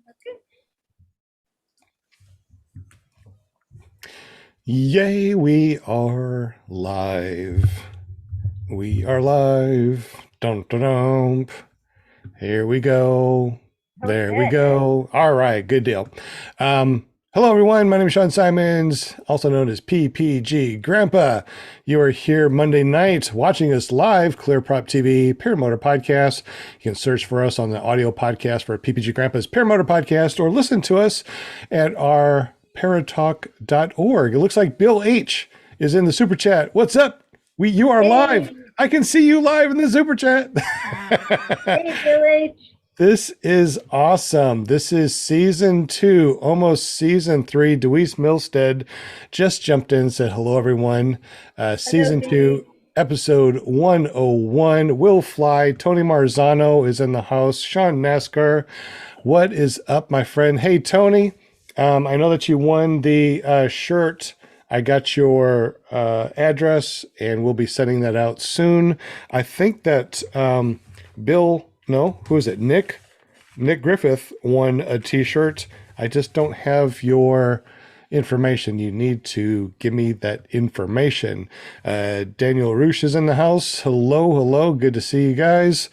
That's good. Yay, we are live. We are live. Dun dun dun. Here we go. There we Okay. go. All right, good deal. Hello, everyone. My name is Sean Symons, also known as Ppg Grandpa. You are here Monday night watching us live, ClearPropTV, Paramotor Podcast. You can search for us on the audio podcast for Ppg Grandpa's Paramotor Podcast, or listen to us at our paratalk.org. It looks like Bill H is in the super chat. What's up? You are live. I can see you live in the super chat. Hey, Bill H. This is awesome. This is season 2, almost season 3. Deweese Milstead just jumped in and said, hello, everyone. Season 2, episode 101. Will Fly. Tony Marzano is in the house. Sean NASCAR. What is up, my friend? Hey, Tony. I know that you won the shirt. I got your address, and we'll be sending that out soon. I think that Bill... No, who is it? Nick Griffith won a t-shirt. I just don't have your information. You need to give me that information. Daniel Roosh is in the house. Hello. Good to see you guys.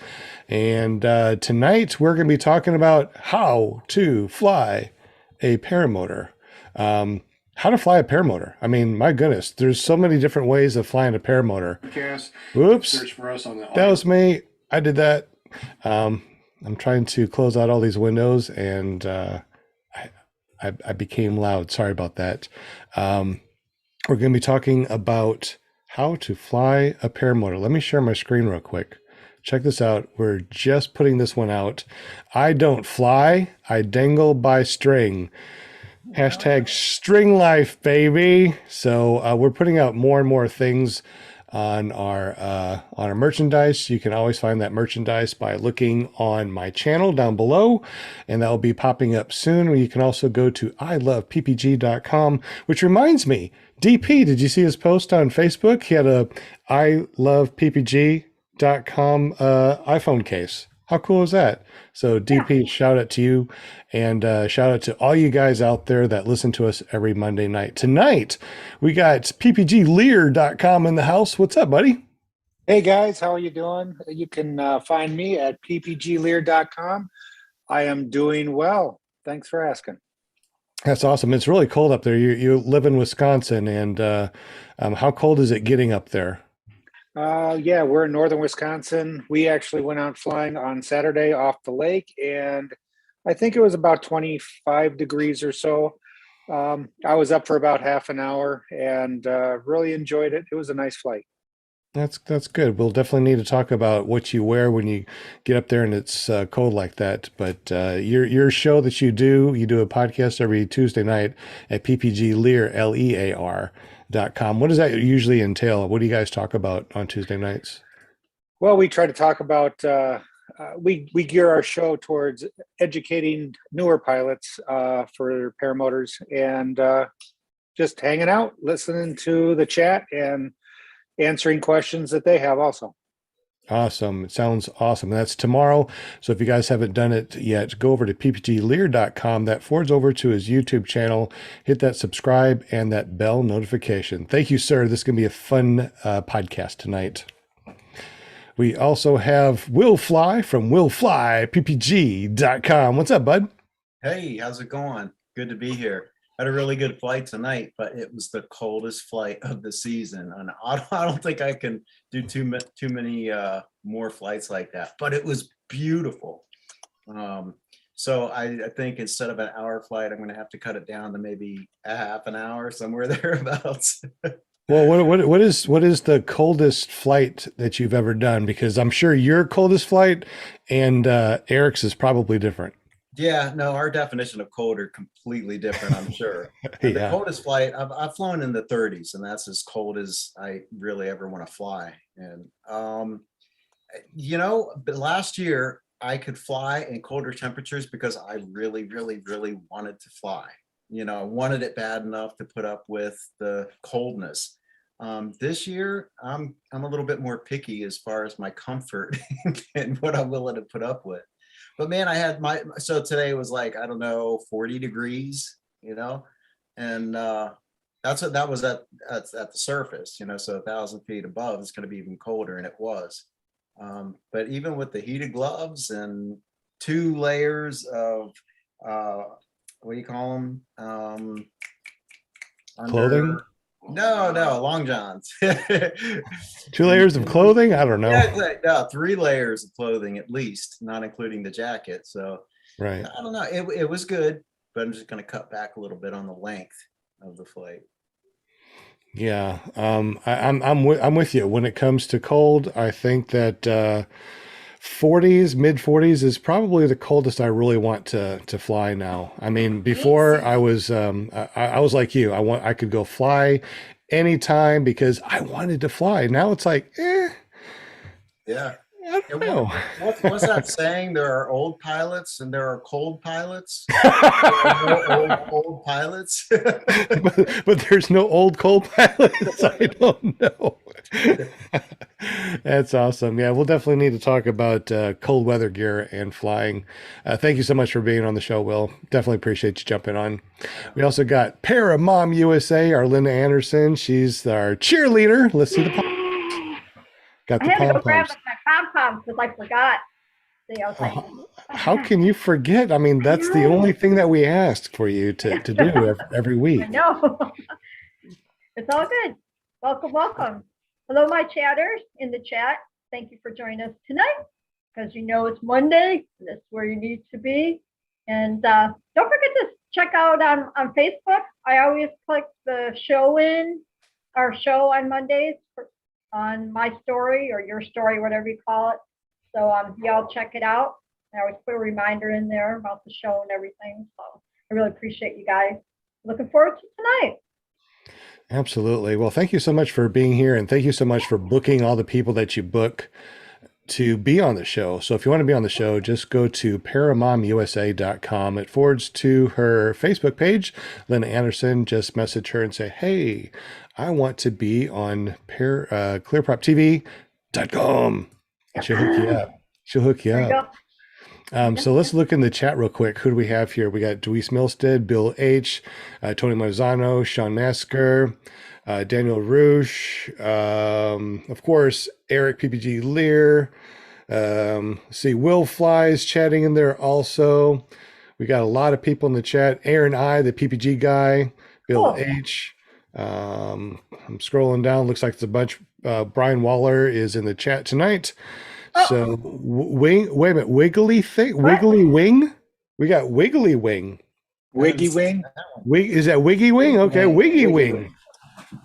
And tonight we're going to be talking about how to fly a paramotor. How to fly a paramotor. I mean, my goodness, there's so many different ways of flying a paramotor. Oops, search for us on the that was me. I did that. I'm trying to close out all these windows, and I became loud. Sorry about that. We're going to be talking about how to fly a paramotor. Let me share my screen real quick. Check this out. We're just putting this one out. I don't fly. I dangle by string. Hashtag string life, baby. So we're putting out more and more things on our merchandise. You can always find that merchandise by looking on my channel down below, and that will be popping up soon. You can also go to iloveppg.com, which reminds me, DP, did you see his post on Facebook? He had a iloveppg.com iPhone case. How cool is that? So DP, shout out to you, and shout out to all you guys out there that listen to us every Monday night. Tonight, we got ppglear.com in the house. What's up, buddy? Hey guys, how are you doing? You can find me at ppglear.com. I am doing well. Thanks for asking. That's awesome. It's really cold up there. You live in Wisconsin, and how cold is it getting up there? Yeah, we're in northern Wisconsin. We actually went out flying on Saturday off the lake, and I think it was about 25 degrees or so. I was up for about half an hour and really enjoyed it. It was a nice flight. That's good. We'll definitely need to talk about what you wear when you get up there and it's cold like that. But your show that you do a podcast every Tuesday night at ppglear, lear.com. What does that usually entail? What do you guys talk about on Tuesday nights? Well, we try to talk about, we gear our show towards educating newer pilots for paramotors, and just hanging out, listening to the chat, and answering questions that they have also. Awesome. It sounds awesome. That's tomorrow. So if you guys haven't done it yet, go over to ppglear.com. That forwards over to his YouTube channel. Hit that subscribe and that bell notification. Thank you, sir. This is going to be a fun podcast tonight. We also have Will Fly from willflyppg.com. What's up, bud? Hey, how's it going? Good to be here. Had a really good flight tonight, but it was the coldest flight of the season, and I don't think I can do too many more flights like that. But it was beautiful. So I think instead of an hour flight, I'm going to have to cut it down to maybe a half an hour, somewhere thereabouts. Well, what is the coldest flight that you've ever done? Because I'm sure your coldest flight and Eric's is probably different. Yeah, no, our definition of cold are completely different, I'm sure. And the coldest flight, I've flown in the 30s, and that's as cold as I really ever want to fly. And, but last year I could fly in colder temperatures because I really, really, really wanted to fly. I wanted it bad enough to put up with the coldness. This year, I'm a little bit more picky as far as my comfort and what I'm willing to put up with. But man, I had so today was like, I don't know, 40 degrees, and that's what that was at the surface, so 1,000 feet above, it's going to be even colder, and it was. But even with the heated gloves and 2 layers of what do you call them? Clothing? No, long johns. 2 layers of clothing? I don't know. Yeah, no, 3 layers of clothing at least, not including the jacket. So Right. I don't know. It was good, but I'm just going to cut back a little bit on the length of the flight. Yeah. I'm with you. When it comes to cold, I think that 40s, mid 40s is probably the coldest I really want to fly now. I mean, before I was like you. I could go fly anytime because I wanted to fly. Now it's like, Yeah. I don't know. What's that saying? There are old pilots and there are cold pilots. There are no old pilots. but there's no old cold pilots. I don't know. That's awesome. Yeah, we'll definitely need to talk about cold weather gear and flying. Thank you so much for being on the show, Will. Definitely appreciate you jumping on. We also got Paramom USA, our Linda Anderson. She's our cheerleader. Let's see the pom. Got I the had to go pom grab poms. my pom-poms because I forgot. See, I was like, How can you forget? I mean, that's the only thing that we asked for you to do every week. I know. It's all good. Welcome. Hello, my chatters in the chat. Thank you for joining us tonight because it's Monday. And that's where you need to be. And don't forget to check out on Facebook. I always click the our show on Mondays on my story or your story, whatever you call it. So y'all check it out. I always put a reminder in there about the show and everything. So I really appreciate you guys. Looking forward to tonight. Absolutely. Well, thank you so much for being here, and thank you so much for booking all the people that you book to be on the show. So if you want to be on the show, just go to paramomusa.com. It forwards to her Facebook page, Linda Anderson. Just message her and say, hey, I want to be on ClearPropTV.com. She'll hook you up. There you go. So let's look in the chat real quick. Who do we have here? We got Deweese Milstead, Bill H., Tony Marzano, Sean Masker, Daniel Roosh, of course, Eric Ppg Lear. See, Will Flies chatting in there also. We got a lot of people in the chat. Aaron I, the Ppg guy, Bill H. I'm scrolling down. Looks like it's a bunch. Brian Waller is in the chat tonight. So wait a minute, Wiggly Wing. We got Wiggly Wing. Wiggy Wing. Is that Wiggy Wing? Okay, Wiggy Wing.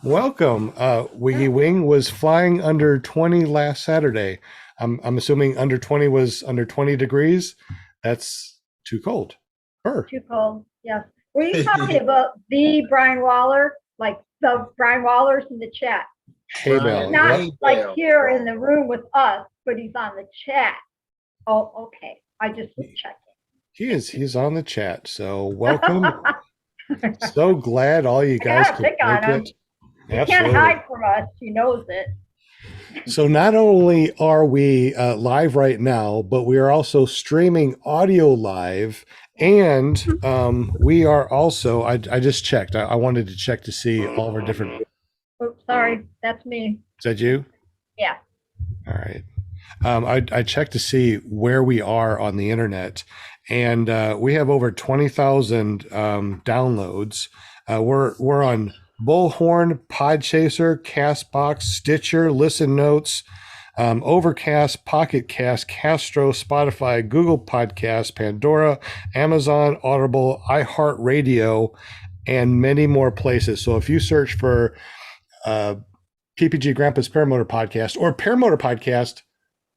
Welcome. Wiggy Wing was flying under 20 last Saturday. I'm assuming under 20 was under 20 degrees. That's too cold. Too cold. Yes. Were you talking about the Brian Waller, like the Brian Wallers in the chat? Hey, Bell. Not Yep. like here in the room with us, but he's on the chat. Oh, okay. I just was checking. He's on the chat. So welcome. So glad all you guys could pick on him. make it. He can't hide from us. He knows it. So not only are we live right now, but we are also streaming audio live, and we are also. I just checked. I wanted to check to see all of our different. Oops, sorry, that's me. Is that you? Yeah. All right. I checked to see where we are on the internet, and we have over 20,000 downloads. We're on Bullhorn, Podchaser, Castbox, Stitcher, Listen Notes, Overcast, Pocket Cast, Castro, Spotify, Google Podcasts, Pandora, Amazon, Audible, iHeartRadio, and many more places. So if you search for PPG Grandpa's Paramotor Podcast or Paramotor Podcast,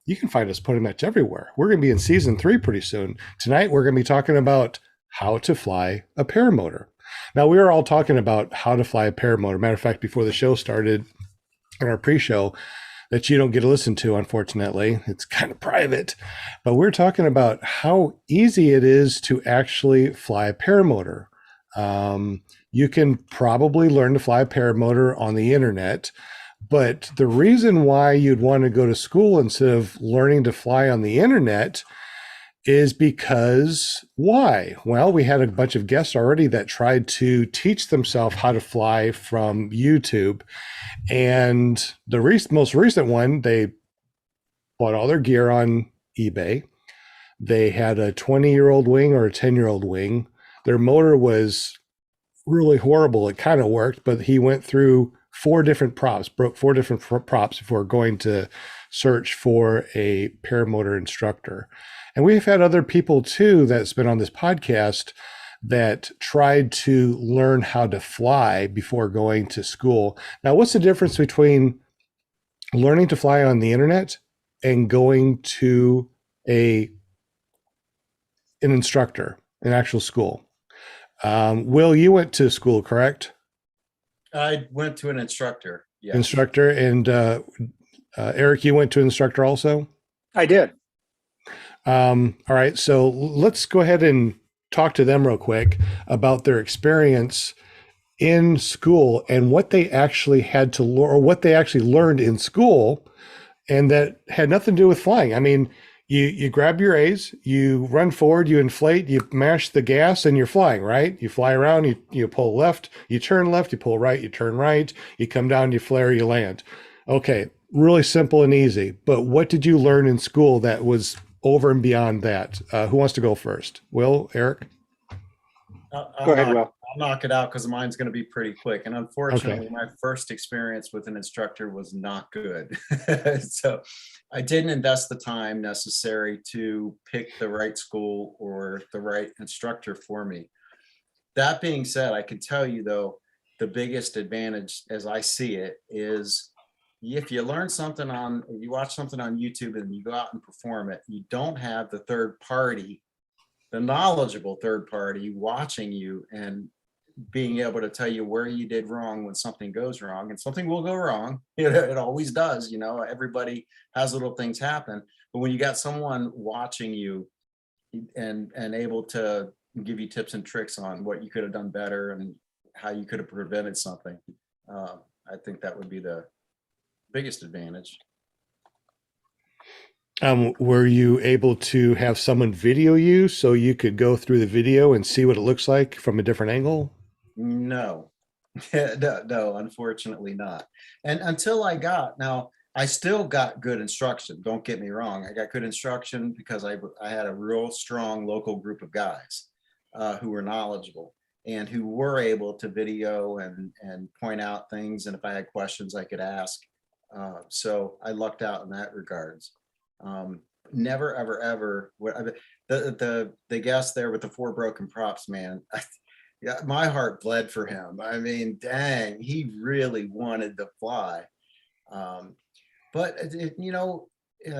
you can find us pretty much everywhere. We're going to be in season 3 pretty soon. Tonight, we're going to be talking about how to fly a paramotor. Now, we were all talking about how to fly a paramotor. Matter of fact, before the show started, in our pre-show, that you don't get to listen to, unfortunately. It's kind of private. But we're talking about how easy it is to actually fly a paramotor. You can probably learn to fly a paramotor on the internet. But the reason why you'd want to go to school instead of learning to fly on the internet is because why? Well, we had a bunch of guests already that tried to teach themselves how to fly from YouTube. And the most recent one, they bought all their gear on eBay. They had a 20-year-old wing or a 10-year-old wing. Their motor was really horrible. It kind of worked, but he went through broke four different props before going to search for a paramotor instructor. And we've had other people too that's been on this podcast that tried to learn how to fly before going to school. Now, what's the difference between learning to fly on the internet and going to an instructor, an actual school? Will, you went to school, correct? I went to an instructor. Yes. Instructor. And Eric, you went to an instructor also? I did. All right. So let's go ahead and talk to them real quick about their experience in school and what they actually had to learn, or what they actually learned in school, and that had nothing to do with flying. I mean, you grab your A's, you run forward, you inflate, you mash the gas, and you're flying, right? You fly around, you pull left, you turn left, you pull right, you turn right, you come down, you flare, you land. Okay, really simple and easy. But what did you learn in school that was over and beyond that? Who wants to go first? Will, Eric? Go ahead, Will. I'll knock it out because mine's going to be pretty quick. And unfortunately, my first experience with an instructor was not good. So I didn't invest the time necessary to pick the right school or the right instructor for me. That being said, I can tell you though, the biggest advantage as I see it is if you learn something you watch something on YouTube and you go out and perform it, you don't have the third party, the knowledgeable third party watching you and being able to tell you where you did wrong when something goes wrong. And something will go wrong. It always does. Everybody has little things happen. But when you got someone watching you and able to give you tips and tricks on what you could have done better and how you could have prevented something, I think that would be the biggest advantage. Were you able to have someone video you so you could go through the video and see what it looks like from a different angle? No, no, unfortunately not. And until I still got good instruction. Don't get me wrong. I got good instruction because I had a real strong local group of guys who were knowledgeable and who were able to video and point out things. And if I had questions, I could ask. So I lucked out in that regards. Never, ever, the guest there with the 4 broken props, man, yeah, my heart bled for him. I mean, dang, he really wanted to fly. But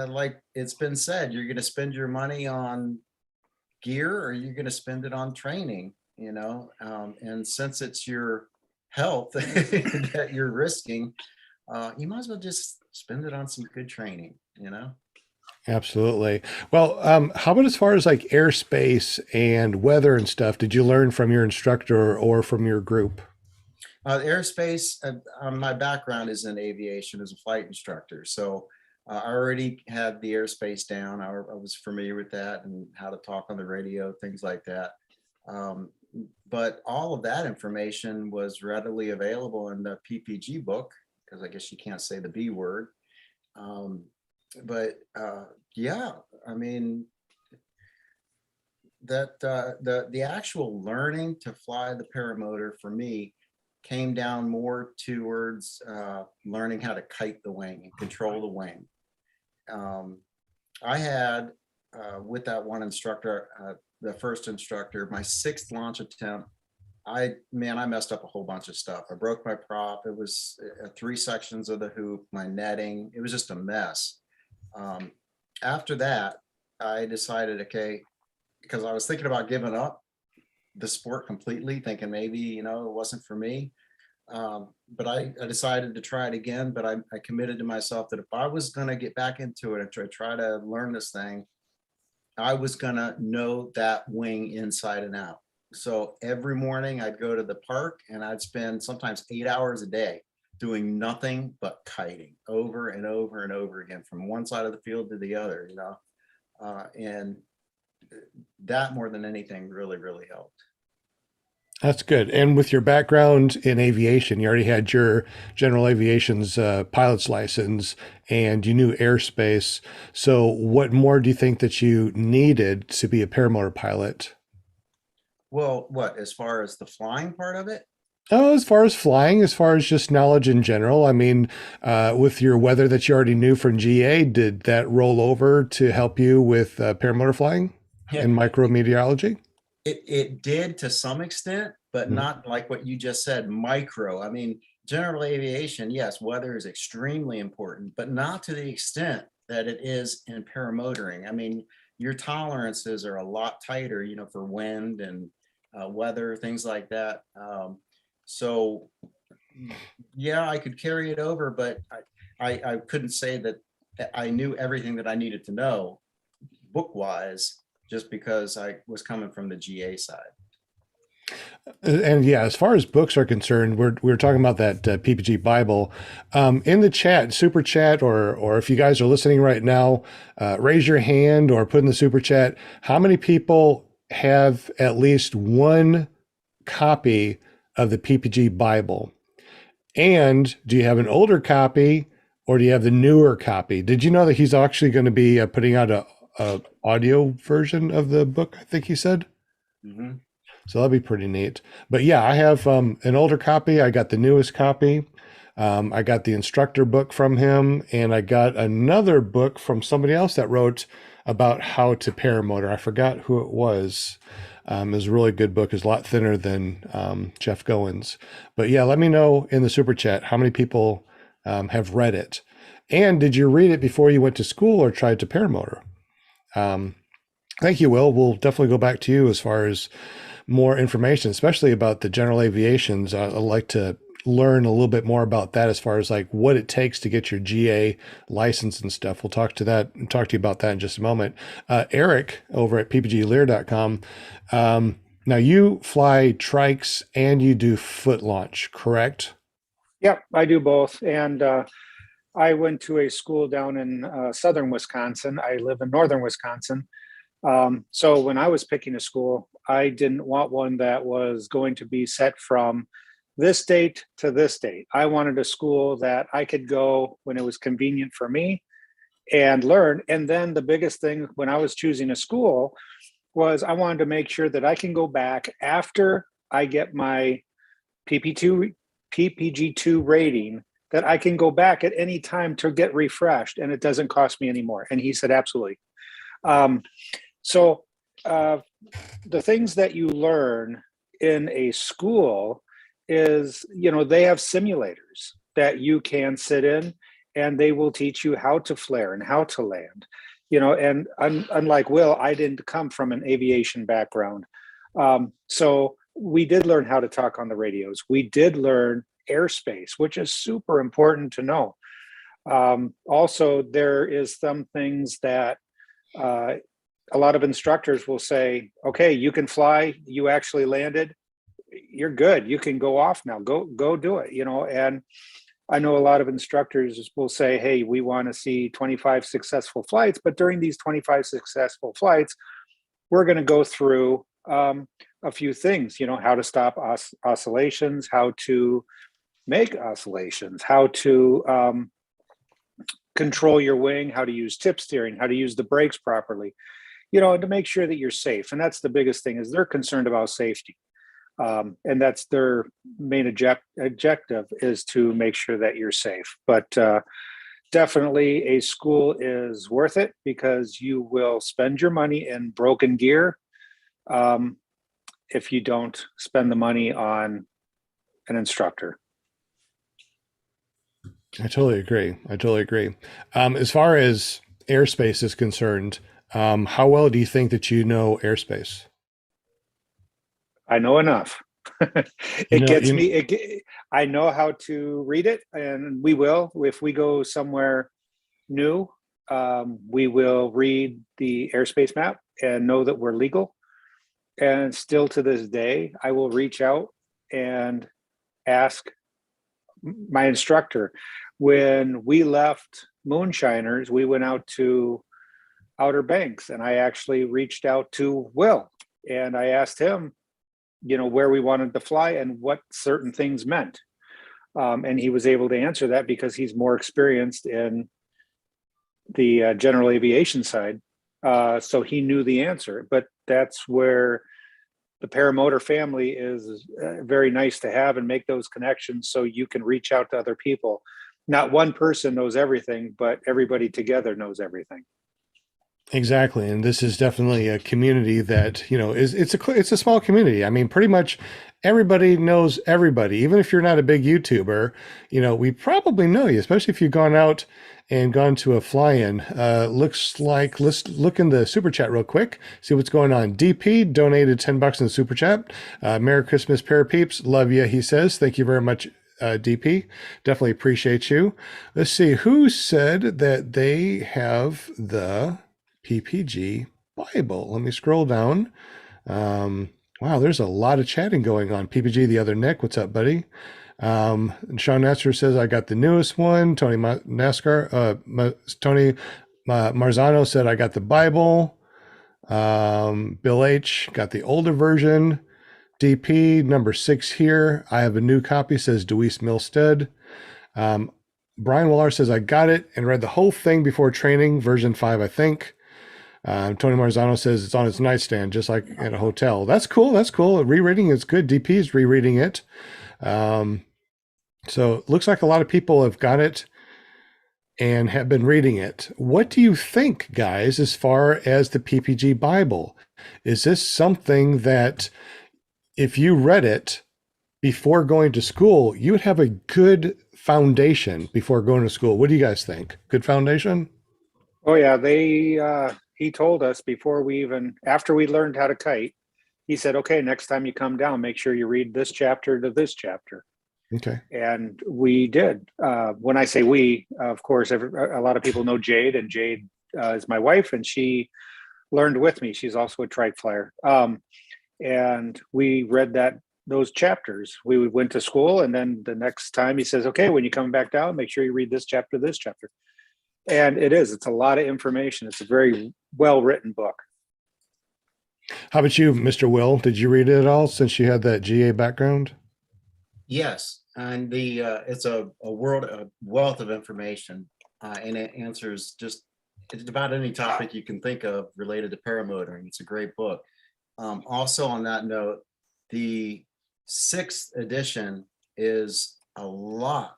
like it's been said, you're going to spend your money on gear or you're going to spend it on training, and since it's your health that you're risking, you might as well just spend it on some good training, Absolutely. Well, how about as far as like airspace and weather and stuff? Did you learn from your instructor or from your group? Airspace, my background is in aviation as a flight instructor. So I already had the airspace down. I was familiar with that and how to talk on the radio, things like that. But all of that information was readily available in the Ppg book, because I guess you can't say the B word. But yeah, I mean, that the actual learning to fly the paramotor for me came down more towards learning how to kite the wing and control the wing. I had with that one instructor, the first instructor, my 6th launch attempt, I messed up a whole bunch of stuff. I broke my prop. It was 3 sections of the hoop, my netting. It was just a mess. After that, I decided, okay, because I was thinking about giving up the sport completely, thinking maybe, it wasn't for me. But I decided to try it again, but I committed to myself that if I was going to get back into it and try to learn this thing, I was going to know that wing inside and out. So every morning I'd go to the park and I'd spend sometimes 8 hours a day doing nothing but kiting over and over and over again from one side of the field to the other, and that more than anything really helped. That's good. And with your background in aviation, you already had your general aviation's pilot's license and you knew airspace. So what more do you think that you needed to be a paramotor pilot? Well, what, as far as the flying part of it? Oh, as far as flying, as far as just knowledge in general, I mean, with your weather that you already knew from GA, did that roll over to help you with paramotor flying and micrometeorology? It did to some extent, but Mhm. not like what you just said, micro. I mean, general aviation, yes, weather is extremely important, but not to the extent that it is in paramotoring. I mean, your tolerances are a lot tighter, you know, for wind and weather, things like that. So yeah, I could carry it over, but I couldn't say that I knew everything that I needed to know book wise, just because I was coming from the GA side. And yeah, as far as books are concerned, we're talking about that Ppg Bible. In the chat, super chat, or if you guys are listening right now, raise your hand or put in the super chat. How many people have at least one copy of the Ppg Bible? And do you have an older copy or do you have the newer copy? Did you know that he's actually going to be putting out a audio version of the book? I think he said. Mm-hmm. So that'll be pretty neat. But yeah, I have an older copy. I got the newest copy. I got the instructor book from him, and I got another book from somebody else that wrote about how to paramotor. I forgot who it was. It was a really good book. It's a lot thinner than Jeff Goins. But yeah, let me know in the super chat how many people have read it. And did you read it before you went to school or tried to paramotor? Thank you, Will. We'll definitely go back to you as far as more information, especially about the general aviations. I'd like to learn a little bit more about that as far as like what it takes to get your GA license and stuff. We'll talk to you about that in just a moment. Eric over at ppglear.com. Now you fly trikes and you do foot launch, correct? Yep, I do both. And I went to a school down in southern Wisconsin. I live in northern Wisconsin. So when I was picking a school, I didn't want one that was going to be set from this date to this date. I wanted a school that I could go when it was convenient for me and learn. And then the biggest thing when I was choosing a school was I wanted to make sure that I can go back after I get my PPG2 rating, that I can go back at any time to get refreshed and it doesn't cost me anymore. And he said, absolutely. So the things that you learn in a school is, you know, they have simulators that you can sit in and they will teach you how to flare and how to land, you know, and unlike Will, I didn't come from an aviation background. So we did learn how to talk on the radios. We did learn airspace, which is super important to know. Also, there is some things that a lot of instructors will say, okay, you can fly, you actually landed, you're good, you can go off now, go do it, you know. And I know a lot of instructors will say, hey, we want to see 25 successful flights, but during these 25 successful flights, we're going to go through a few things, you know, how to stop oscillations, how to make oscillations, how to control your wing, how to use tip steering, how to use the brakes properly, you know, to make sure that you're safe. And that's the biggest thing, is they're concerned about safety. And that's their main objective, is to make sure that you're safe. But definitely a school is worth it, because you will spend your money in broken gear if you don't spend the money on an instructor. I totally agree. As far as airspace is concerned, how well do you think that you know airspace? I know enough. I know how to read it, and we will. If we go somewhere new, we will read the airspace map and know that we're legal. And still to this day, I will reach out and ask my instructor. When we left Moonshiners, we went out to Outer Banks, and I actually reached out to Will and I asked him, where we wanted to fly and what certain things meant. And he was able to answer that because he's more experienced in the general aviation side. So he knew the answer, but that's where the Paramotor family is very nice to have and make those connections so you can reach out to other people. Not one person knows everything, but everybody together knows everything. Exactly. And this is definitely a community that, it's a small community. I mean, pretty much everybody knows everybody. Even if you're not a big YouTuber, we probably know you, especially if you've gone out and gone to a fly-in. Looks like, let's look in the super chat real quick, see what's going on. DP donated $10 in the super chat. Merry Christmas, Parapeeps. Love ya, he says. Thank you very much, DP. Definitely appreciate you. Let's see, who said that they have the Ppg Bible? Let me scroll down. Wow, there's a lot of chatting going on. Ppg, the other Nick, what's up, buddy? And Sean Nasser says, I got the newest one. Tony Marzano said, I got the Bible. Bill H got the older version. DP number 6 here. I have a new copy, says Deweese Milstead. Brian Waller says, I got it and read the whole thing before training, version 5, I think. Tony Marzano says it's on his nightstand, just like at a hotel. That's cool. That's cool. Rereading is good. DP is rereading it. So it looks like a lot of people have got it and have been reading it. What do you think, guys, as far as the Ppg Bible? Is this something that if you read it before going to school, you would have a good foundation before going to school? What do you guys think? Good foundation? Oh yeah, he told us after we learned how to kite, he said, okay, next time you come down, make sure you read this chapter to this chapter. Okay. And we did. When I say we, of course, a lot of people know Jade, and Jade is my wife, and she learned with me. She's also a trike flyer. And we read those chapters. We went to school, and then the next time he says, okay, when you come back down, make sure you read this chapter, this chapter. And it's a lot of information. It's a very well-written book. How about you, Mr. Will? Did you read it at all since you had that GA background? Yes, and it's a wealth of information, and it answers just about any topic you can think of related to paramotoring. It's a great book. Also, on that note, the 6th edition is a lot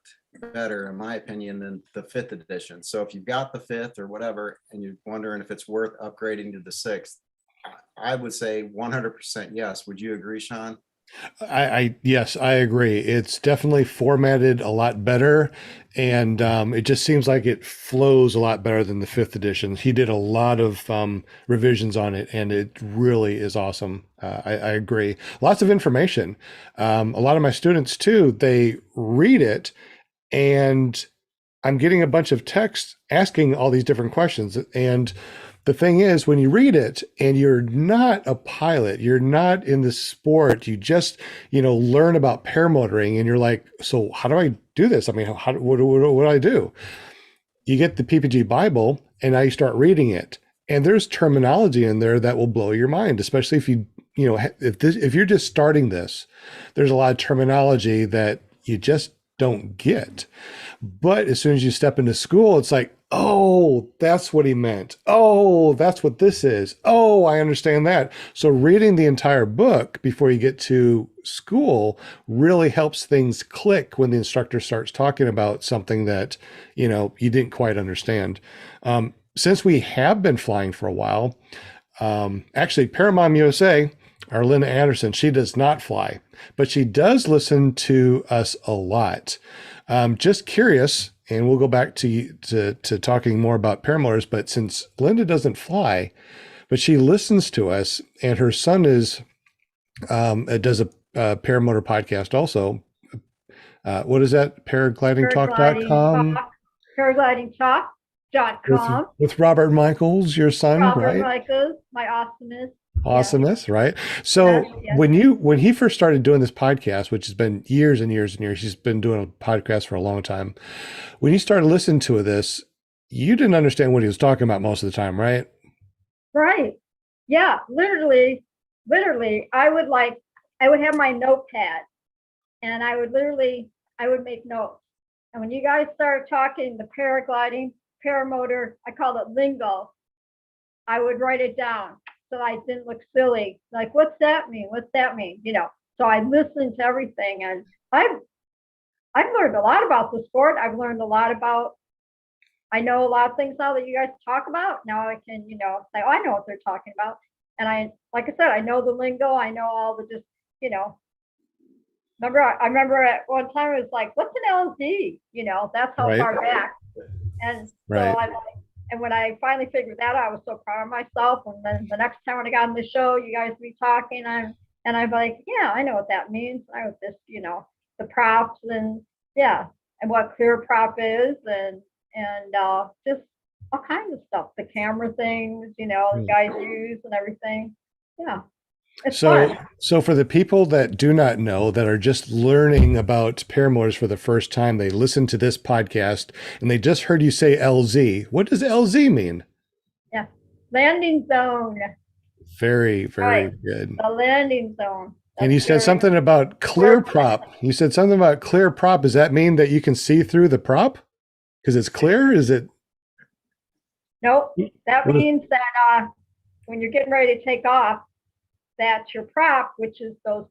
better, in my opinion, than the 5th edition. So if you've got the 5th or whatever, and you're wondering if it's worth upgrading to the 6th, I would say 100% yes. Would you agree, Sean? Yes, I agree. It's definitely formatted a lot better, and it just seems like it flows a lot better than the 5th edition. He did a lot of revisions on it, and it really is awesome. I agree. Lots of information. A lot of my students too, they read it, and I'm getting a bunch of texts asking all these different questions. And the thing is, when you read it and you're not a pilot, you're not in the sport, you just, learn about paramotoring, and you're like, so how do I do this? I mean, what do I do? You get the Ppg Bible, and now you start reading it, and there's terminology in there that will blow your mind, especially if if you're just starting this. There's a lot of terminology that you just don't get. But as soon as you step into school, it's like, oh, that's what he meant. Oh, that's what this is. Oh, I understand that. So reading the entire book before you get to school really helps things click when the instructor starts talking about something that, you didn't quite understand. Since we have been flying for a while, actually Paramount USA, our Linda Anderson, she does not fly, but she does listen to us a lot. Just curious, and we'll go back to talking more about paramotors, but since Linda doesn't fly, but she listens to us, and her son does a paramotor podcast also. What is that? Paraglidingtalk.com? Paraglidingtalk.com. With Robert Michaels, your son, right? Robert Michaels, my awesomeness. Awesomeness, right? So Yes. when he first started doing this podcast, which has been years and years and years, he's been doing a podcast for a long time. When you started listening to this, you didn't understand what he was talking about most of the time, right? Right. Yeah, literally, I would have my notepad and I would make notes. And when you guys started talking the paragliding, paramotor, I call it lingo, I would write it down so I didn't look silly. Like, what's that mean? What's that mean? So I listened to everything, and I've learned a lot about the sport. I've learned a lot about, I know a lot of things now that you guys talk about. Now I can, say, oh, I know what they're talking about. And like I said, I know the lingo. I know all the just, I remember at one time it was like, what's an LZ? That's how Right. far back. And so Right. and when I finally figured that out, I was so proud of myself. And then the next time when I got on the show, you guys be talking, and I'm like, yeah, I know what that means. I was just, the props and yeah, and what ClearProp is, and just all kinds of stuff, the camera things, the guys use and everything. Yeah. It's fun. So for the people that do not know, that are just learning about paramotors for the first time, they listen to this podcast and they just heard you say LZ. What does LZ mean? Yeah. Landing zone. Very, very Right. good. The landing zone. And you That's said very- something about ClearProp. You said something about ClearProp. Does that mean that you can see through the prop? Because it's clear? Is it? Nope. That What is- means that when you're getting ready to take off, that your prop, which is those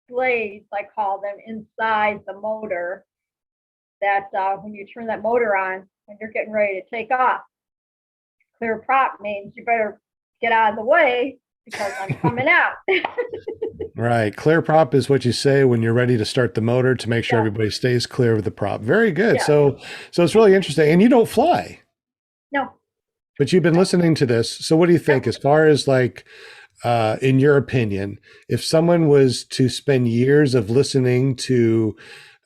blades, I call them, inside the motor, that when you turn that motor on, when you're getting ready to take off, clear prop means you better get out of the way because I'm coming out. Right. ClearProp is what you say when you're ready to start the motor to make sure Yeah. everybody stays clear of the prop. Very good. Yeah. So it's really interesting. And you don't fly, No. but you've been listening to this. So what do you think as far as like, in your opinion, if someone was to spend years of listening to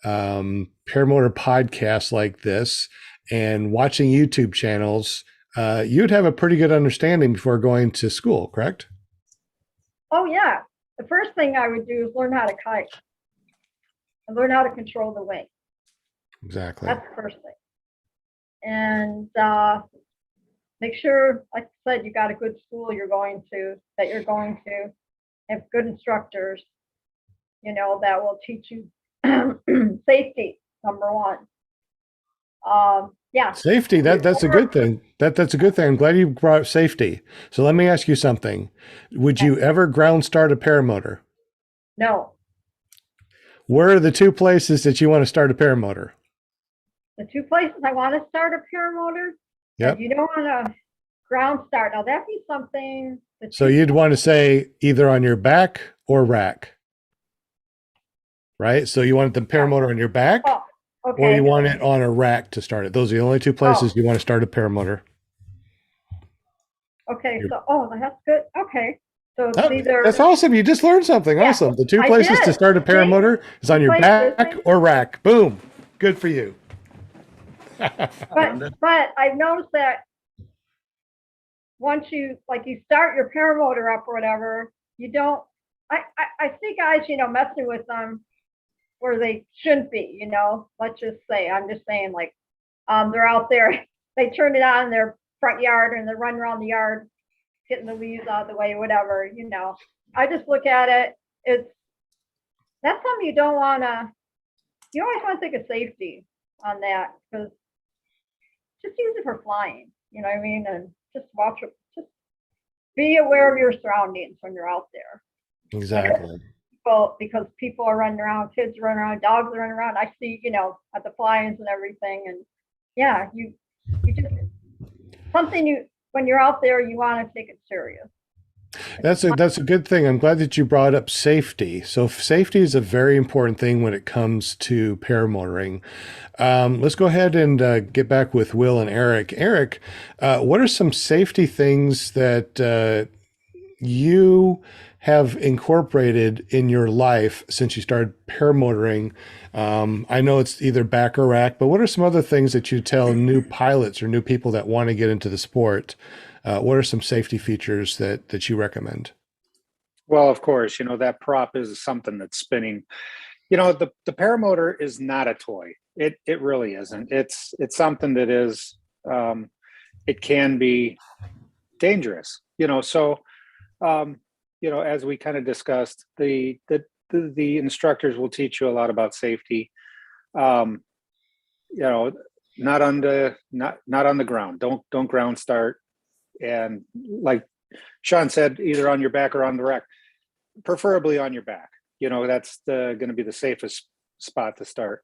paramotor podcasts like this and watching YouTube channels, you'd have a pretty good understanding before going to school, correct? Oh, yeah. The first thing I would do is learn how to kite and learn how to control the wing. Exactly. That's the first thing. And make sure, like I said, you got a good school that you're going to, have good instructors, that will teach you safety, number one. Yeah. Safety, that's a good thing. That's a good thing. I'm glad you brought up safety. So let me ask you something. Would you ever ground start a paramotor? No. Where are the two places that you want to start a paramotor? The two places I want to start a paramotor, Yep. you don't want to ground start. Now that'd be something. So you'd want to say either on your back or rack, right? So you want the paramotor on your back, Oh, okay. or you want it on a rack to start it. Those are the only two places you want to start a paramotor. Okay. So, that's good. Okay. So it's either. That's awesome. You just learned something. Yeah, Awesome. The two I places to did. start a paramotor is on your places. back or rack. Boom. Good for you. But I've noticed that once you start your paramotor up or whatever, you don't. I see guys, messing with them where they shouldn't be. Let's just say, I'm just saying, like, they're out there, they turn it on in their front yard and they're running around the yard, getting the leaves out of the way, whatever. I just look at it. That's something you don't want to. You always want to think of safety on that, because just use it for flying. You know what I mean? And just watch it. Just be aware of your surroundings when you're out there. Exactly. Well, because people are running around, kids are running around, dogs are running around. I see, at the fly-ins and everything. And yeah, you just something when you're out there, you want to take it serious. That's a good thing. I'm glad that you brought up safety. So safety is a very important thing when it comes to paramotoring. Let's go ahead and get back with Will and Eric. Eric, what are some safety things that you have incorporated in your life since you started paramotoring? I know it's either back or rack, but what are some other things that you tell new pilots or new people that want to get into the sport? What are some safety features that you recommend? Well, of course, that prop is something that's spinning. The paramotor is not a toy. It really isn't. It's something that is, it can be dangerous. So, as we kind of discussed, the instructors will teach you a lot about safety. Um, not on the ground. Don't ground start. And like Sean said, either on your back or on the rack, preferably on your back. That's going to be the safest spot to start.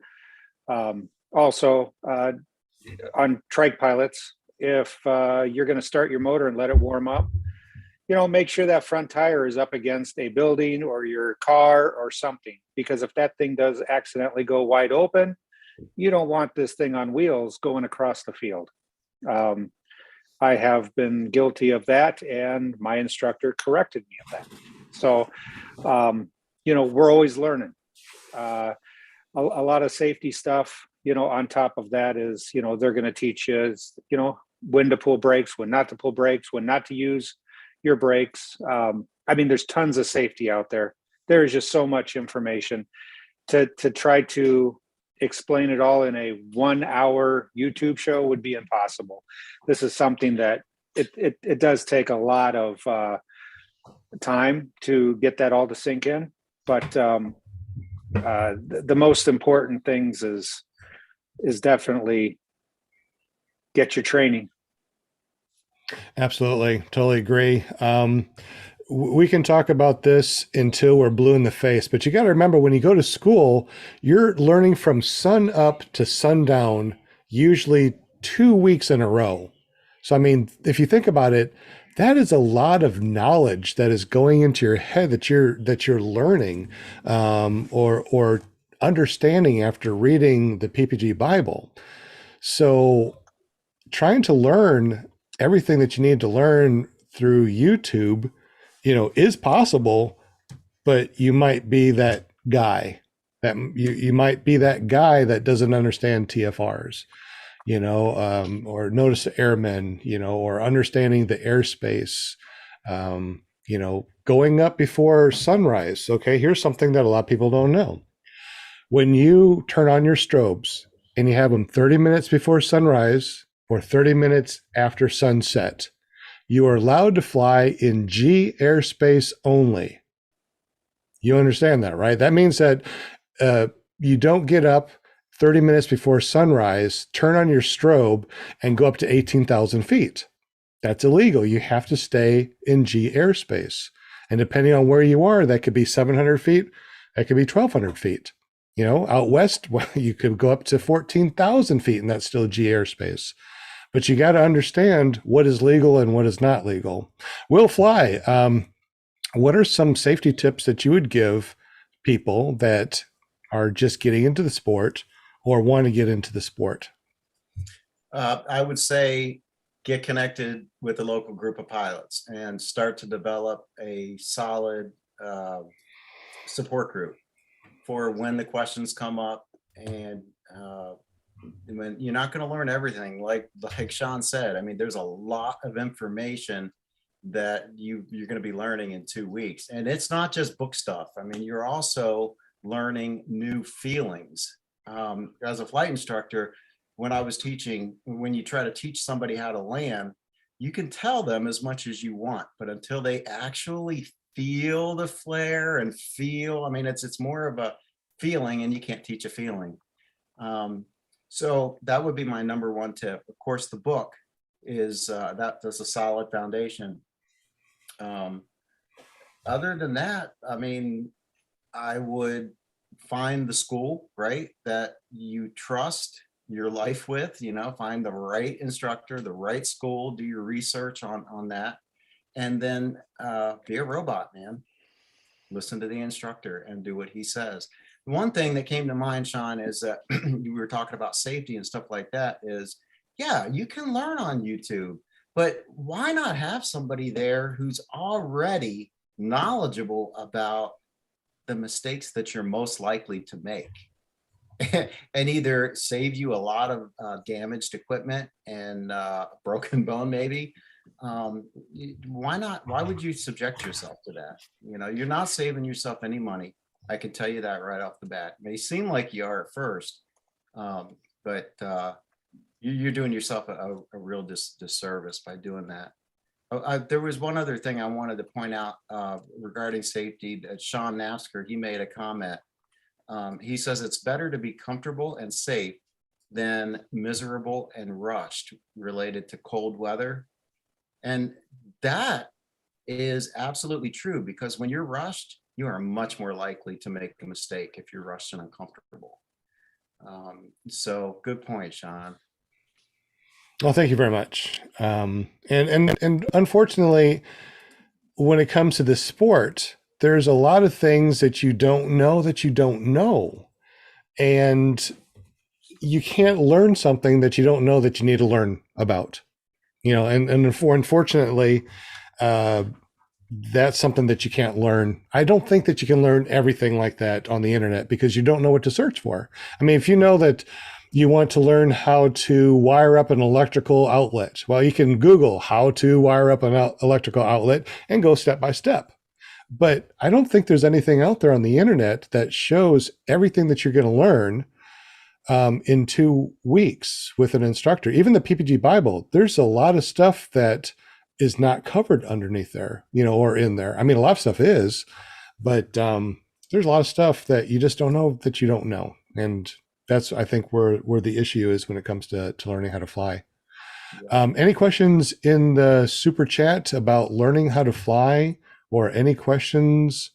Also, on trike pilots, if you're going to start your motor and let it warm up, make sure that front tire is up against a building or your car or something, because if that thing does accidentally go wide open, you don't want this thing on wheels going across the field. I have been guilty of that, and my instructor corrected me of that. So, we're always learning. A lot of safety stuff, on top of that is, they're going to teach you, when to pull brakes, when not to pull brakes, when not to use your brakes. There's tons of safety out there. There is just so much information to try to explain it all in a 1 hour YouTube show would be impossible. This is something that it does take a lot of time to get that all to sink in. But the most important things is definitely get your training. Absolutely. Totally agree. We can talk about this until we're blue in the face, but you got to remember, when you go to school, you're learning from sun up to sundown, usually 2 weeks in a row. So, if you think about it, that is a lot of knowledge that is going into your head that you're learning, or understanding after reading the Ppg Bible. So trying to learn everything that you need to learn through YouTube, is possible, but you might be that guy you might be that guy that doesn't understand TFRs, or notice the airmen, or understanding the airspace, going up before sunrise. Okay, here's something that a lot of people don't know. When you turn on your strobes and you have them 30 minutes before sunrise or 30 minutes after sunset, you are allowed to fly in G Airspace only. You understand that, right? That means that you don't get up 30 minutes before sunrise, turn on your strobe, and go up to 18,000 feet. That's illegal. You have to stay in G Airspace. And depending on where you are, that could be 700 feet, that could be 1,200 feet. Out west, well, you could go up to 14,000 feet, and that's still G Airspace. But you got to understand what is legal and what is not legal. Will Fly, what are some safety tips that you would give people that are just getting into the sport or want to get into the sport? I would say get connected with a local group of pilots and start to develop a solid support group for when the questions come up. And when you're not going to learn everything, like Sean said, there's a lot of information that you're going to be learning in 2 weeks. And it's not just book stuff. You're also learning new feelings. As a flight instructor, when I was teaching, when you try to teach somebody how to land, you can tell them as much as you want, but until they actually feel the flare and feel, it's more of a feeling, and you can't teach a feeling. So that would be my number one tip. Of course, the book is that's a solid foundation. Other than that, I would find the school, right, that you trust your life with, find the right instructor, the right school, do your research on that, and then be a robot, man. Listen to the instructor and do what he says. One thing that came to mind, Sean, is that you were talking about safety and stuff like that is, yeah, you can learn on YouTube, but why not have somebody there who's already knowledgeable about the mistakes that you're most likely to make and either save you a lot of damaged equipment and broken bone, maybe. Why not? Why would you subject yourself to that? You're not saving yourself any money. I can tell you that right off the bat. It may seem like you are at first, but you're doing yourself a real disservice by doing that. There was one other thing I wanted to point out regarding safety. Sean Nasker, he made a comment. He says it's better to be comfortable and safe than miserable and rushed related to cold weather. And that is absolutely true, because when you're rushed, you are much more likely to make a mistake if you're rushed and uncomfortable. So good point, Sean. Well, thank you very much. And unfortunately, when it comes to this sport, there's a lot of things that you don't know. And you can't learn something that you don't know that you need to learn about. And unfortunately, that's something that you can't learn. I don't think that you can learn everything like that on the internet, because you don't know what to search for. I mean, if you know that you want to learn how to wire up an electrical outlet, well, you can Google how to wire up an electrical outlet and go step by step. But I don't think there's anything out there on the internet that shows everything that you're going to learn in 2 weeks with an instructor. Even the Ppg Bible, there's a lot of stuff that is not covered underneath there, or in there. I mean, a lot of stuff is, but there's a lot of stuff that you just don't know that you don't know. And that's, I think, where the issue is when it comes to learning how to fly. Yeah. Any questions in the super chat about learning how to fly, or any questions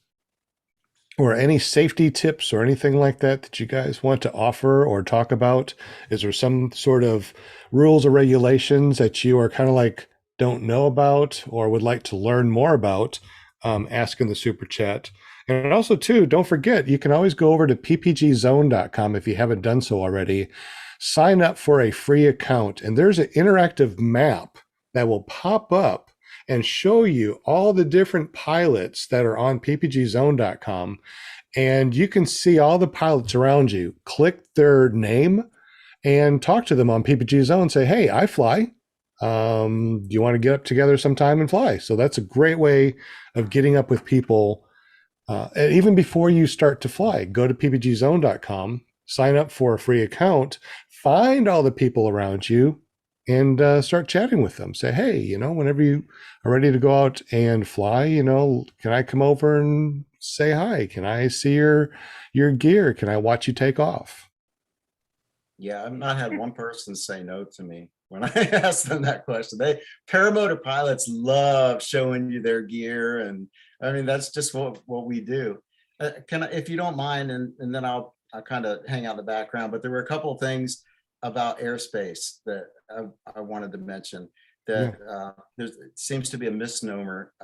or any safety tips or anything like that you guys want to offer or talk about? Is there some sort of rules or regulations that you are kind of like don't know about or would like to learn more about? Ask in the super chat. And also too, don't forget, you can always go over to ppgzone.com if you haven't done so already. Sign up for a free account, and there's an interactive map that will pop up and show you all the different pilots that are on ppgzone.com. And you can see all the pilots around you. Click their name and talk to them on PPG Zone. Say, hey, I fly. Do you want to get up together sometime and fly? So that's a great way of getting up with people. And even before you start to fly, go to ppgzone.com, sign up for a free account, find all the people around you, and start chatting with them. Say, hey, whenever you are ready to go out and fly, can I come over and say hi? Can I see your gear? Can I watch you take off? Yeah, I've not had one person say no to me when I asked them that question. Paramotor pilots love showing you their gear, and I mean that's just what we do. Can I, if you don't mind, and then I'll kind of hang out in the background. But there were a couple of things about airspace that I wanted to mention. That there seems to be a misnomer.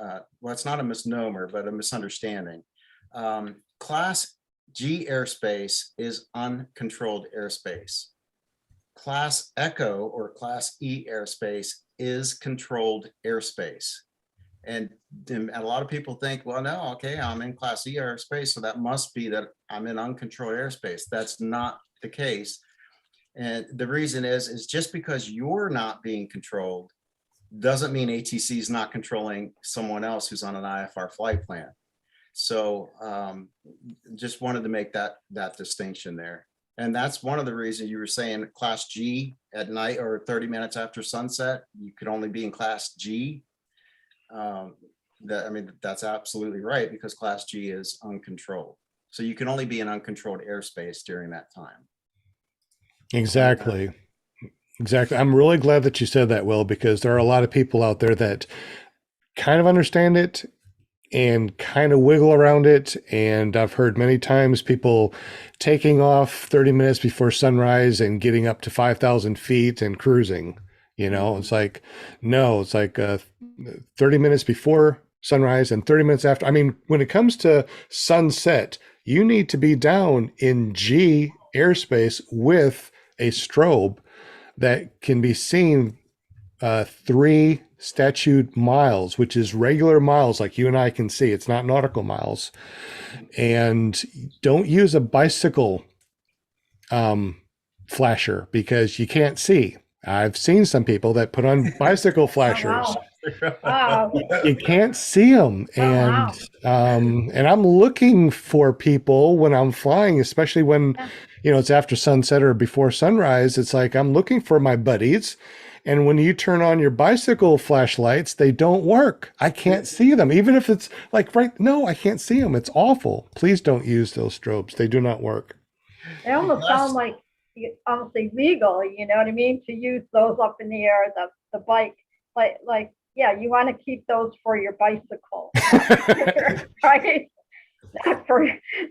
Well, it's not a misnomer, but a misunderstanding. Class G airspace is uncontrolled airspace. Class Echo or Class E airspace is controlled airspace. And a lot of people think, well, no, okay, I'm in Class E airspace, so that must be that I'm in uncontrolled airspace. That's not the case. And the reason is just because you're not being controlled doesn't mean ATC is not controlling someone else who's on an IFR flight plan. So just wanted to make that distinction there. And that's one of the reasons you were saying Class G at night or 30 minutes after sunset, you could only be in Class G. That's absolutely right, because Class G is uncontrolled. So you can only be in uncontrolled airspace during that time. Exactly. I'm really glad that you said that, Will, because there are a lot of people out there that kind of understand it and kind of wiggle around it. And I've heard many times people taking off 30 minutes before sunrise and getting up to 5,000 feet and cruising. It's like, no, it's like 30 minutes before sunrise and 30 minutes after. I mean, when it comes to sunset, you need to be down in G airspace with a strobe that can be seen 3 statute miles, which is regular miles like you and I can see. It's not nautical miles. And don't use a bicycle flasher because you can't see. I've seen some people that put on bicycle flashers. Wow. You can't see them. And and I'm looking for people when I'm flying, especially when it's after sunset or before sunrise. It's like I'm looking for my buddies, And when you turn on your bicycle flashlights, they don't work. I can't see them. Even if it's like no, I can't see them. It's awful. Please don't use those strobes. They do not work. They almost sound like almost illegal, you know what I mean? To use those up in the air, the bike, like, yeah, you want to keep those for your bicycle, right?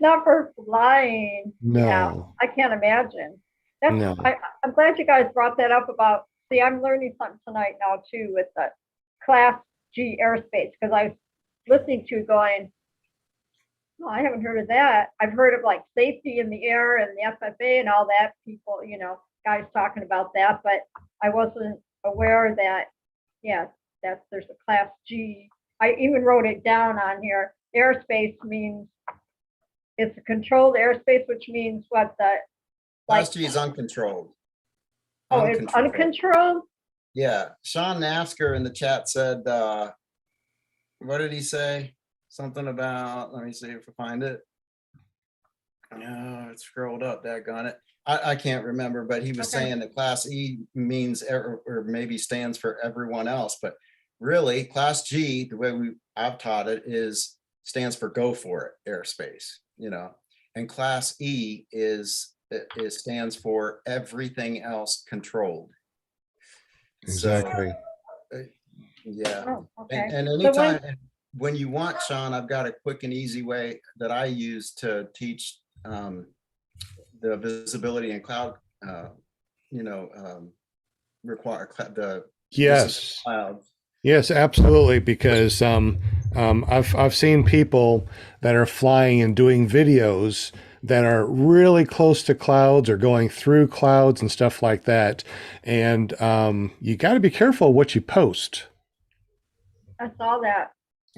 Not for flying. No. Yeah, I can't imagine. No. I'm glad you guys brought that up about, see, I'm learning something tonight now too with the Class G Airspace, because I was listening to going, no, I haven't heard of that. I've heard of like safety in the air and the FFA and all that, people, you know, guys talking about that, but I wasn't aware that, yeah, that there's a Class G. I even wrote it down on here. Airspace means it's a controlled airspace, which means what Class G is uncontrolled. Oh, it's uncontrolled? Yeah. Sean Nasker in the chat said, what did he say? Something about, let me see if I find it. It scrolled up, daggone it. I can't remember, but he was saying that Class E means, or maybe stands for everyone else, but really Class G, the way I've taught it, stands for go for it airspace, you know, and Class E stands for everything else controlled. Exactly. So, yeah. Oh, okay. And anytime, when you want, Sean, I've got a quick and easy way that I use to teach the visibility and cloud, require the Yes. cloud. Yes, absolutely. Because I've seen people that are flying and doing videos that are really close to clouds or going through clouds and stuff like that. And you got to be careful what you post. I saw that.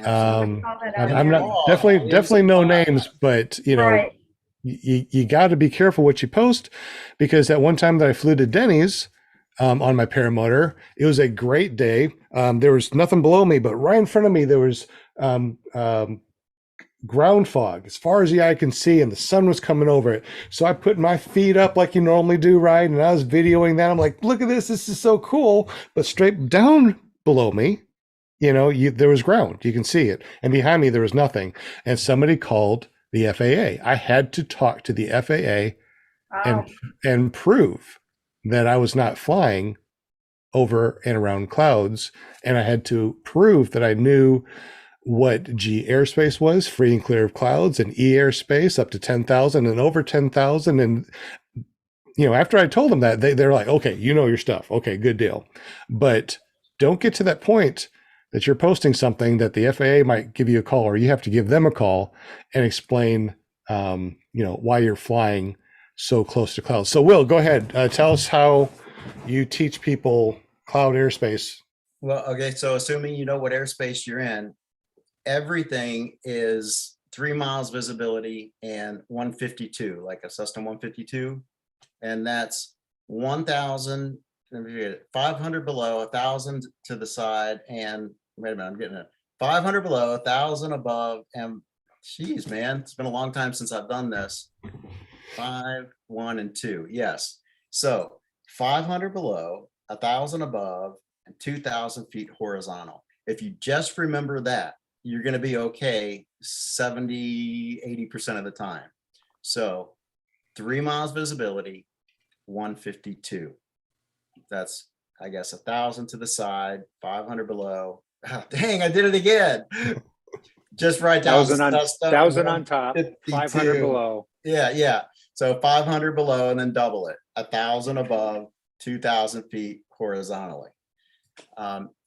I'm I'm not definitely no names, but you know, right. you got to be careful what you post, because at one time that I flew to Denny's on my paramotor, it was a great day. There was nothing below me, but right in front of me there was ground fog as far as the eye can see, and the sun was coming over it. So I put my feet up like you normally do, right? And I was videoing that. I'm like, look at this. This is so cool. But straight down below me, you know, there was ground. You can see it. And behind me, there was nothing. And somebody called the FAA. I had to talk to the FAA Wow. and prove that I was not flying over and around clouds. And I had to prove that I knew what G Airspace was, free and clear of clouds, and E Airspace up to 10,000 and over 10,000. And, you know, after I told them that, they're like, okay, you know your stuff. Okay, good deal. But don't get to that point that you're posting something that the FAA might give you a call, or you have to give them a call and explain, you know, why you're flying so close to clouds. So Will, go ahead. Tell us how you teach people cloud airspace. Well, okay. So assuming you know what airspace you're in, everything is 3 miles visibility and 152, like a Cessna 152. And that's 1,000, 500 below, 1,000 to the side, and wait a minute, I'm getting it. 500 below, 1,000 above, and geez, man, it's been a long time since I've done this. 5, 1, and 2. Yes. So 500 below, 1,000 above, and 2,000 feet horizontal. If you just remember that, you're going to be okay 70, 80% of the time. So 3 miles visibility, 152. That's, I guess, 1,000 to the side, 500 below. Oh, dang, I did it again. Just write down 1,000 on top, 500 below. Yeah. So 500 below and then double it. 1,000 above, 2,000 feet horizontally.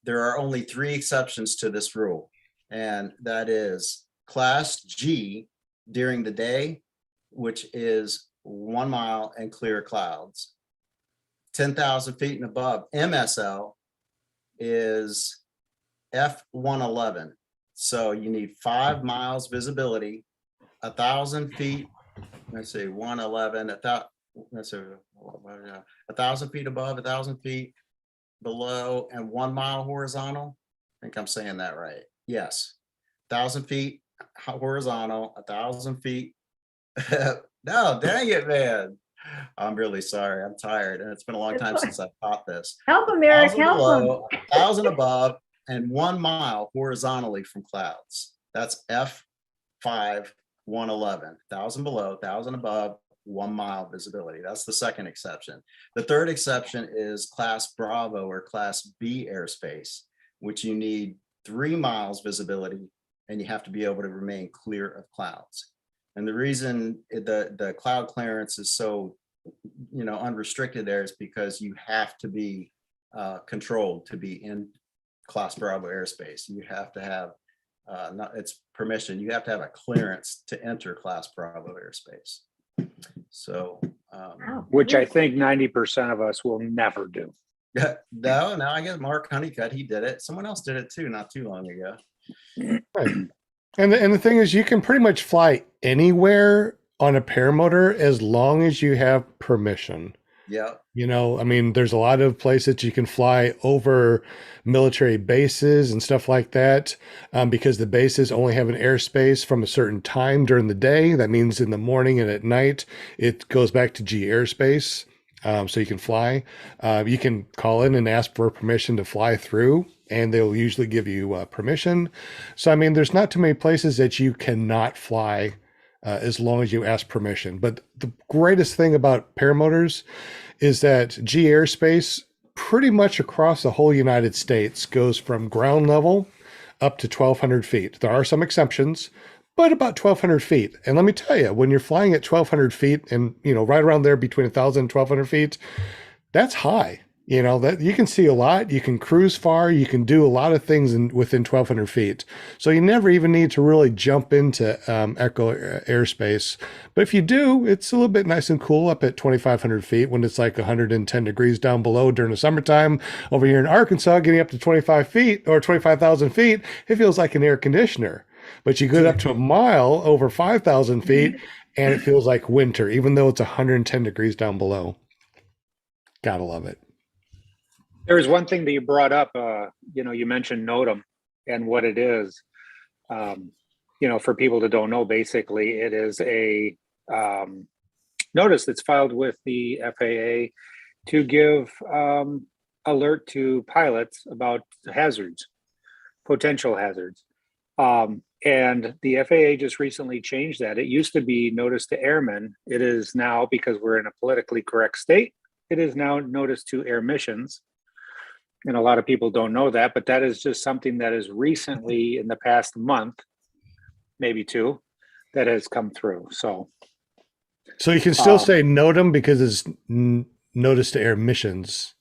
There are only 3 exceptions to this rule, and that is Class G during the day, which is 1 mile and clear clouds. 10,000 feet and above, MSL, is F111. So you need 5 miles visibility, 1,000 feet. Let's see, 111. Let's see, 1,000 feet above, 1,000 feet below, and 1 mile horizontal. I think I'm saying that right. Yes, 1,000 feet horizontal, 1,000 feet. No, dang it, man. I'm really sorry. I'm tired, and it's been a long It's time fine. since I've taught this. Help them, Eric, 1,000 help them. below, 1,000 above, and 1 mile horizontally from clouds. That's F5 111. 1,000 below, 1,000 above, 1 mile visibility. That's the second exception. The third exception is Class Bravo or Class B airspace, which you need 3 miles visibility, and you have to be able to remain clear of clouds. And the reason the cloud clearance is so, unrestricted there is because you have to be controlled to be in Class Bravo airspace. You have to have, it's permission. You have to have a clearance to enter Class Bravo airspace. So, Wow. Which I think 90% of us will never do. yeah, no, now I guess Mark Honeycutt, he did it. Someone else did it too, not too long ago. Right. And the thing is, you can pretty much fly anywhere on a paramotor as long as you have permission. Yeah. I mean, there's a lot of places you can fly over military bases and stuff like that, because the bases only have an airspace from a certain time during the day. That means in the morning and at night, it goes back to G Airspace. So you can fly. You can call in and ask for permission to fly through, and they'll usually give you permission. So, I mean, there's not too many places that you cannot fly as long as you ask permission. But the greatest thing about paramotors is that G Airspace pretty much across the whole United States goes from ground level up to 1,200 feet. There are some exceptions, but about 1,200 feet. And let me tell you, when you're flying at 1,200 feet and, right around there between 1,000 and 1,200 feet, that's high. That you can see a lot, you can cruise far, you can do a lot of things within 1,200 feet. So you never even need to really jump into Echo airspace. But if you do, it's a little bit nice and cool up at 2,500 feet when it's like 110 degrees down below during the summertime. Over here in Arkansas, getting up to 25 feet or 25,000 feet, it feels like an air conditioner. But you get up to a mile over 5,000 feet and it feels like winter, even though it's 110 degrees down below. Gotta love it. There was one thing that you brought up, you mentioned NOTAM and what it is. For people that don't know, basically it is a notice that's filed with the FAA to give alert to pilots about hazards, potential hazards. And the FAA just recently changed that. It used to be notice to airmen. It is now, because we're in a politically correct state, it is now notice to air missions. And a lot of people don't know that, but that is just something that is recently in the past month, maybe two, that has come through. So you can still say NOTAM because it's notice to air missions.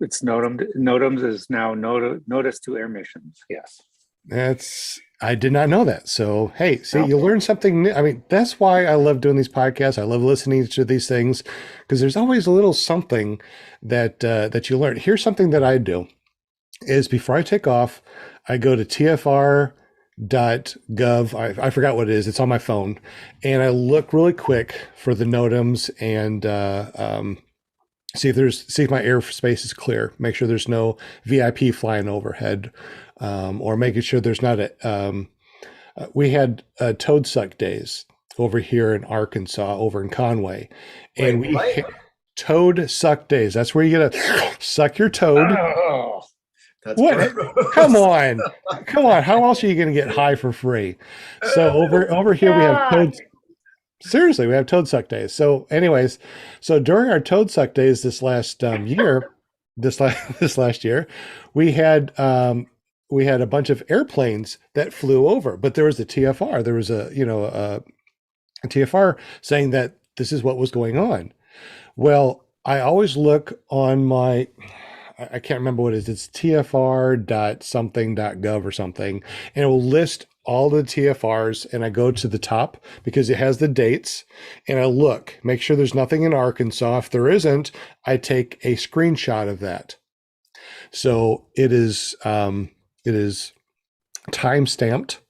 It's NOTAM. NOTAMs is now notice to air missions. Yes. I did not know that. So, hey, see, you learn something new. I mean, that's why I love doing these podcasts. I love listening to these things because there's always a little something that you learn. Here's something that I do is before I take off, I go to tfr.gov. I forgot what it is. It's on my phone. And I look really quick for the NOTAMs and see if my airspace is clear. Make sure there's no VIP flying overhead. Or making sure there's not we had toad suck days over here in Arkansas, over in Conway, and toad suck days. That's where you get to suck your toad. Oh, that's what? Come on. How else are you going to get high for free? So over here we have toads. Seriously, we have toad suck days. So anyways, during our toad suck days this last year, this last year, we had a bunch of airplanes that flew over, but there was a TFR. There was a TFR saying that this is what was going on. Well, I always look on I can't remember what it is. It's tfr.something.gov or something, and it will list all the TFRs, and I go to the top because it has the dates, and I look, make sure there's nothing in Arkansas. If there isn't, I take a screenshot of that. So it is time stamped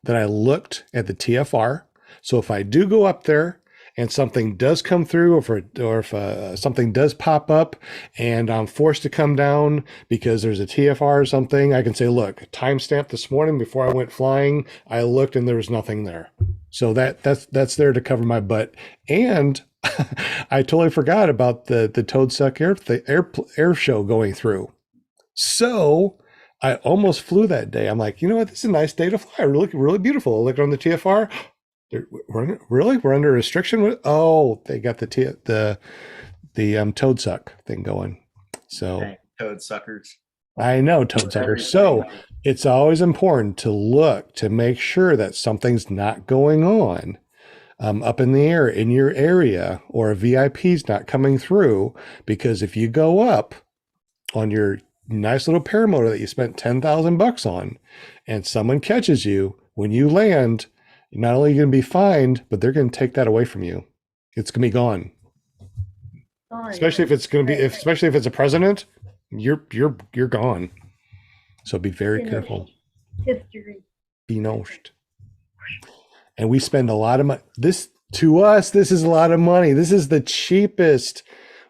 that I looked at the TFR. So if I do go up there and something does come through, or if something does pop up and I'm forced to come down because there's a TFR or something, I can say, look, time stamped this morning before I went flying, I looked and there was nothing there. So that's there to cover my butt. And I totally forgot about the Toad Suck air show going through. So I almost flew that day. I'm like, you know what? This is a nice day to fly. Really, really beautiful. Look on the TFR. We're under restriction. Oh, they got the Toad Suck thing going. So Dang, toad suckers. I know Toad Sucker. So it's always important to look to make sure that something's not going on up in the air in your area, or a VIP's not coming through. Because if you go up on your nice little paramotor that you spent $10,000 on, and someone catches you when you land, not only are you going to be fined, but they're going to take that away from you. It's going to be gone. Sorry. Especially if it's going to be, especially if it's a president, you're gone. So be very careful. History. Be noshed. And we spend a lot of money. To us, this is a lot of money. This is the cheapest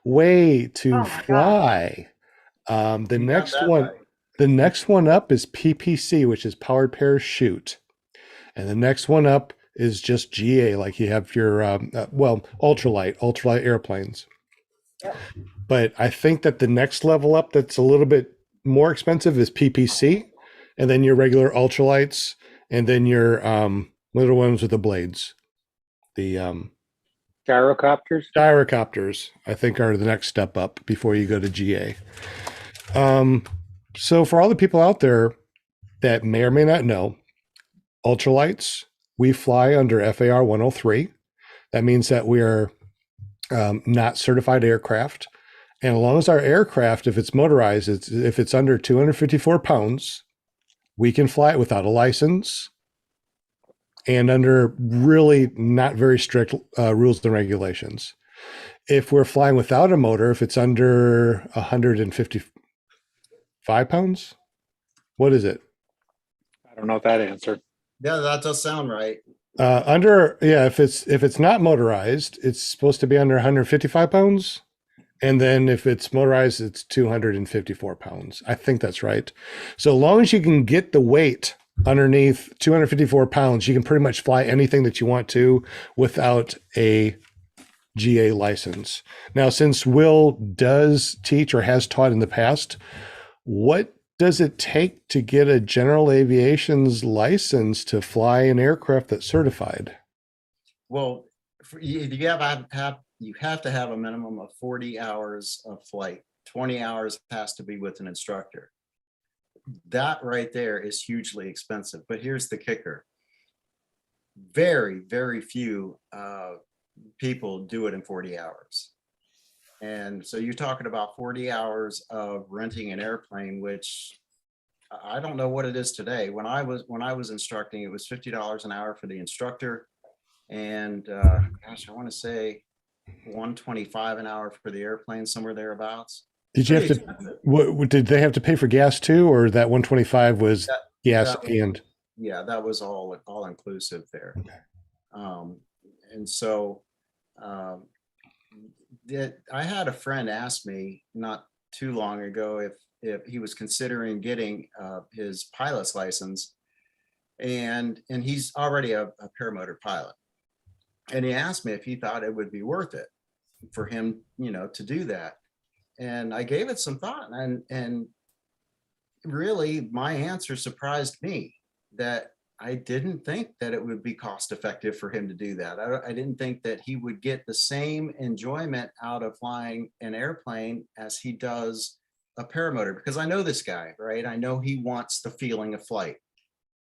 way to fly. The next one up is PPC, which is powered parachute. And the next one up is just GA, like you have your, ultralight airplanes. Yep. But I think that the next level up that's a little bit more expensive is PPC, and then your regular ultralights, and then your little ones with the blades. The gyrocopters, I think, are the next step up before you go to GA. So for all the people out there that may or may not know, ultralights, we fly under FAR 103. That means that we are not certified aircraft. And as long as our aircraft, if it's motorized, if it's under 254 pounds, we can fly it without a license and under really not very strict rules and regulations. If we're flying without a motor, if it's under 155 pounds, what is it? I don't know if that answered. Yeah, that does sound right. If it's not motorized, it's supposed to be under 155 pounds. And then if it's motorized, it's 254 pounds. I think that's right. So long as you can get the weight underneath 254 pounds, you can pretty much fly anything that you want to without a GA license. Now, since Will does teach or has taught in the past, what does it take to get a general aviation's license to fly an aircraft that's certified? Well, you have to have a minimum of 40 hours of flight. 20 hours has to be with an instructor. That right there is hugely expensive. But here's the kicker. Very, very few people do it in 40 hours. And so you're talking about 40 hours of renting an airplane, which I don't know what it is today. When I was instructing, it was $50 an hour for the instructor. And gosh, I want to say $125 an hour for the airplane, somewhere thereabouts. Did you have to? What did they have to pay for gas too, or that 125 was gas and? Yeah, that was all inclusive there. Okay. And so I had a friend ask me not too long ago if he was considering getting his pilot's license, and he's already a paramotor pilot. And he asked me if he thought it would be worth it for him, to do that. And I gave it some thought, and really my answer surprised me, that I didn't think that it would be cost effective for him to do that. I didn't think that he would get the same enjoyment out of flying an airplane as he does a paramotor, because I know this guy, right? I know he wants the feeling of flight.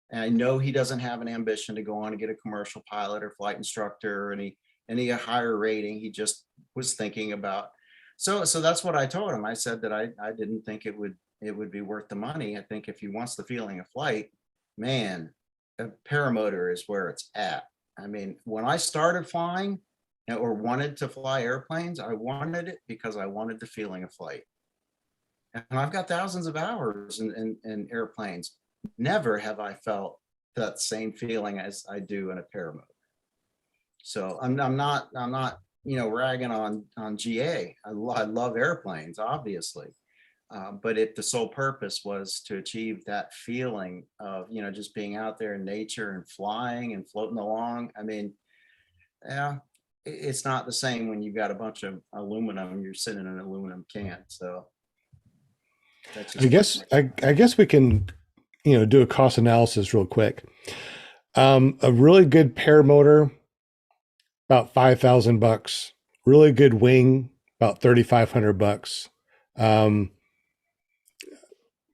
And I know he doesn't have an ambition to go on and get a commercial pilot or flight instructor or any higher rating. He just was thinking about. So that's what I told him. I said that I didn't think it would be worth the money. I think if he wants the feeling of flight, man, a paramotor is where it's at. I mean, when I started flying or wanted to fly airplanes, I wanted it because I wanted the feeling of flight. And I've got thousands of hours in airplanes. Never have I felt that same feeling as I do in a paramotor. So I'm not ragging on GA. I love airplanes, obviously, but if the sole purpose was to achieve that feeling of just being out there in nature and flying and floating along, I mean, yeah, it's not the same when you've got a bunch of aluminum, you're sitting in an aluminum can. So that's just I guess we can, do a cost analysis real quick. A really good paramotor, about $5,000. Really good wing, about $3,500.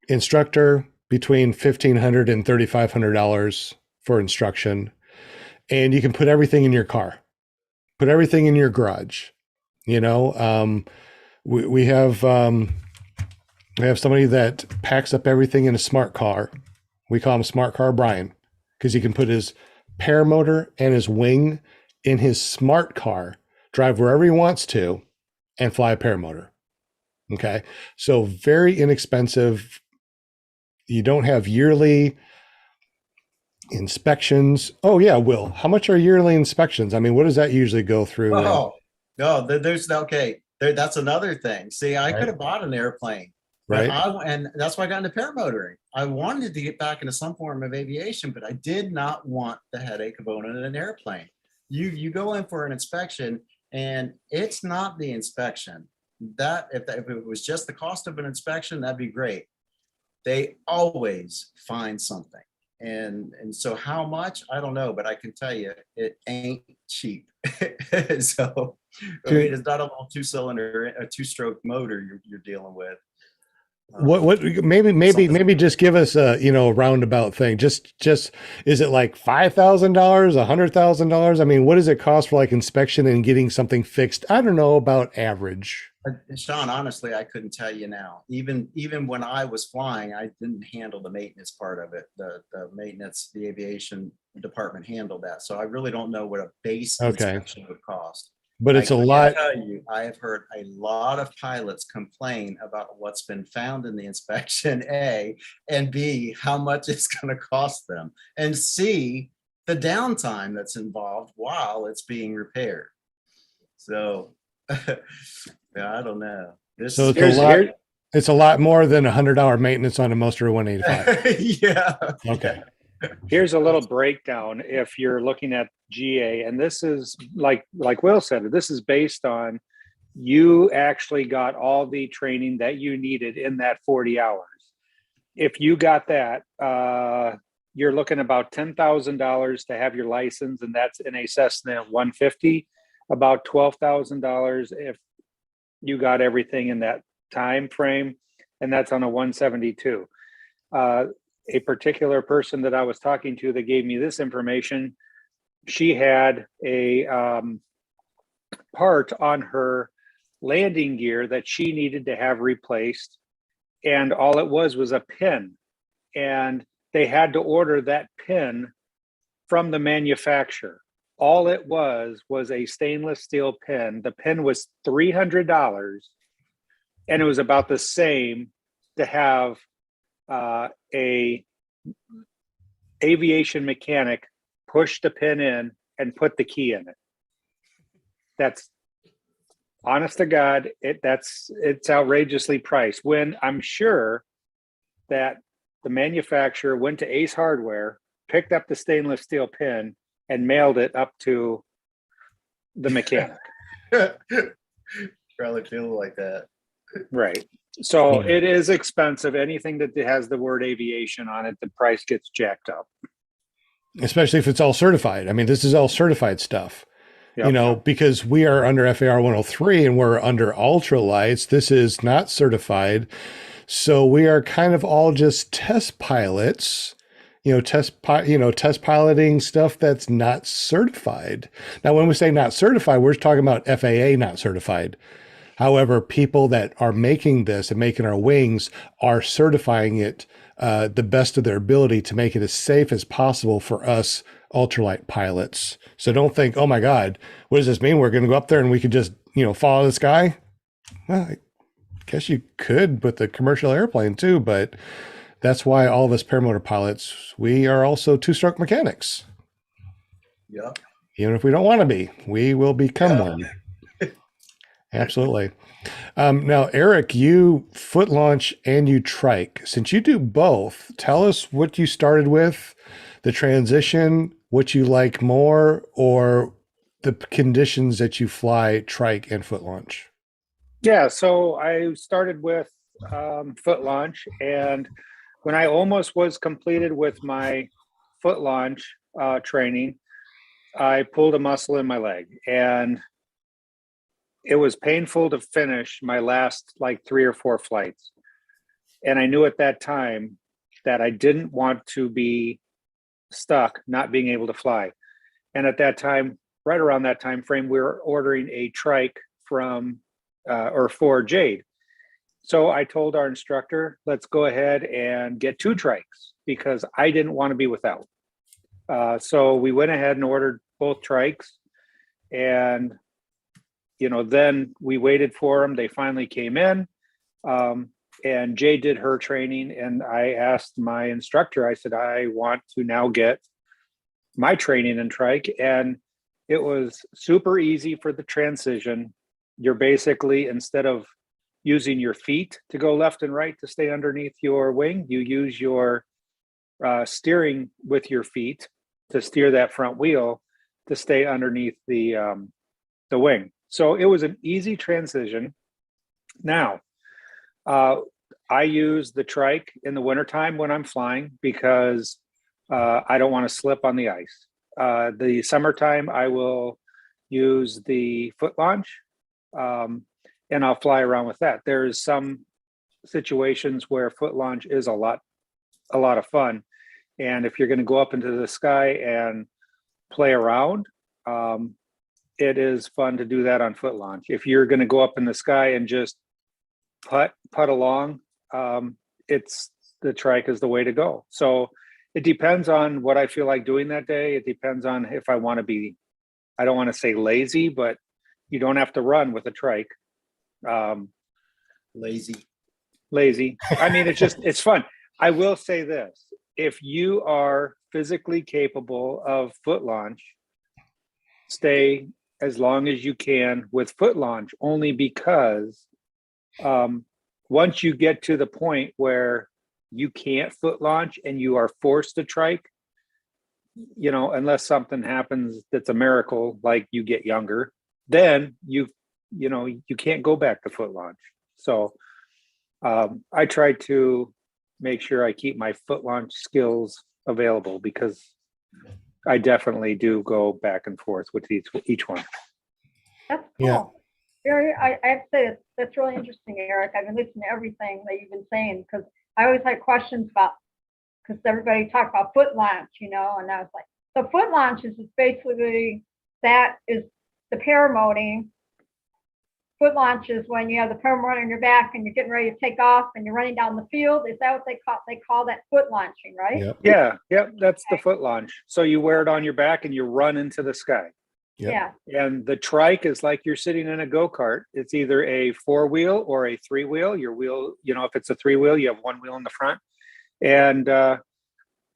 Instructor, between $1,500 and $3,500 for instruction. And you can put everything in your car, put everything in your garage. We have somebody that packs up everything in a smart car. We call him Smart Car Brian, because he can put his paramotor and his wing in his smart car, drive wherever he wants to, and fly a paramotor. Okay. So very inexpensive. You don't have yearly inspections. Oh yeah, Will, how much are yearly inspections? I mean, what does that usually go through? no, there's okay. That's another thing. See, I could have bought an airplane, Right. and that's why I got into paramotoring. I wanted to get back into some form of aviation, but I did not want the headache of owning an airplane. You go in for an inspection, and it's not the inspection. If it was just the cost of an inspection, that'd be great. They always find something. And so how much, I don't know, but I can tell you it ain't cheap. So I mean, it's not a little a two-stroke motor you're dealing with. Maybe just give us a roundabout thing. Just is it like $5,000, $100,000? I mean, what does it cost for like inspection and getting something fixed? I don't know, about average. Sean, honestly, I couldn't tell you now. Even when I was flying, I didn't handle the maintenance part of it. The maintenance, the aviation department handled that. So I really don't know what a base inspection would cost. But it's a lot. I have heard a lot of pilots complain about what's been found in the inspection, A, and B, how much it's going to cost them, and C, the downtime that's involved while it's being repaired. So I don't know. So it's a lot more than $100 maintenance on a Moster 185. Yeah. Okay. Here's a little breakdown if you're looking at GA, and this is like Will said, this is based on you actually got all the training that you needed in that 40 hours. If you got that, you're looking about $10,000 to have your license, and that's in a Cessna 150, about $12,000 if you got everything in that time frame, and that's on a 172. A particular person that I was talking to that gave me this information, she had a part on her landing gear that she needed to have replaced, and all it was a pin, and they had to order that pin from the manufacturer. All it was a stainless steel pin. The pin was $300, and it was about the same to have a aviation mechanic push the pin in and put the key in it. That's honest to God, it's outrageously priced, when I'm sure that the manufacturer went to Ace Hardware, picked up the stainless steel pin, and mailed it up to the mechanic. Probably feel like that. Right. So it is expensive. Anything that has the word aviation on it, the price gets jacked up. Especially if it's all certified. I mean, this is all certified stuff. Yep. Because we are under FAR 103 and we're under Ultralights. This is not certified. So we are kind of all just test pilots, test piloting stuff that's not certified. Now, when we say not certified, we're talking about FAA not certified. However, people that are making this and making our wings are certifying it the best of their ability to make it as safe as possible for us ultralight pilots. So don't think, oh my God, what does this mean? We're going to go up there and we could just, follow this guy? Well, I guess you could with the commercial airplane too, but that's why all of us paramotor pilots, we are also two-stroke mechanics. Yeah. Even if we don't want to be, we will become one. Absolutely. Now, Eric, you foot launch and you trike. Since you do both, tell us what you started with, the transition, what you like more, or the conditions that you fly trike and foot launch? Yeah, so I started with foot launch, and when I almost was completed with my foot launch training, I pulled a muscle in my leg, and it was painful to finish my last like 3 or 4 flights. And I knew at that time that I didn't want to be stuck not being able to fly. And at that time, right around that time frame, we were ordering a trike from or for Jade. So I told our instructor, let's go ahead and get 2 trikes because I didn't want to be without. So we went ahead and ordered both trikes, and then we waited for them. They finally came in, and Jade did her training, and I asked my instructor, I said, I want to now get my training in trike, and it was super easy for the transition. You're basically, instead of using your feet to go left and right to stay underneath your wing, you use your steering with your feet to steer that front wheel to stay underneath the wing. So it was an easy transition. Now, I use the trike in the wintertime when I'm flying because I don't want to slip on the ice. The summertime, I will use the foot launch, and I'll fly around with that. There's some situations where foot launch is a lot of fun. And if you're going to go up into the sky and play around, it is fun to do that on foot launch. If you're going to go up in the sky and just putt along, it's the trike is the way to go. So it depends on what I feel like doing that day. It depends on if I want to be, I don't want to say lazy, but you don't have to run with a trike. Lazy. I mean, it's fun. I will say this. If you are physically capable of foot launch, stay as long as you can with foot launch, only because once you get to the point where you can't foot launch and you are forced to trike, unless something happens that's a miracle, like you get younger, then you can't go back to foot launch. So I try to make sure I keep my foot launch skills available because I definitely do go back and forth with each one. That's cool. Yeah. I have to say that's really interesting, Eric. I've been listening to everything that you've been saying because I always had questions because everybody talked about foot launch, and I was like, so foot launch is basically, that is the paramotoring. Foot launch is when you have the paramotor on your back and you're getting ready to take off and you're running down the field. Is that what they call that foot launching, right? Yep. Yeah, that's the foot launch. So you wear it on your back and you run into the sky. Yep. Yeah. And the trike is like you're sitting in a go-kart. It's either a 4-wheel or a 3-wheel. Your wheel, if it's a 3-wheel, you have 1 wheel in the front, and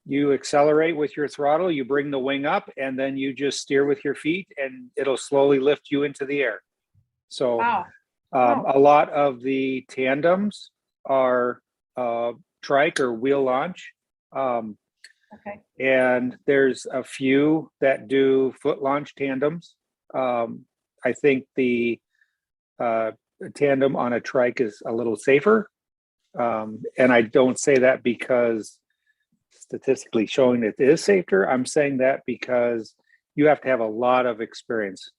you accelerate with your throttle. You bring the wing up, and then you just steer with your feet, and it'll slowly lift you into the air. So Wow. a lot of the tandems are trike or wheel launch. Okay. And there's a few that do foot launch tandems. I think the tandem on a trike is a little safer. And I don't say that because statistically showing it is safer. I'm saying that because you have to have a lot of experience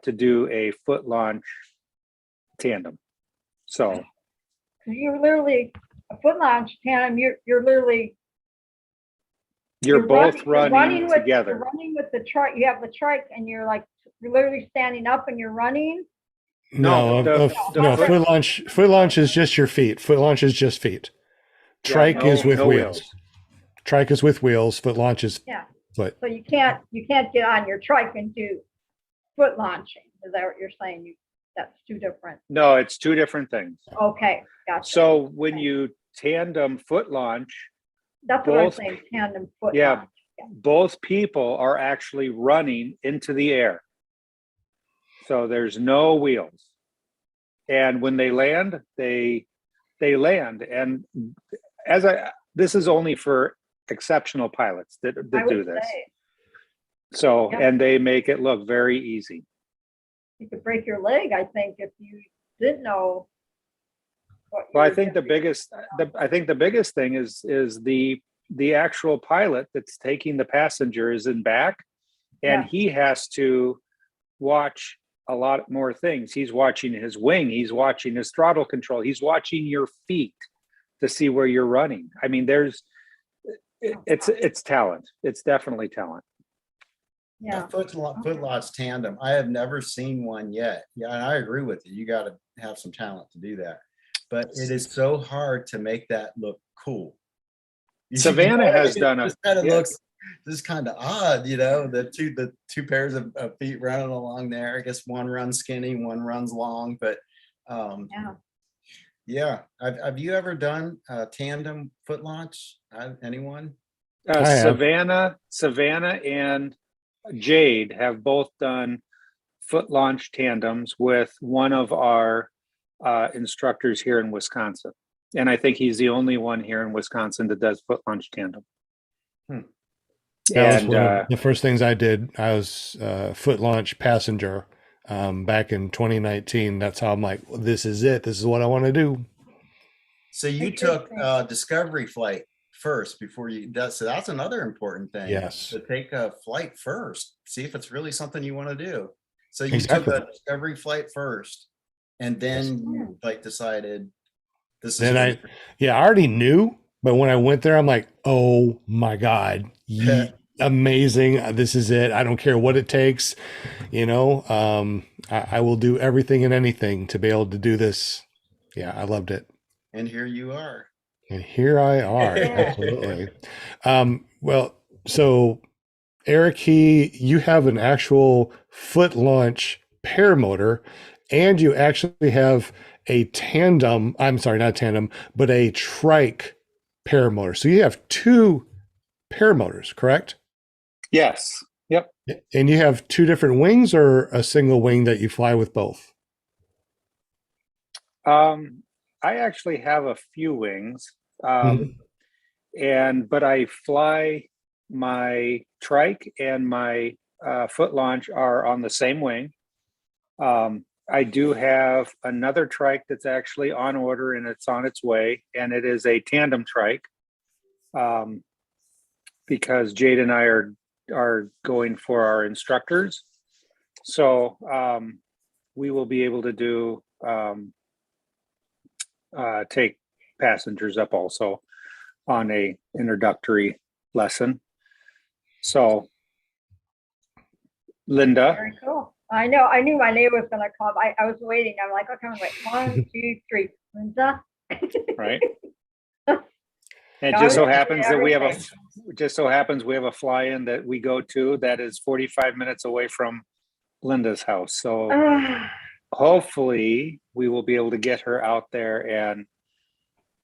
to do a foot launch tandem. So You're literally a foot launch tandem. You're literally you're both running together. You're running with the trike. You have the trike, and you're literally standing up and you're running. No, foot launch is just your feet. Foot launch is just feet. Trike is with wheels. Trike is with wheels. Foot launch is foot. So you can't get on your trike and do foot launching. Is that what you're saying? That's 2 different. No, it's 2 different things. Okay, gotcha. So when you tandem foot launch, that's what I'm saying. Tandem foot launch. Both people are actually running into the air. So there's no wheels. And when they land, they land. And this is only for exceptional pilots that do this. So, Yep. and they make it look very easy. You could break your leg, I think, if you didn't know. What you Well, I were think the doing. biggest thing is the actual pilot that's taking the passengers in back, and Yeah. he has to watch a lot more things. He's watching his wing, he's watching his throttle control, he's watching your feet to see where you're running. I mean, it's talent. It's definitely talent. Yeah. Footlot's tandem. I have never seen one yet. Yeah, and I agree with you. You got to have some talent to do that. But it is so hard to make that look cool. Savannah has done it. a. Just kind of Yeah. looks just kind of odd, you know. The two pairs of feet running along there. I guess one runs skinny, one runs long. But Yeah. yeah. Have you ever done a tandem foot launch? Anyone? I have. Savannah and Jade have both done foot launch tandems with one of our instructors here in Wisconsin. And I think he's the only one here in Wisconsin that does foot launch tandem. That was And one of the first things I did. I was foot launch passenger back in 2019. That's how I'm like, well, this is it. This is what I want to do. So you took discovery flight first before you so that's another important thing. Yes. To take a flight first, see if it's really something you want to do. So you Exactly. took a discovery flight first, and then you decided this is Then really I already knew, but when I went there, I'm like, oh my God, amazing. This is it. I don't care what it takes. You know, I will do everything and anything to be able to do this. Yeah, I loved it. and here you are. And here I are. Absolutely. Well, so Eric, you have an actual foot launch paramotor, and you actually have a tandem. I'm sorry, not tandem, but a trike paramotor. So you have two paramotors, correct? yes. Yep. And you have two different wings or a single wing that you fly with both? I actually have a few wings. But I fly my trike and my foot launch are on the same wing. I do have another trike that's actually on order and it's on its way, and it is a tandem trike because Jade and I are going for our instructors. So we will be able to do take passengers up also on a introductory lesson. So Linda. Very cool. I know. I knew my name was going to come. I was waiting. I'm like, okay, I'm like 1, 2, 3, Linda. Right. And it just so happens that we have a fly-in that we go to that is 45 minutes away from Linda's house. So hopefully we will be able to get her out there and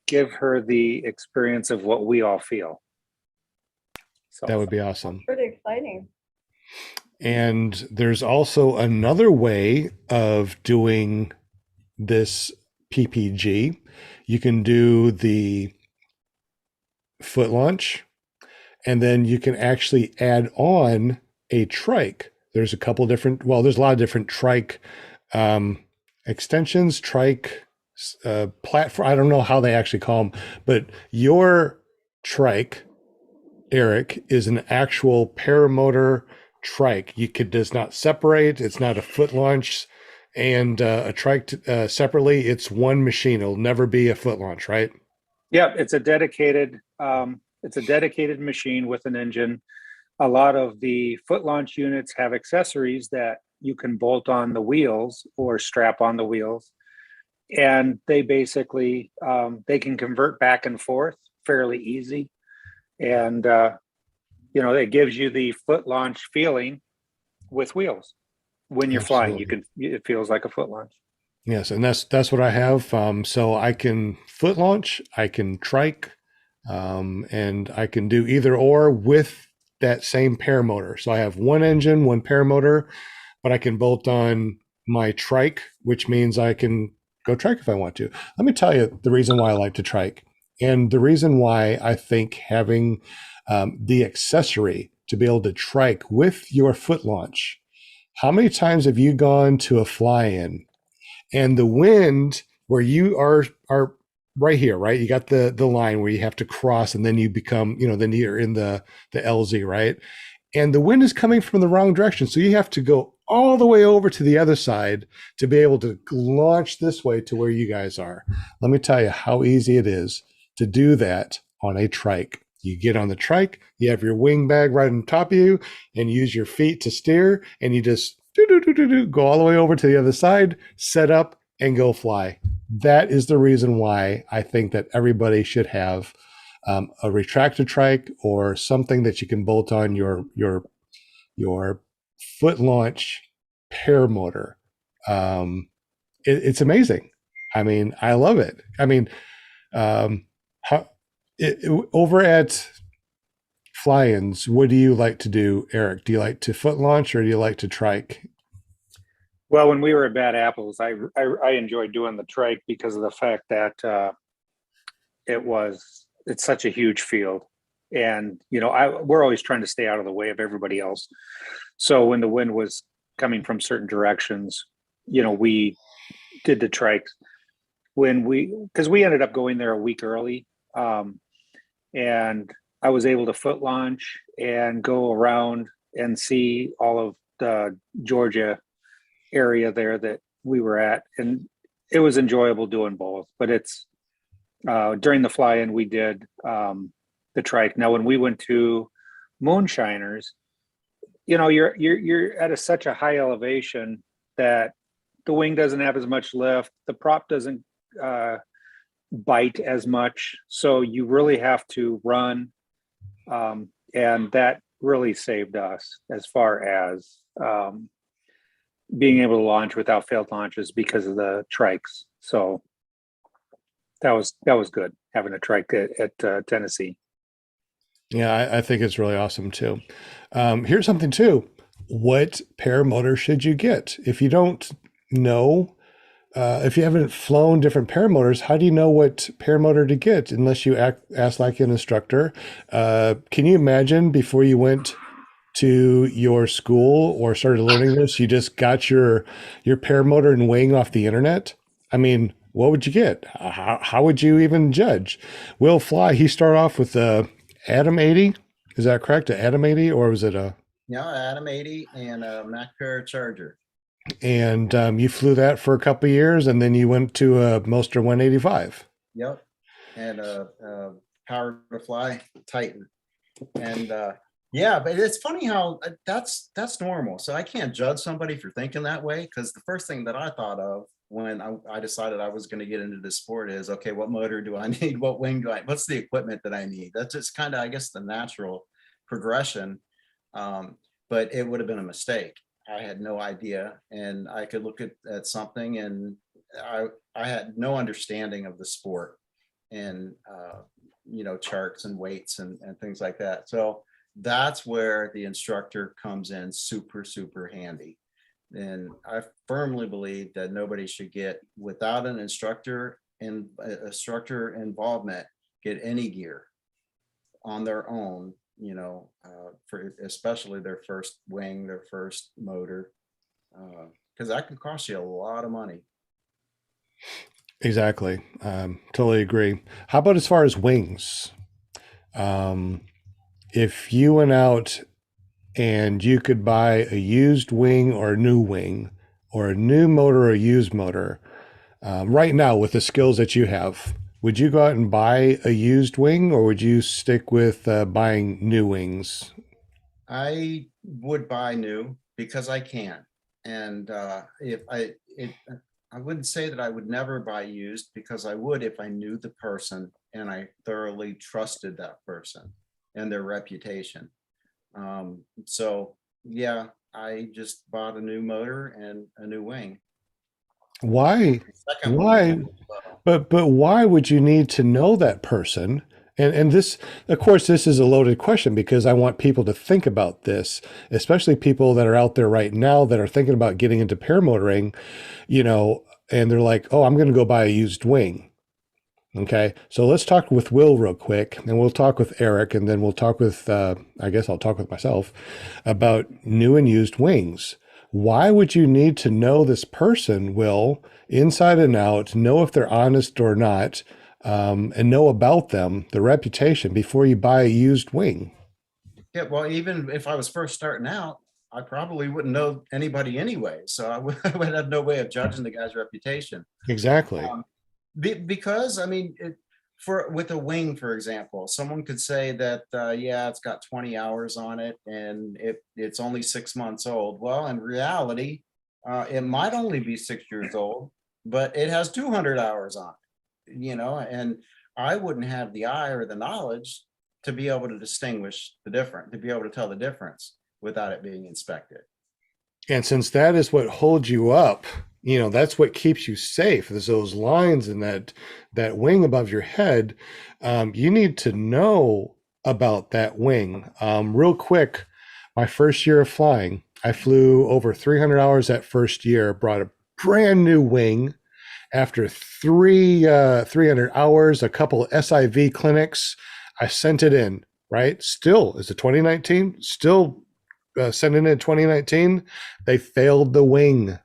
give her the experience of what we all feel. So That would be awesome. Pretty exciting. And there's also another way of doing this PPG. You can do the foot launch, and then you can actually add on a trike. There's a couple different, there's a lot of different trike extensions, trike platform. I don't know how they actually call them, but your trike, Eric, is an actual paramotor trike. Does not separate. It's not a foot launch and a trike separately. It's one machine. It'll never be a foot launch, right? Yeah, it's a dedicated machine with an engine. A lot of the foot launch units have accessories that you can bolt on the wheels or strap on the wheels, and they basically they can convert back and forth fairly easy, and it gives you the foot launch feeling with wheels when you're flying. It feels like a foot launch. Yes, and that's what I have. So I can foot launch, I can trike, and I can do either or with that same paramotor. So I have one engine, one paramotor, but I can bolt on my trike, which means I can go trike if I want to. Let me tell you the reason why I like to trike, and the reason why I think having the accessory to be able to trike with your foot launch. How many times have you gone to a fly-in and the wind where you are right here, right? You got the line where you have to cross and then you become, then you're in the LZ, right? And the wind is coming from the wrong direction. So you have to go all the way over to the other side to be able to launch this way to where you guys are. Let me tell you how easy it is to do that on a trike. You get on the trike, you have your wing bag right on top of you, and use your feet to steer, and you just go all the way over to the other side, set up, and go fly. That is the reason why I think that everybody should have a retractor trike or something that you can bolt on your foot launch paramotor. It's amazing. I mean, I love it. I mean, over at fly-ins, what do you like to do, Eric? Do you like to foot launch or do you like to trike? Well, when we were at Bad Apples, I enjoyed doing the trike because of the fact that it's such a huge field, and we're always trying to stay out of the way of everybody else. So when the wind was coming from certain directions, we did the trikes because we ended up going there a week early. And I was able to foot launch and go around and see all of the Georgia area there that we were at. And it was enjoyable doing both, but it's, during the fly-in, we did, the trike. Now, when we went to Moonshiners, you're at such a high elevation that the wing doesn't have as much lift. The prop doesn't, bite as much, so you really have to run, and that really saved us as far as being able to launch without failed launches because of the trikes. So that was good having a trike at Tennessee. Yeah, I think it's really awesome too. Here's something too. What paramotor should you get? If you don't know, if you haven't flown different paramotors, how do you know what paramotor to get unless you ask like an instructor? Can you imagine before you went to your school or started learning this, you just got your paramotor and wing off the internet? I mean, what would you get? How would you even judge? Will Fly, he started off with the Atom 80. Is that correct? A Atom 80, or was it a? Yeah, Atom 80 and a Mac Paracharger. And you flew that for a couple of years, and then you went to a Moster 185. Yep, and Power to Fly Titan, and yeah, but it's funny how that's normal. So I can't judge somebody for thinking that way, because the first thing that I thought of when I decided I was going to get into this sport is, okay, what motor do I need? What wing do what's the equipment that I need? That's just kind of, I guess, the natural progression. But it would have been a mistake. I had no idea, and I could look at something, and I had no understanding of the sport and charts and weights and things like that. So that's where the instructor comes in super, super handy. And I firmly believe that nobody should get, without an instructor and instructor involvement, get any gear on their own, for especially their first wing, their first motor, because that can cost you a lot of money. Exactly. Totally agree. How about as far as wings? If you went out and you could buy a used wing or a new wing, or a new motor or a used motor, right now with the skills that you have, would you go out and buy a used wing, or would you stick with buying new wings? I would buy new because I can. And if I wouldn't say that I would never buy used, because I would if I knew the person and I thoroughly trusted that person and their reputation. So yeah, I just bought a new motor and a new wing. Why? Why? But why would you need to know that person? And this, of course, this is a loaded question, because I want people to think about this, especially people that are out there right now that are thinking about getting into paramotoring, and they're like, oh, I'm going to go buy a used wing. Okay, so let's talk with Will real quick, and we'll talk with Eric, and then we'll talk with, I guess I'll talk with myself about new and used wings. Why would you need to know this person, Will, inside and out, know if they're honest or not, and know about them, the reputation, before you buy a used wing? Yeah, well, even if I was first starting out, I probably wouldn't know anybody anyway. So I would, I would have no way of judging the guy's reputation. Exactly. Because I mean, for with a wing, for example, someone could say that, yeah, it's got 20 hours on it and it's only 6 months old. Well, in reality, it might only be 6 years old, but it has 200 hours on it, and I wouldn't have the eye or the knowledge to be able to distinguish the difference, to be able to tell the difference without it being inspected. And since that is what holds you up, that's what keeps you safe. There's those lines and that wing above your head. You need to know about that wing. Real quick, my first year of flying, I flew over 300 hours that first year, brought a brand new wing. After 300 hours, a couple of SIV clinics, I sent it in, right? Still, is it 2019? Still sent it in 2019. They failed the wing.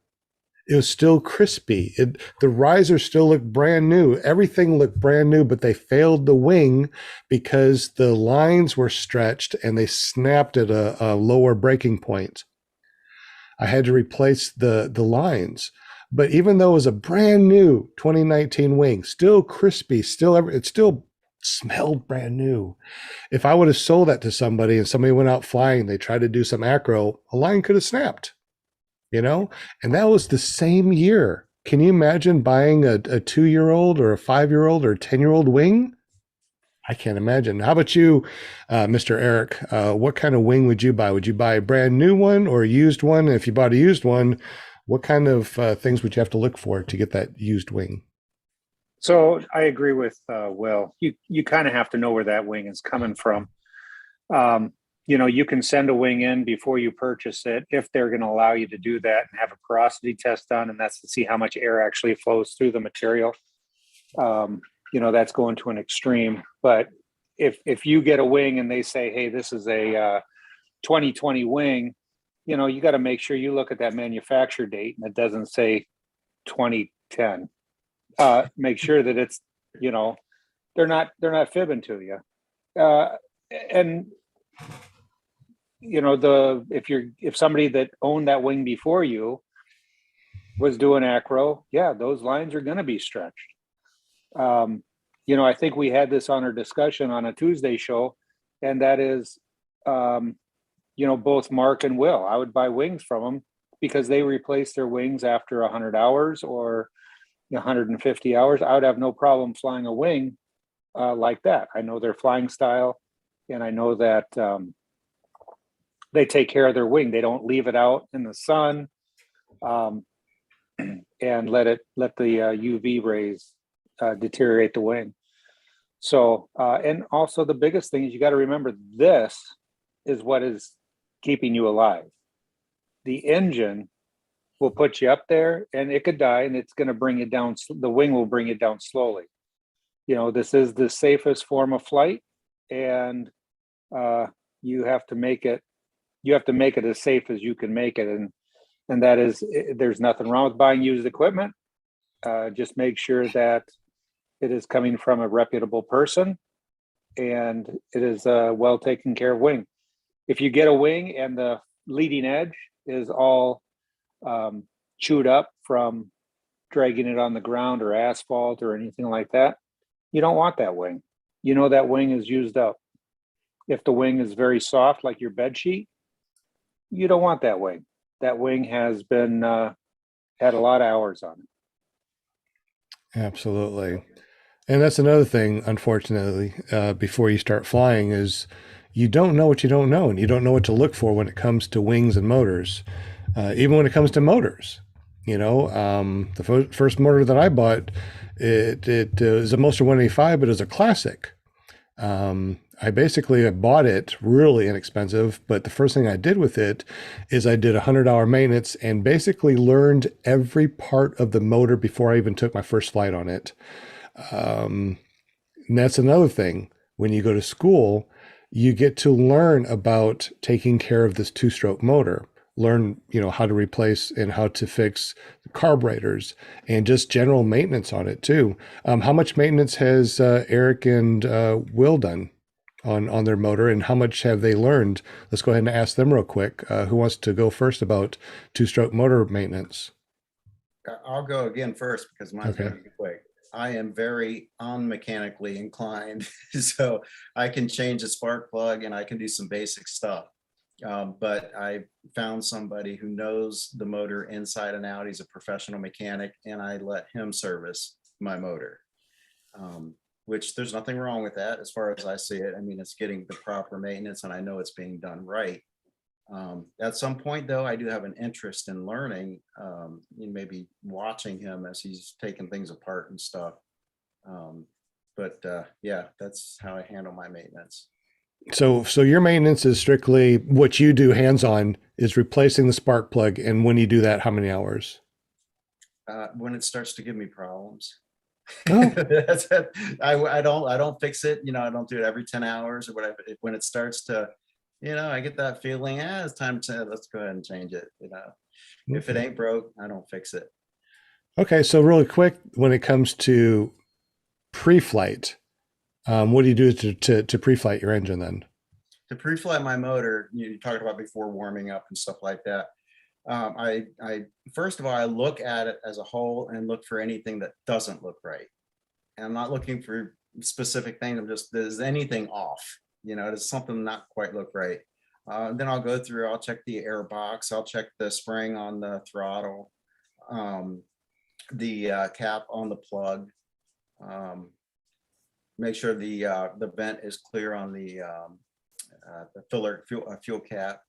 It was still crispy. The riser still looked brand new. Everything looked brand new, but they failed the wing because the lines were stretched and they snapped at a lower breaking point. I had to replace the lines. But even though it was a brand new 2019 wing, still crispy, it still smelled brand new. If I would have sold that to somebody and somebody went out flying, they tried to do some acro, a line could have snapped, and that was the same year. Can you imagine buying a 2-year-old or a 5-year-old or a 10-year-old wing? I can't imagine. How about you, Mr. Eric? What kind of wing would you buy? Would you buy a brand new one or a used one? And if you bought a used one, what kind of things would you have to look for to get that used wing? So I agree with Will. You kind of have to know where that wing is coming from. You can send a wing in before you purchase it if they're going to allow you to do that and have a porosity test done, and that's to see how much air actually flows through the material. That's going to an extreme. But if you get a wing and they say, hey, this is a 2020 wing, you got to make sure you look at that manufacture date and it doesn't say 2010. Make sure that it's, they're not fibbing to you. And if somebody that owned that wing before you was doing acro, yeah, those lines are going to be stretched. I think we had this on our discussion on a Tuesday show, and that is, both Mark and Will, I would buy wings from them because they replace their wings after 100 hours or 150 hours. I would have no problem flying a wing like that. I know their flying style, and I know that they take care of their wing. They don't leave it out in the sun and let the UV rays deteriorate the wing. So, and also the biggest thing is you got to remember this is what is keeping you alive. The engine will put you up there and it could die and it's going to bring you down. The wing will bring you down slowly. This is the safest form of flight, and you have to make it as safe as you can make it. And that is, there's nothing wrong with buying used equipment. Just make sure that it is coming from a reputable person and it is a well taken care of wing. If you get a wing and the leading edge is all chewed up from dragging it on the ground or asphalt or anything like that, you don't want that wing. That wing is used up. If the wing is very soft, like your bed sheet, you don't want that wing. That wing has been had a lot of hours on it. Absolutely. And that's another thing, unfortunately, before you start flying is you don't know what you don't know, and you don't know what to look for when it comes to wings and motors. Even when it comes to motors, the first motor that I bought, it is a Moster 185, but it was a classic. I basically bought it really inexpensive, but the first thing I did with it is I did 100-hour maintenance and basically learned every part of the motor before I even took my first flight on it. And that's another thing. When you go to school, you get to learn about taking care of this two-stroke motor, learn, how to replace and how to fix carburetors and just general maintenance on it too. How much maintenance has Eric and Will done on their motor, and how much have they learned? Let's go ahead and ask them real quick. Who wants to go first about two-stroke motor maintenance? I'll go again first because mine's Okay. going to be quick. I am very unmechanically inclined, so I can change a spark plug and I can do some basic stuff. But I found somebody who knows the motor inside and out. He's a professional mechanic, and I let him service my motor, which there's nothing wrong with that as far as I see it. I mean, it's getting the proper maintenance and I know it's being done right. At some point, though, I do have an interest in learning, maybe watching him as he's taking things apart and stuff. Yeah, that's how I handle my maintenance. So your maintenance is strictly what you do hands-on is replacing the spark plug. And when you do that, how many hours? When it starts to give me problems. Oh. That's it. I don't fix it. I don't do it every 10 hours or whatever. When it starts to, I get that feeling, it's time to, let's go ahead and change it. If it ain't broke, I don't fix it. Okay. So really quick, when it comes to pre-flight, what do you do to pre-flight your engine then? To pre-flight my motor, you talked about before warming up and stuff like that. I first of all, I look at it as a whole and look for anything that doesn't look right. And I'm not looking for specific things. I'm just, is anything off? Does something not quite look right? Then I'll go through, I'll check the air box, I'll check the spring on the throttle, the cap on the plug, make sure the vent is clear on the filler fuel cap.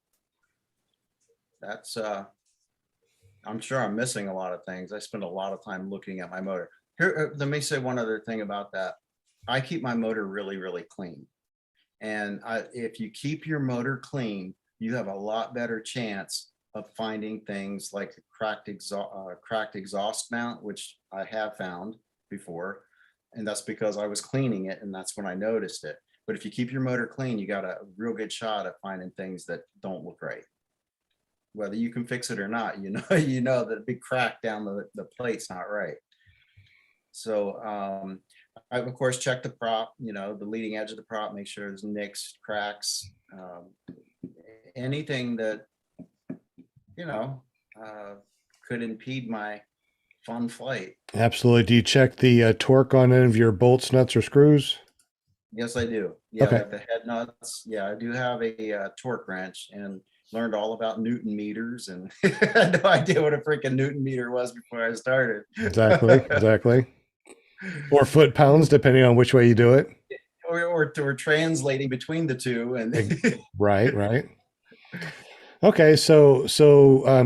That's I'm sure I'm missing a lot of things. I spend a lot of time looking at my motor. Here, let me say one other thing about that. I keep my motor really, really clean. And if you keep your motor clean, you have a lot better chance of finding things like a cracked exhaust mount, which I have found before. And that's because I was cleaning it, and that's when I noticed it. But if you keep your motor clean, you got a real good shot at finding things that don't look right. Whether you can fix it or not, that a big crack down the plate's not right. So I of course check the prop, the leading edge of the prop, make sure there's nicks, cracks, anything that could impede my fun flight. Absolutely. Do you check the torque on any of your bolts, nuts, or screws? Yes, I do. Yeah, Okay. like the head nuts. Yeah, I do have a torque wrench and learned all about Newton meters, and had no idea what a freaking Newton meter was before I started. Exactly. Or foot pounds, depending on which way you do it. or translating between the two, and Right. Okay, so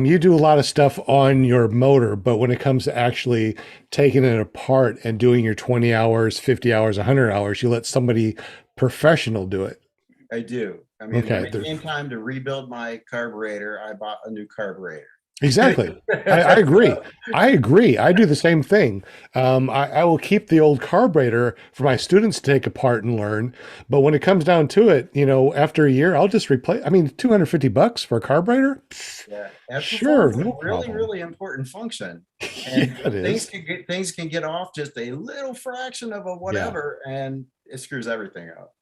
you do a lot of stuff on your motor, but when it comes to actually taking it apart and doing your 20 hours, 50 hours, 100 hours, you let somebody professional do it. I do. I mean, Okay, when it came time to rebuild my carburetor, I bought a new carburetor. Exactly. I agree. I do the same thing. I will keep the old carburetor for my students to take apart and learn. But when it comes down to it, after a year, I'll just replace. I mean, $250 for a carburetor? Yeah, that Sure, performs a no really, problem. really important function. And Yeah, it is. things can get off just a little fraction of a whatever, and it screws everything up.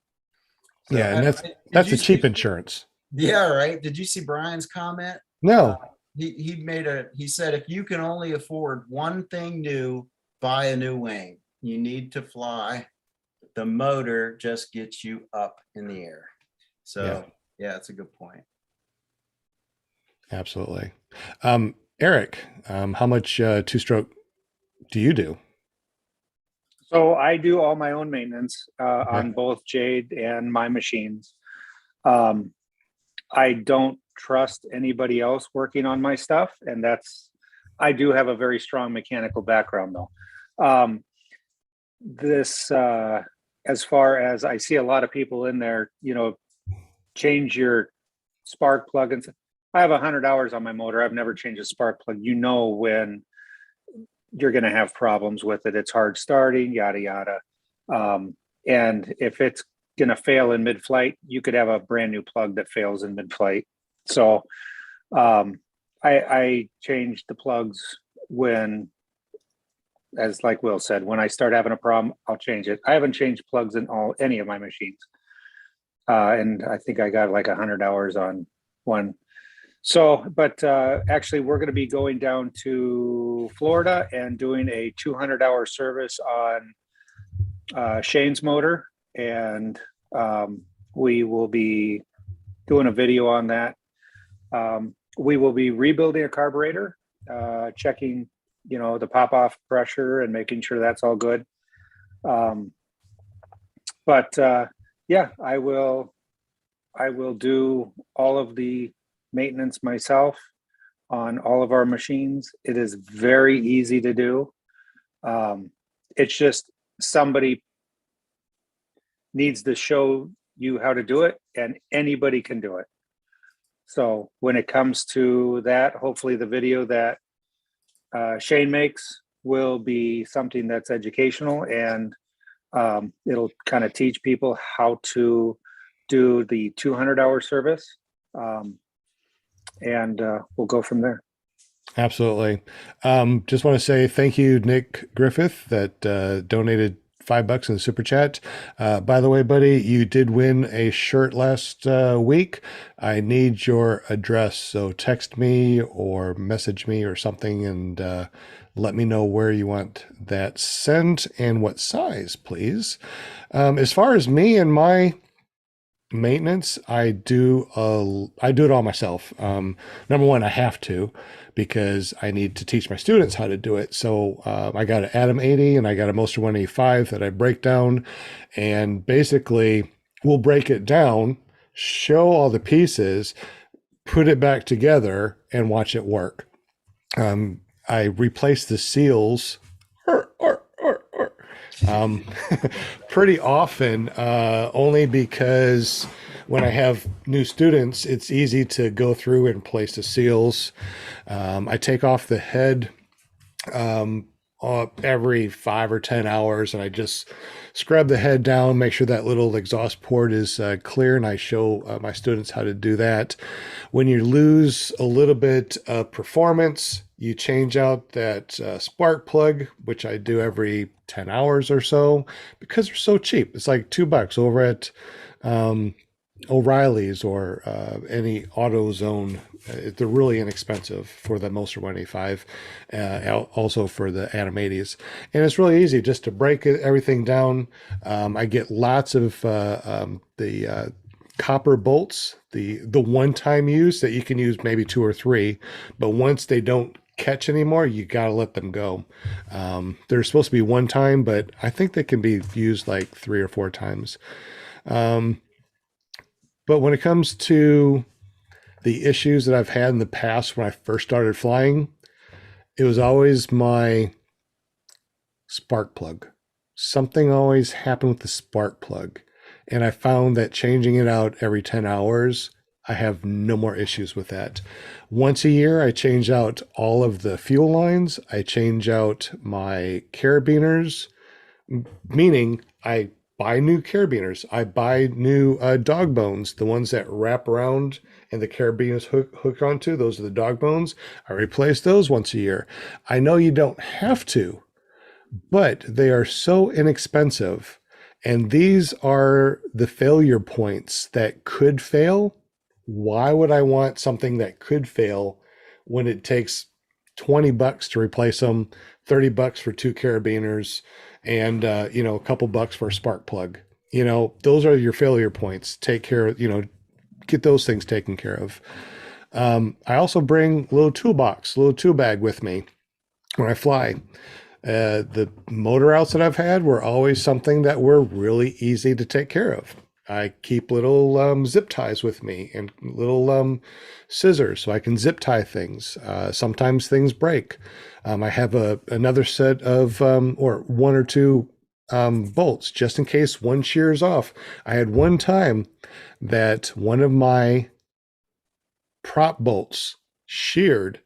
So Yeah, and that's a cheap insurance. Yeah, right. Did you see Brian's comment? No. He said, if you can only afford one thing new, buy a new wing. You need to fly. The motor just gets you up in the air. So yeah, that's a good point. Absolutely. Eric, how much two-stroke do you do? So I do all my own maintenance on both Jade and my machines. I don't trust anybody else working on my stuff, and I do have a very strong mechanical background though. As far as I see a lot of people in there, change your spark plug, and I have 100 hours on my motor. I've never changed a spark plug. When you're going to have problems with it. It's hard starting, yada, yada. And if it's going to fail in mid-flight, you could have a brand new plug that fails in mid-flight. So I changed the plugs when, as like Will said, when I start having a problem, I'll change it. I haven't changed plugs in any of my machines. And I think I got like 100 hours on one. So, but actually we're going to be going down to Florida and doing a 200-hour service on Shane's motor. And we will be doing a video on that. We will be rebuilding a carburetor, checking, the pop-off pressure and making sure that's all good. Yeah, I will do all of the maintenance myself on all of our machines. It is very easy to do. It's just somebody needs to show you how to do it, and anybody can do it. So when it comes to that, hopefully the video that Shane makes will be something that's educational, and it'll kind of teach people how to do the 200-hour service. And we'll go from there. Absolutely. Just want to say thank you, Nick Griffith, that donated $5 in the super chat. By the way, buddy, you did win a shirt last week. I need your address, so text me or message me or something, and let me know where you want that sent and what size, please. As far as me and my maintenance, I do it all myself. Number one, I have to, because I need to teach my students how to do it. So I got an Adam 80 and I got a Moster 185 that I break down, and basically we'll break it down, show all the pieces, put it back together, and watch it work. I replace the seals pretty often, only because when I have new students, it's easy to go through and place the seals. I take off the head every 5 or 10 hours, and I just scrub the head down, make sure that little exhaust port is clear, and I show my students how to do that. When you lose a little bit of performance, you change out that spark plug, which I do every 10 hours or so, because they're so cheap. It's like $2 over at O'Reilly's or any AutoZone. They're really inexpensive for the Moster 185, also for the Adam 80s. And it's really easy just to break everything down. I get lots of the copper bolts, the one-time use that you can use maybe 2 or 3, but once they don't catch anymore, you got to let them go. They're supposed to be one time, but I think they can be used like 3 or 4 times. But when it comes to the issues that I've had in the past when I first started flying, it was always my spark plug. Something always happened with the spark plug. And I found that changing it out every 10 hours, I have no more issues with that. Once a year, I change out all of the fuel lines. I change out my carabiners, meaning I buy new carabiners. I buy new dog bones, the ones that wrap around and the carabiners hook onto. Those are the dog bones. I replace those once a year. I know you don't have to, but they are so inexpensive. And these are the failure points that could fail. Why would I want something that could fail when it takes $20 to replace them, $30 for 2 carabiners, and a couple bucks for a spark plug? Those are your failure points. Take care of, get those things taken care of. I also bring a little tool bag with me when I fly. The motor outs that I've had were always something that were really easy to take care of. I keep little zip ties with me and little scissors so I can zip tie things. Sometimes things break. I have another set of or 1 or 2 bolts just in case one shears off. I had one time that one of my prop bolts sheared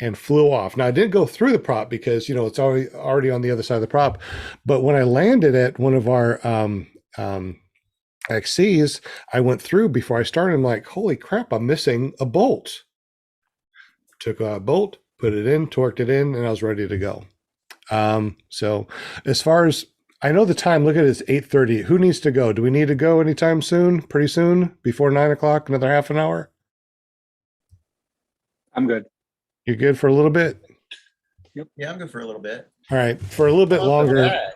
and flew off. Now I didn't go through the prop because, it's already on the other side of the prop. But when I landed at one of our XCs, I went through before I started. I'm like, holy crap, I'm missing a bolt. Took a bolt, put it in, torqued it in, and I was ready to go. So as far as I know the time, look at it, it's 8:30. Who needs to go? Do we need to go anytime soon? Pretty soon? Before 9 o'clock? Another half an hour? I'm good. You're good for a little bit? Yeah, I'm good for a little bit. All right. For a little bit How about the longer. bag?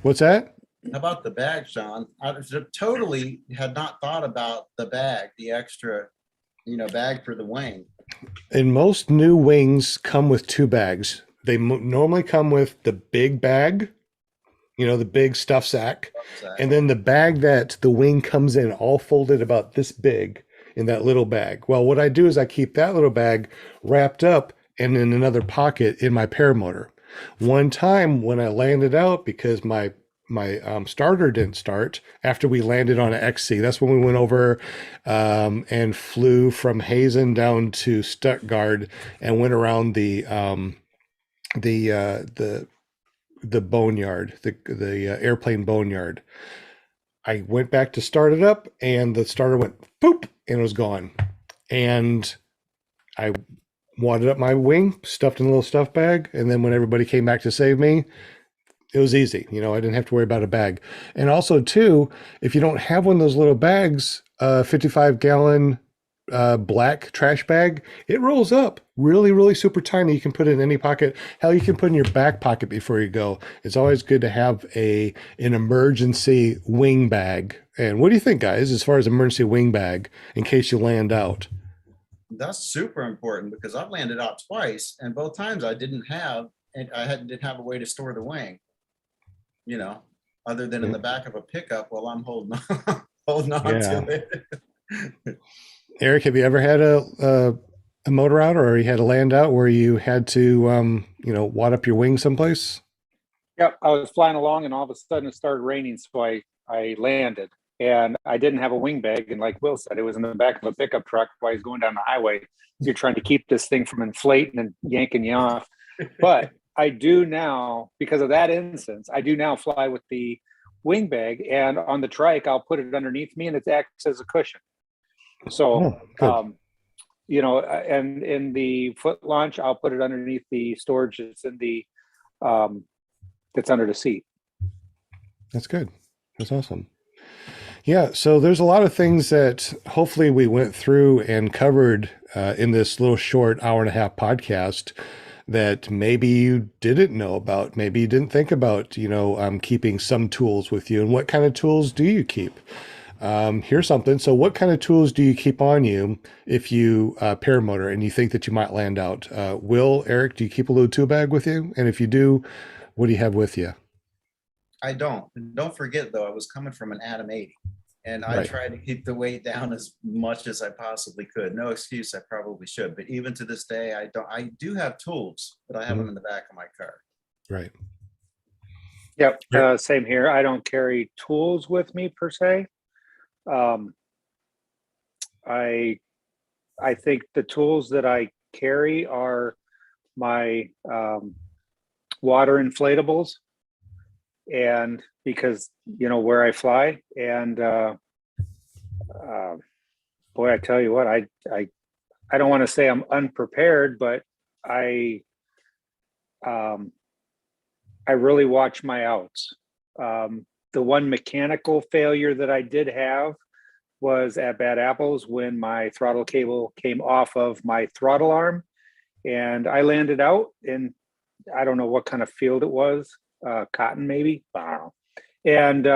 What's that? How about the bag, Sean? I totally had not thought about the bag, the extra, bag for the wing. And most new wings come with two bags. They normally come with the big bag, the big stuff sack, and then the bag that the wing comes in all folded about this big in that little bag. Well, what I do is I keep that little bag wrapped up and in another pocket in my paramotor. One time when I landed out, because my starter didn't start after we landed on an XC. That's when we went over and flew from Hazen down to Stuttgart and went around the boneyard, the airplane boneyard. I went back to start it up, and the starter went poop, and it was gone. And I wadded up my wing, stuffed in a little stuff bag, and then when everybody came back to save me, it was easy. I didn't have to worry about a bag. And also, too, if you don't have one of those little bags, 55-gallon black trash bag, it rolls up really, really super tiny. You can put it in any pocket. Hell, you can put it in your back pocket before you go. It's always good to have an emergency wing bag. And what do you think, guys, as far as emergency wing bag in case you land out? That's super important because I've landed out twice, and both times I didn't have a way to store the wing. Other than in the back of a pickup while I'm holding on to it. Eric, have you ever had a motor out, or you had a land out where you had to, wad up your wing someplace? Yep, I was flying along and all of a sudden it started raining, so I landed and I didn't have a wing bag. And like Will said, it was in the back of a pickup truck while he's going down the highway. You're trying to keep this thing from inflating and yanking you off. But I do now, because of that instance, I do now fly with the wing bag, and on the trike, I'll put it underneath me and it acts as a cushion. So, and in the foot launch, I'll put it underneath the storage that's in the, that's under the seat. That's good. That's awesome. Yeah. So there's a lot of things that hopefully we went through and covered in this little short hour and a half podcast that maybe you didn't know about, maybe you didn't think about, keeping some tools with you. And what kind of tools do you keep? Here's something. So what kind of tools do you keep on you if you paramotor and you think that you might land out? Will, Eric, do you keep a little tool bag with you? And if you do, what do you have with you? I don't. And don't forget, though, I was coming from an Atom 80, and I tried to keep the weight down as much as I possibly could. No excuse, I probably should. But even to this day, I don't. I do have tools, but I have them in the back of my car. Right. Yep. Same here. I don't carry tools with me per se. I think the tools that I carry are my water inflatables, and because where I fly, and boy, I tell you what, I don't want to say I'm unprepared, but I really watch my outs. The one mechanical failure that I did have was at Bad Apples when my throttle cable came off of my throttle arm, and I landed out in, I don't know what kind of field it was, cotton maybe, I don't know. And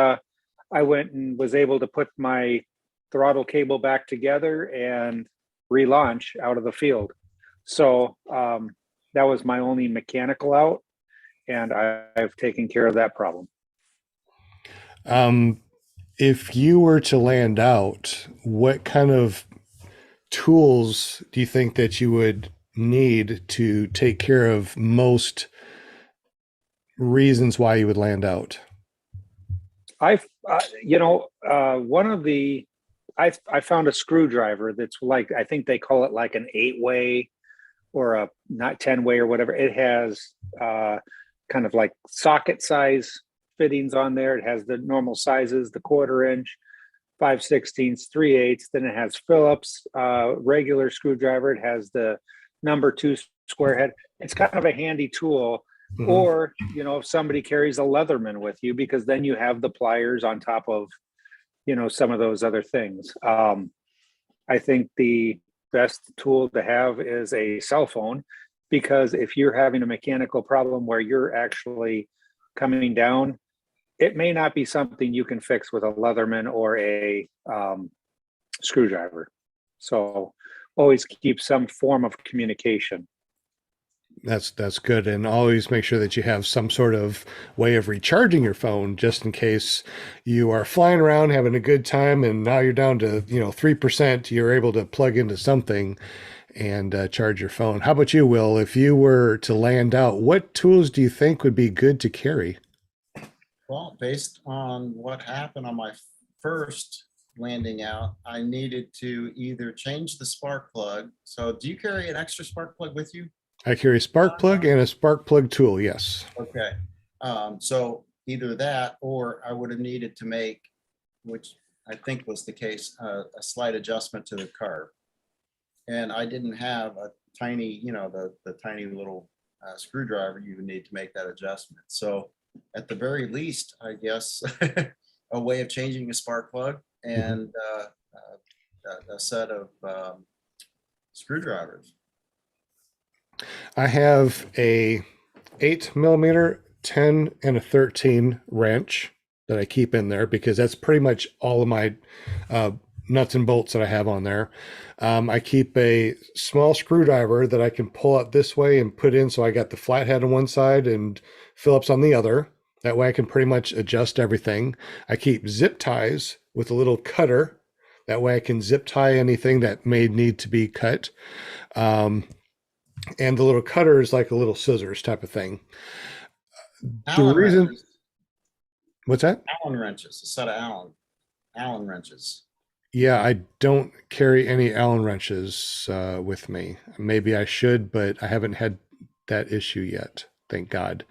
I went and was able to put my throttle cable back together and relaunch out of the field. So that was my only mechanical out, and I've taken care of that problem. If you were to land out, what kind of tools do you think that you would need to take care of most reasons why you would land out? I found a screwdriver that's like, I think they call it like an 8-way or a not 10 way or whatever. It has kind of like socket size fittings on there. It has the normal sizes, the 1/4 inch, 5/16, 3/8. Then it has Phillips regular screwdriver. It has the number 2 square head. It's kind of a handy tool. Or, you know, if somebody carries a Leatherman with you, because then you have the pliers on top of, you know, some of those other things. I think the best tool to have is a cell phone, because if you're having a mechanical problem where you're actually coming down, it may not be something you can fix with a Leatherman or a screwdriver. So always keep some form of communication. That's good. And always make sure that you have some sort of way of recharging your phone, just in case you are flying around having a good time and now you're down to, 3%, you're able to plug into something and charge your phone. How about you, Will? If you were to land out, what tools do you think would be good to carry? Well, based on what happened on my first landing out, I needed to either change the spark plug. So do you carry an extra spark plug with you? I carry a spark plug and a spark plug tool, yes. Okay. So either that, or I would have needed to make, which I think was the case, a slight adjustment to the carb. And I didn't have a tiny, the tiny little screwdriver you would need to make that adjustment. So at the very least, I guess, a way of changing a spark plug and a set of screwdrivers. I have a 8mm, 10, and a 13 wrench that I keep in there because that's pretty much all of my nuts and bolts that I have on there. I keep a small screwdriver that I can pull out this way and put in, so I got the flathead on one side and Phillips on the other. That way I can pretty much adjust everything. I keep zip ties with a little cutter. That way I can zip tie anything that may need to be cut. And the little cutter is like a little scissors type of thing. Allen wrenches. What's that? Allen wrenches, a set of Allen wrenches. Yeah, I don't carry any Allen wrenches with me. Maybe I should, but I haven't had that issue yet, thank God.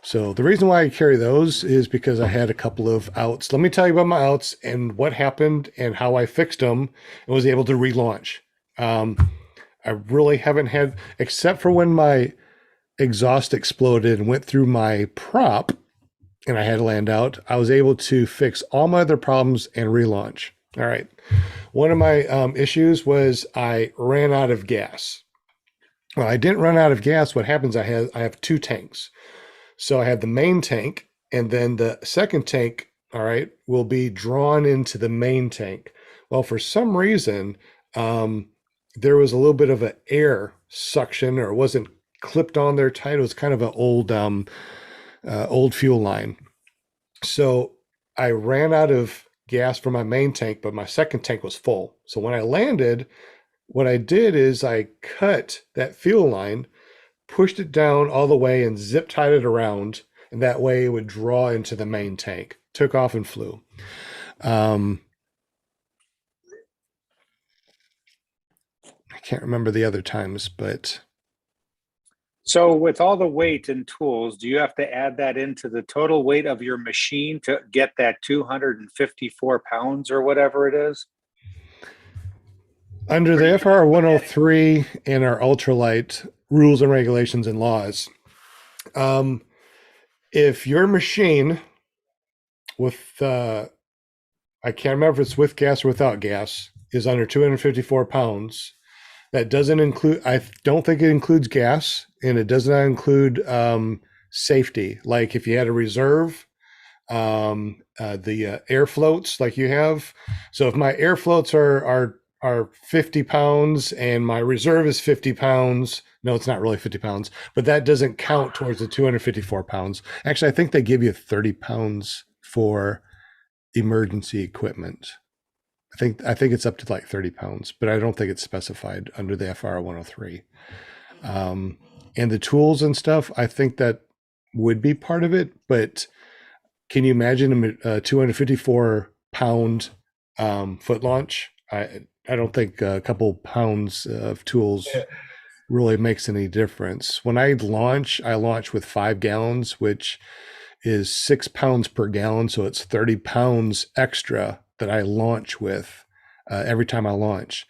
So the reason why I carry those is because I had a couple of outs. Let me tell you about my outs and what happened and how I fixed them and was able to relaunch. I really haven't had, except for when my exhaust exploded and went through my prop and I had to land out, I was able to fix all my other problems and relaunch. All right. One of my issues was I ran out of gas. Well, I didn't run out of gas. What happens, I have 2 tanks. So I have the main tank, and then the second tank, all right, will be drawn into the main tank. Well, for some reason, there was a little bit of an air suction, or it wasn't clipped on there tight. It was kind of an old fuel line. So I ran out of gas for my main tank, but my second tank was full. So when I landed, what I did is I cut that fuel line, pushed it down all the way and zip tied it around, and that way it would draw into the main tank. Took off and flew. I can't remember the other times, but. So with all the weight and tools, do you have to add that into the total weight of your machine to get that 254 pounds or whatever it is? Under the FR 103 and our ultralight rules and regulations and laws, if your machine with, I can't remember if it's with gas or without gas, is under 254 pounds, that doesn't include, I don't think it includes gas, and it does not include safety. Like if you had a reserve, the air floats like you have. So if my air floats are 50 pounds and my reserve is 50 pounds, no, it's not really 50 pounds, but that doesn't count towards the 254 pounds. Actually, I think they give you 30 pounds for emergency equipment. I think it's up to like 30 pounds, but I don't think it's specified under the FR 103. And the tools and stuff, I think that would be part of it, but can you imagine a 254 pound foot launch? I don't think a couple pounds of tools really makes any difference. When I launch with 5 gallons, which is 6 pounds per gallon. So it's 30 pounds extra that I launch with every time I launch.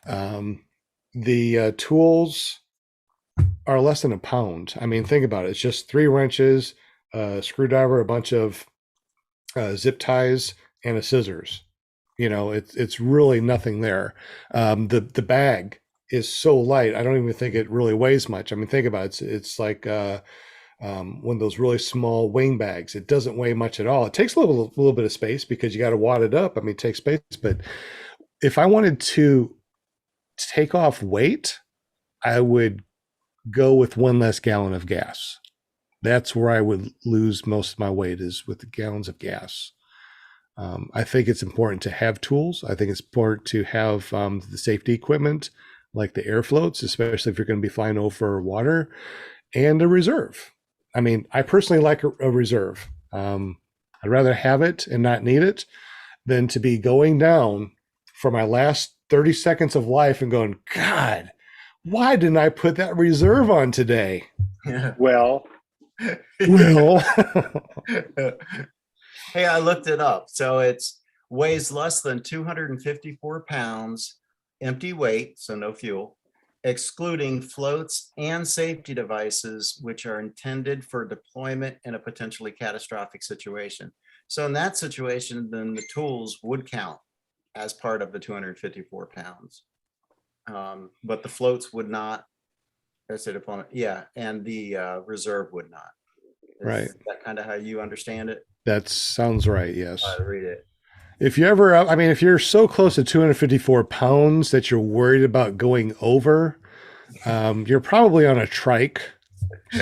The tools are less than a pound. I mean, think about it. It's just 3 wrenches, a screwdriver, a bunch of zip ties, and a scissors. It's really nothing there. The bag is so light. I don't even think it really weighs much. I mean, think about it. It's like one of those really small wing bags. It doesn't weigh much at all. It takes a little bit of space because you got to wad it up. I mean, it takes space. But if I wanted to take off weight, I would go with 1 less gallon of gas. That's where I would lose most of my weight, is with the gallons of gas. I think it's important to have tools. I think it's important to have the safety equipment, like the air floats, especially if you're going to be flying over water, and a reserve. I mean, I personally like a reserve. I'd rather have it and not need it than to be going down for my last 30 seconds of life and going, God, why didn't I put that reserve on today? Well, Well, Hey, I looked it up. So it's weighs less than 254 pounds, empty weight, so no fuel, excluding floats and safety devices, which are intended for deployment in a potentially catastrophic situation. So in that situation, then the tools would count as part of the 254 pounds. But the floats would not, as a deployment, yeah, and the reserve would not. Right. That kind of how you understand it? that sounds right. Yes. I read it. If you ever, I mean, if you're so close to 254 pounds that you're worried about going over, you're probably on a trike.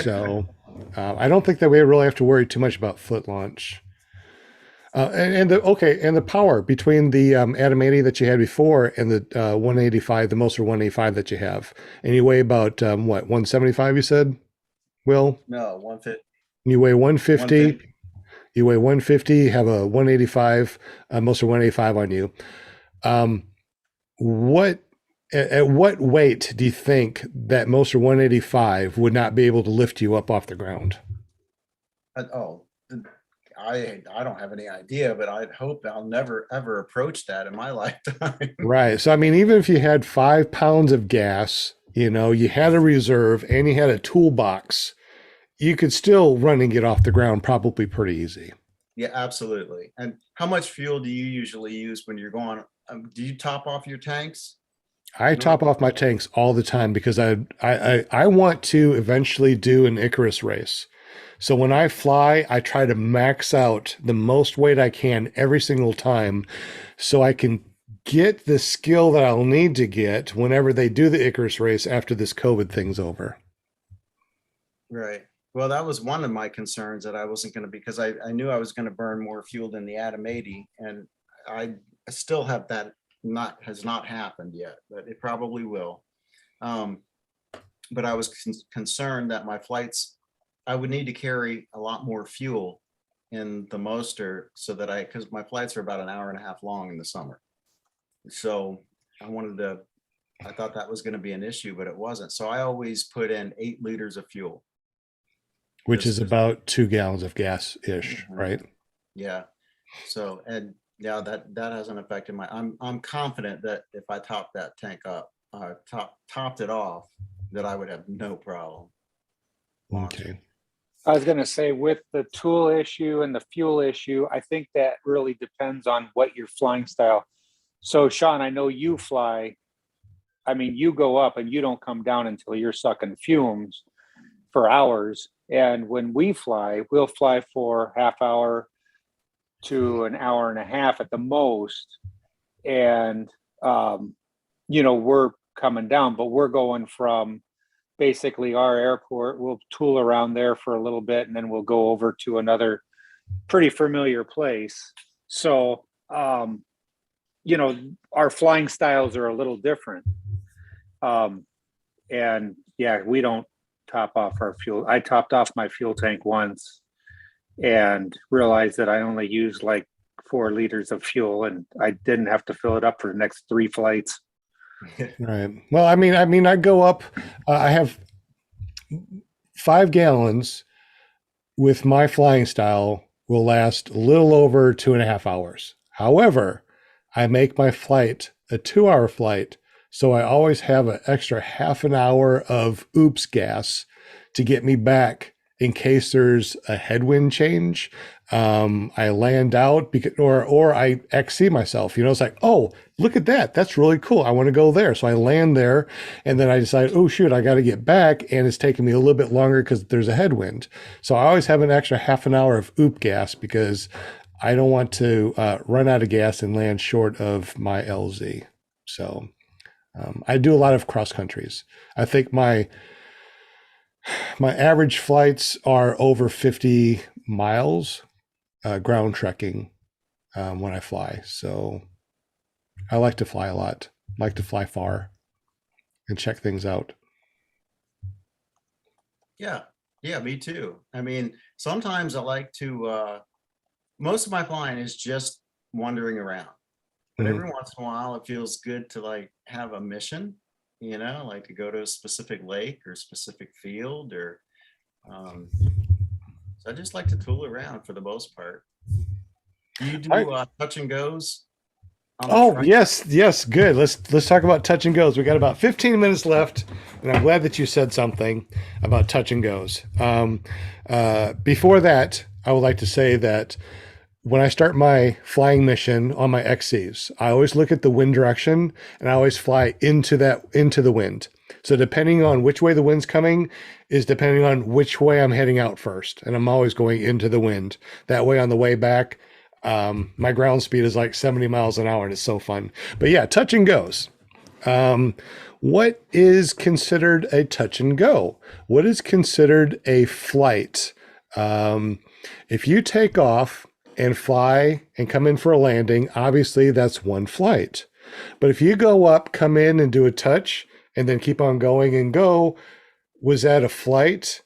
So I don't think that we really have to worry too much about foot launch. And the power between the Atom 80 that you had before and the 185, the Moser 185 that you have, and you weigh about what, 175? You said, Will? No, 150. You weigh 150. You weigh 150. Have a 185 Moser 185 on you. At what weight do you think that Moser 185 would not be able to lift you up off the ground? I don't have any idea, but I'd hope I'll never ever approach that in my lifetime. Right. So I mean, even if you had 5 pounds of gas, you had a reserve and you had a toolbox, you could still run and get off the ground probably pretty easy. Yeah, absolutely. And how much fuel do you usually use when you're going? Do you top off your tanks? I top off my tanks all the time because I want to eventually do an Icarus race. So when I fly, I try to max out the most weight I can every single time so I can get the skill that I'll need to get whenever they do the Icarus race after this COVID thing's over. Right. Well, that was one of my concerns, that I wasn't going to, because I knew I was going to burn more fuel than the Atom 80, and I still have that. Has not happened yet, but it probably will. But I was concerned that my flights, I would need to carry a lot more fuel in the Moster so that because my flights are about an hour and a half long in the summer. So I thought that was going to be an issue, but it wasn't. So I always put in 8 liters of fuel. Which is about 2 gallons of gas-ish, right? Yeah. So, and yeah, that hasn't affected I'm confident that if I topped that tank up, topped it off, that I would have no problem. Okay. I was going to say, with the tool issue and the fuel issue, I think that really depends on what your flying style. So Sean, I know you fly. I mean, you go up and you don't come down until you're sucking fumes for hours. And when we fly, we'll fly for half hour to an hour and a half at the most. And, we're coming down, but we're going from basically our airport. We'll tool around there for a little bit, and then we'll go over to another pretty familiar place. So, our flying styles are a little different. And yeah, we don't top off our fuel. I topped off my fuel tank once and realized that I only used like 4 liters of fuel, and I didn't have to fill it up for the next 3 flights. Right. Well, I go up. I have 5 gallons with my flying style will last a little over 2.5 hours. However, I make my flight a 2 hour flight. So I always have an extra half an hour of oops gas to get me back in case there's a headwind change. I land out because, or I XC myself, it's like, oh, look at that. That's really cool. I want to go there. So I land there and then I decide, oh shoot, I got to get back. And it's taking me a little bit longer because there's a headwind. So I always have an extra half an hour of oop gas because I don't want to run out of gas and land short of my LZ. So I do a lot of cross countries. I think my average flights are over 50 miles ground trekking when I fly. So I like to fly a lot, like to fly far and check things out. Yeah, me too. I mean, sometimes I like to, most of my flying is just wandering around. But every once in a while, it feels good to like have a mission, like to go to a specific lake or specific field or, so I just like to tool around for the most part. Do you do touch and goes? Oh, yes, good. Let's talk about touch and goes. We got about 15 minutes left, and I'm glad that you said something about touch and goes. Before that, I would like to say that when I start my flying mission on my XCs, I always look at the wind direction and I always fly into the wind. So depending on which way the wind's coming is depending on which way I'm heading out first. And I'm always going into the wind. That way on the way back, my ground speed is like 70 miles an hour and it's so fun. But yeah, touch and goes. What is considered a touch and go? What is considered a flight? If you take off and fly and come in for a landing, obviously that's one flight. But if you go up, come in and do a touch and then keep on going and go, was that a flight?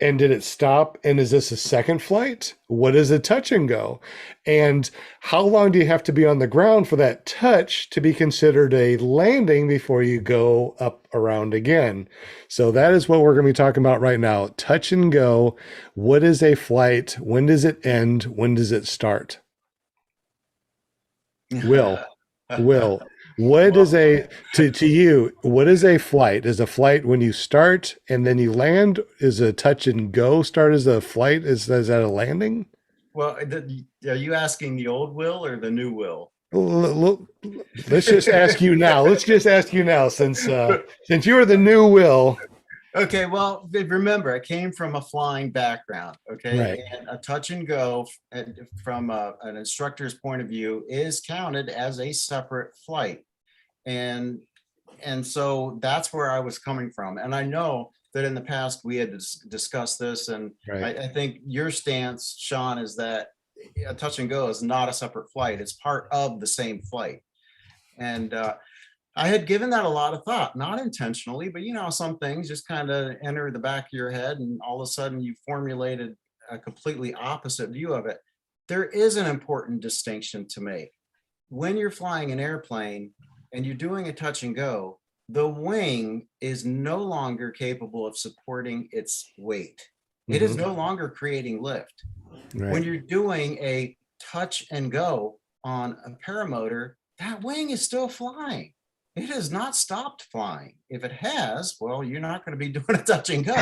And did it stop? And is this a second flight? What is a touch and go? And how long do you have to be on the ground for that touch to be considered a landing before you go up around again? So that is what we're going to be talking about right now. Touch and go. What is a flight? When does it end? When does it start? Will, what is to you, what is a flight? Is a flight when you start and then you land? Is a touch and go start as a flight? Is that a landing? Well, are you asking the old Will or the new Will? Let's just ask you now. Since you are the new Will. Okay, well, remember, I came from a flying background, okay? Right. And a touch and go from an instructor's point of view is counted as a separate flight. And so that's where I was coming from. And I know that in the past we had discussed this, and right. I think your stance, Sean, is that a touch and go is not a separate flight. It's part of the same flight. And I had given that a lot of thought, not intentionally, but some things just kind of enter the back of your head and all of a sudden you formulated a completely opposite view of it. There is an important distinction to make. When you're flying an airplane and you're doing a touch and go, the wing is no longer capable of supporting its weight. It is no longer creating lift. Right. When you're doing a touch and go on a paramotor, that wing is still flying. It has not stopped flying. If it has, well, you're not going to be doing a touch and go.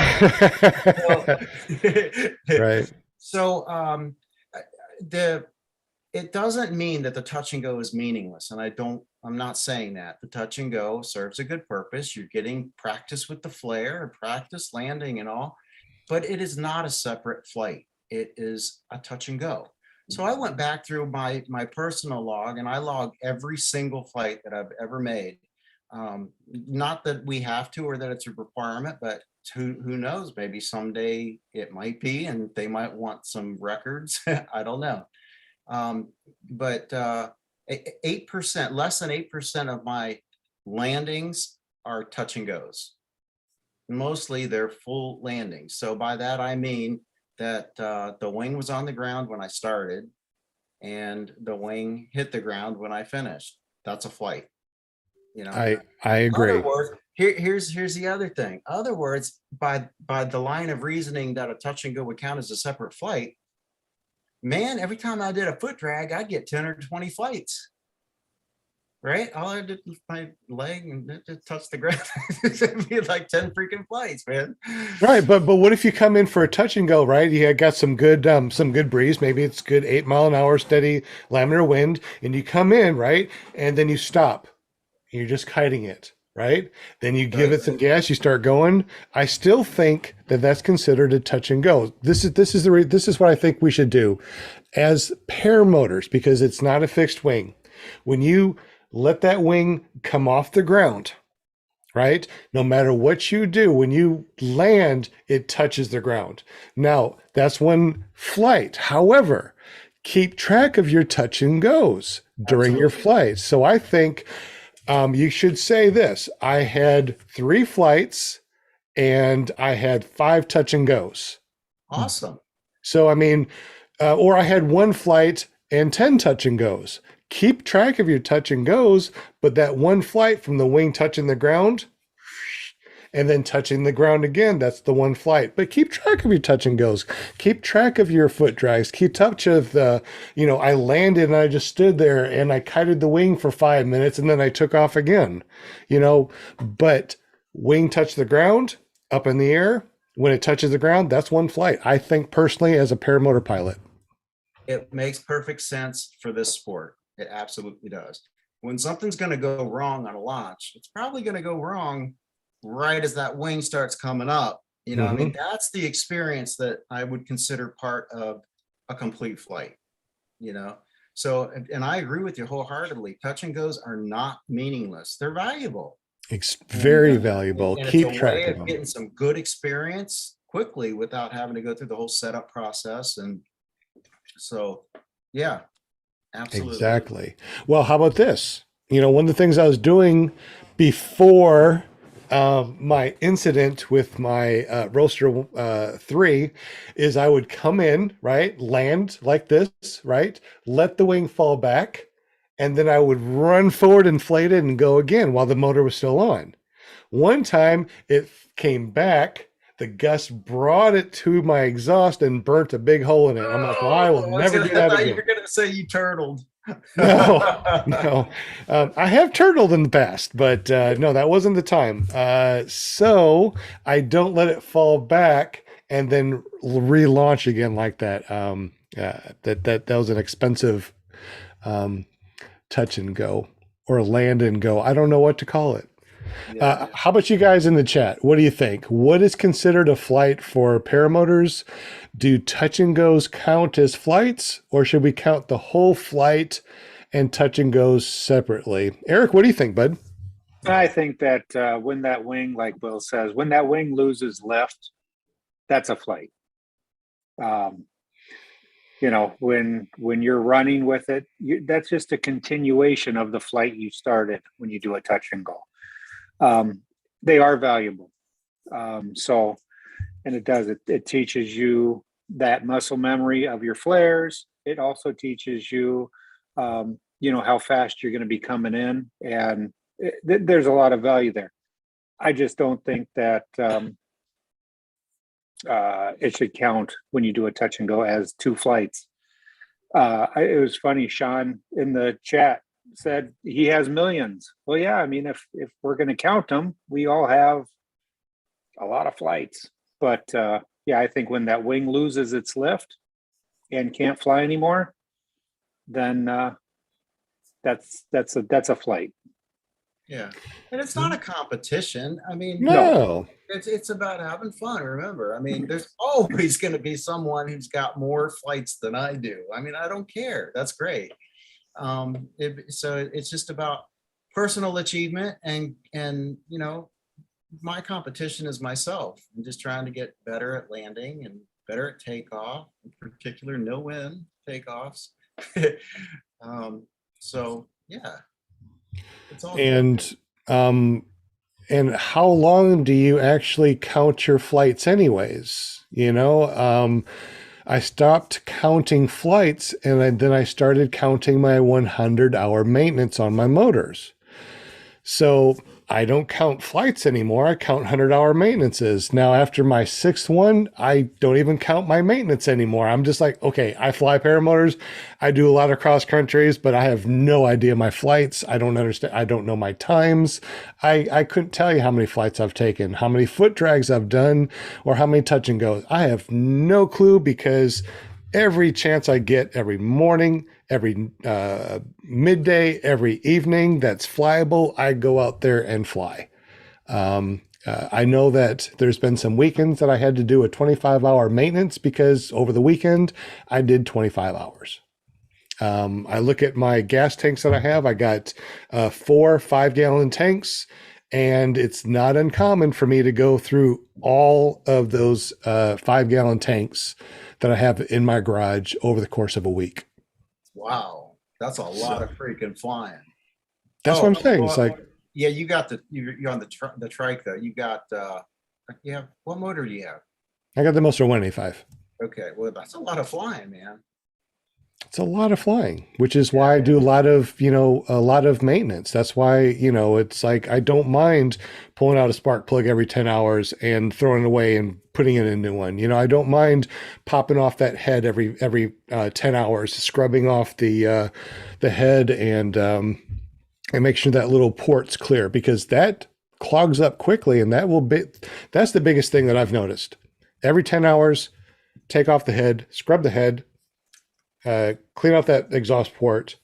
Right. So it doesn't mean that the touch and go is meaningless. And I'm not saying that. The touch and go serves a good purpose. You're getting practice with the flare and practice landing and all, but it is not a separate flight. It is a touch and go. So I went back through my personal log and I log every single flight that I've ever made. Not that we have to or that it's a requirement, but who knows, maybe someday it might be and they might want some records. I don't know. But 8%, less than 8% of my landings are touch and goes. Mostly they're full landings. So by that, I mean that the wing was on the ground when I started and the wing hit the ground when I finished. That's a flight. You know, I agree. other words, here's the other thing. Other words, by the line of reasoning that a touch and go would count as a separate flight, man, every time I did a foot drag, I'd get 10 or 20 flights. Right? All I did was my leg and it just touched the ground. It'd be like 10 freaking flights, man. Right, but what if you come in for a touch and go, right? You got some good breeze, maybe it's good 8-mile-an-hour steady laminar wind, and you come in, right? And then you stop. You're just kiting it, right? Then you give it some gas, you start going. I still think that that's considered a touch and go. This is what I think we should do as paramotors, because it's not a fixed wing. When you let that wing come off the ground, right? No matter what you do, when you land, it touches the ground. Now, that's one flight. However, keep track of your touch and goes during your flight. So I think you should say this: I had 3 flights and I had 5 touch and goes. Awesome. So, I mean, or I had 1 flight and 10 touch and goes. Keep track of your touch and goes, but that 1 flight from the wing touching the ground and then touching the ground again, that's the 1 flight. But keep track of your touch and goes. Keep track of your foot drags. Keep touch of the, I landed and I just stood there and I kited the wing for 5 minutes and then I took off again, but wing touched the ground, up in the air. When it touches the ground, that's 1 flight. I think personally, as a paramotor pilot. It makes perfect sense for this sport. It absolutely does. When something's going to go wrong on a launch, it's probably going to go wrong right as that wing starts coming up. I mean, that's the experience that I would consider part of a complete flight, So, and I agree with you wholeheartedly. Touch and goes are not meaningless. They're valuable. It's very valuable. And Keep it's a track way of of them. getting some good experience quickly without having to go through the whole setup process. And so, yeah. Absolutely. Exactly. Well, how about this? One of the things I was doing before my incident with my Roadster 3 is I would come in, right, land like this, right, let the wing fall back, and then I would run forward, inflate it, and go again while the motor was still on. One time it came back, the gust brought it to my exhaust and burnt a big hole in it. I'm like, well, I will never do that again. You were going to say you turtled. No. I have turtled in the past, but no, that wasn't the time. So I don't let it fall back and then relaunch again like that. That was an expensive touch and go or land and go. I don't know what to call it. How about you guys in the chat? What do you think? What is considered a flight for paramotors? Do touch and goes count as flights, or should we count the whole flight and touch and goes separately? Eric, what do you think, bud? I think that when that wing, like Will says, when that wing loses lift, that's a flight. When you're running with it, that's just a continuation of the flight you started when you do a touch and go. They are valuable. And it teaches you that muscle memory of your flares. It also teaches you, how fast you're going to be coming in. And there's a lot of value there. I just don't think that it should count when you do a touch and go as 2 flights. It was funny, Sean in the chat said he has millions. Well, yeah, I mean, if we're going to count them, we all have a lot of flights. But I think when that wing loses its lift and can't fly anymore, then that's a flight. Yeah, and it's not a competition. I mean, no, it's about having fun. Remember, I mean, there's always going to be someone who's got more flights than I do. I mean, I don't care. That's great. So it's just about personal achievement, and my competition is myself. I'm just trying to get better at landing and better at takeoff, in particular no wind takeoffs. So yeah, it's all and how long do you actually count your flights anyways? I stopped counting flights, and then I started counting my 100-hour maintenance on my motors. So I don't count flights anymore. I count 100-hour maintenances. Now, after my 6th one, I don't even count my maintenance anymore. I'm just like, okay, I fly paramotors. I do a lot of cross countries, but I have no idea my flights. I don't understand. I don't know my times. I couldn't tell you how many flights I've taken, how many foot drags I've done, or how many touch and goes. I have no clue, because every chance I get, every morning, every midday, every evening that's flyable, I go out there and fly. I know that there's been some weekends that I had to do a 25-hour maintenance, because over the weekend I did 25 hours. I look at my gas tanks that I have. I got 4 5-gallon tanks, and it's not uncommon for me to go through all of those 5-gallon tanks that I have in my garage over the course of a week. Wow, that's a lot of freaking flying. That's what I'm saying. It's well, like, yeah, you got you're on the trike though. You got what motor do you have? I got the Motor 185. Okay, well that's a lot of flying, man. It's a lot of flying, which is why I do a lot of maintenance. That's why, it's like, I don't mind pulling out a spark plug every 10 hours and throwing it away and putting in a new one. I don't mind popping off that head every 10 hours, scrubbing off the head and make sure that little port's clear, because that clogs up quickly. And that's the biggest thing that I've noticed. Every 10 hours, take off the head, scrub the head, clean out that exhaust port,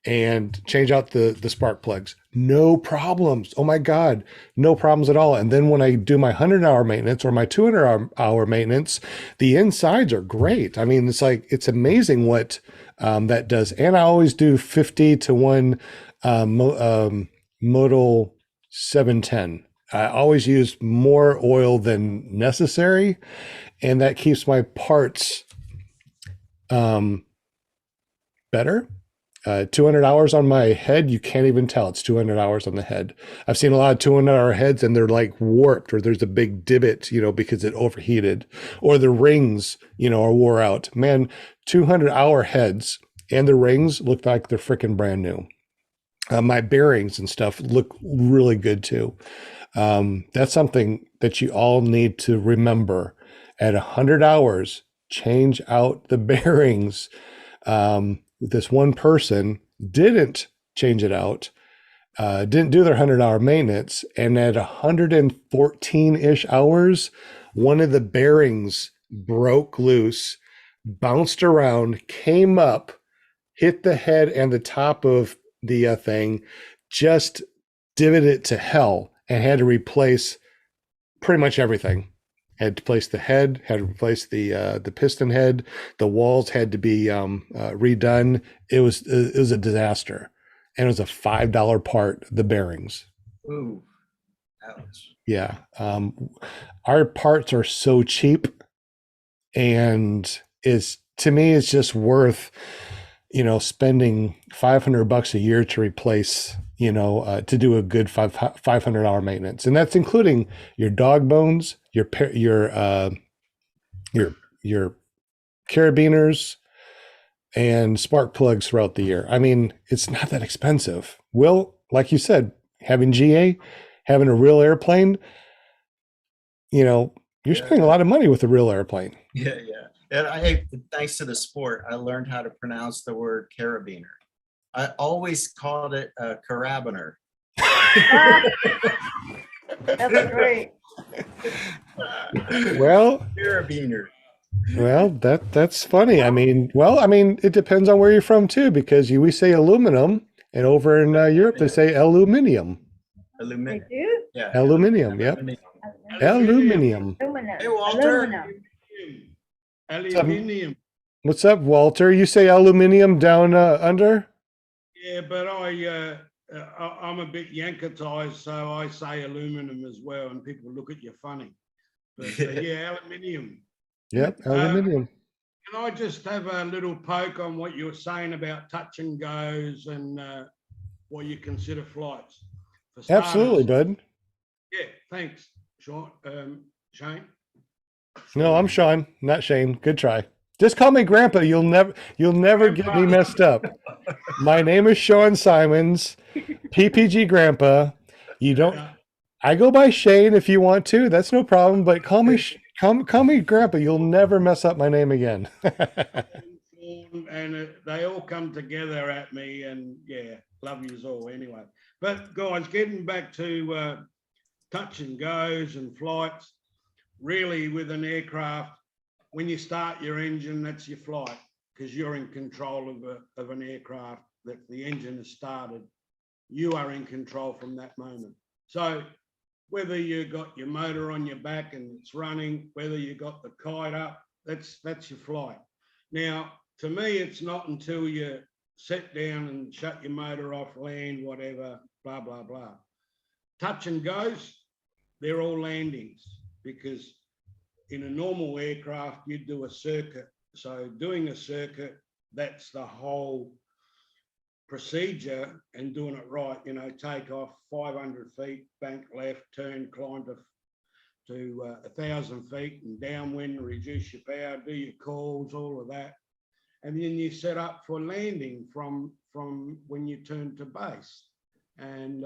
and change out the spark plugs. No problems. Oh my God, no problems at all. And then when I do my 100-hour maintenance or my 200-hour maintenance, the insides are great. I mean, it's amazing what that does. And I always do 50 to 1 modal 710. I always use more oil than necessary, and that keeps my parts better. 200 hours on my head, you can't even tell it's 200 hours on the head. I've seen a lot of 200-hour heads and they're like warped, or there's a big divot, because it overheated, or the rings, are wore out. Man, 200-hour heads and the rings look like they're freaking brand new. My bearings and stuff look really good too. That's something that you all need to remember. At 100 hours, change out the bearings. This one person didn't change it out, didn't do their 100-hour maintenance, and at 114-ish hours, one of the bearings broke loose, bounced around, came up, hit the head and the top of the thing, just divoted it to hell, and had to replace pretty much everything. Had to replace the head, had to replace the piston head. The walls had to be redone. It was a disaster, and it was a $5 part. The bearings. Ooh, ouch. Yeah, our parts are so cheap, and to me it's just worth spending $500 a year to replace, to do a good 500-hour maintenance. And that's including your dog bones, your carabiners, and spark plugs throughout the year. I mean, it's not that expensive. Well, like you said, having GA, having a real airplane, you're spending a lot of money with a real airplane. Yeah. And thanks to the sport, I learned how to pronounce the word carabiner. I always called it a carabiner. That's great. Well, Carabiner. Well, that's funny. I mean, it depends on where you're from too, because we say aluminum, and over in Europe they say aluminium. They Aluminum. do? Yeah. Aluminium. Yep. Aluminium. Aluminum. Hey, Walter. Aluminum. Aluminium. What's up, Walter? You say aluminium down under? Yeah, but I'm a bit yankatized, so I say aluminum as well, and people look at you funny. But yeah, aluminium. Yep, aluminium. Can I just have a little poke on what you were saying about touch and goes and what you consider flights? For starters, Absolutely, bud. Yeah, thanks, Sean. Shane. No, I'm Sean, not Shane. Good try. Just call me Grandpa. You'll never get me messed up. My name is Sean Symons, PPG Grandpa. You don't. Yeah. I go by Shane if you want to. That's no problem. But call me Grandpa. You'll never mess up my name again. And they all come together at me, and yeah, love yous all anyway. But guys, getting back to touch and goes and flights, really with an aircraft, when you start your engine, that's your flight, because you're in control of an aircraft that the engine has started. You are in control from that moment. So whether you got your motor on your back and it's running, whether you got the kite up, that's your flight. Now, to me, it's not until you sit down and shut your motor off, land, whatever, blah, blah, blah. Touch and goes, they're all landings, because in a normal aircraft, you'd do a circuit. So doing a circuit, that's the whole procedure, and doing it right, you know, take off 500 feet, bank left, turn, climb to 1,000 feet and downwind, reduce your power, do your calls, all of that. And then you set up for landing from when you turn to base. And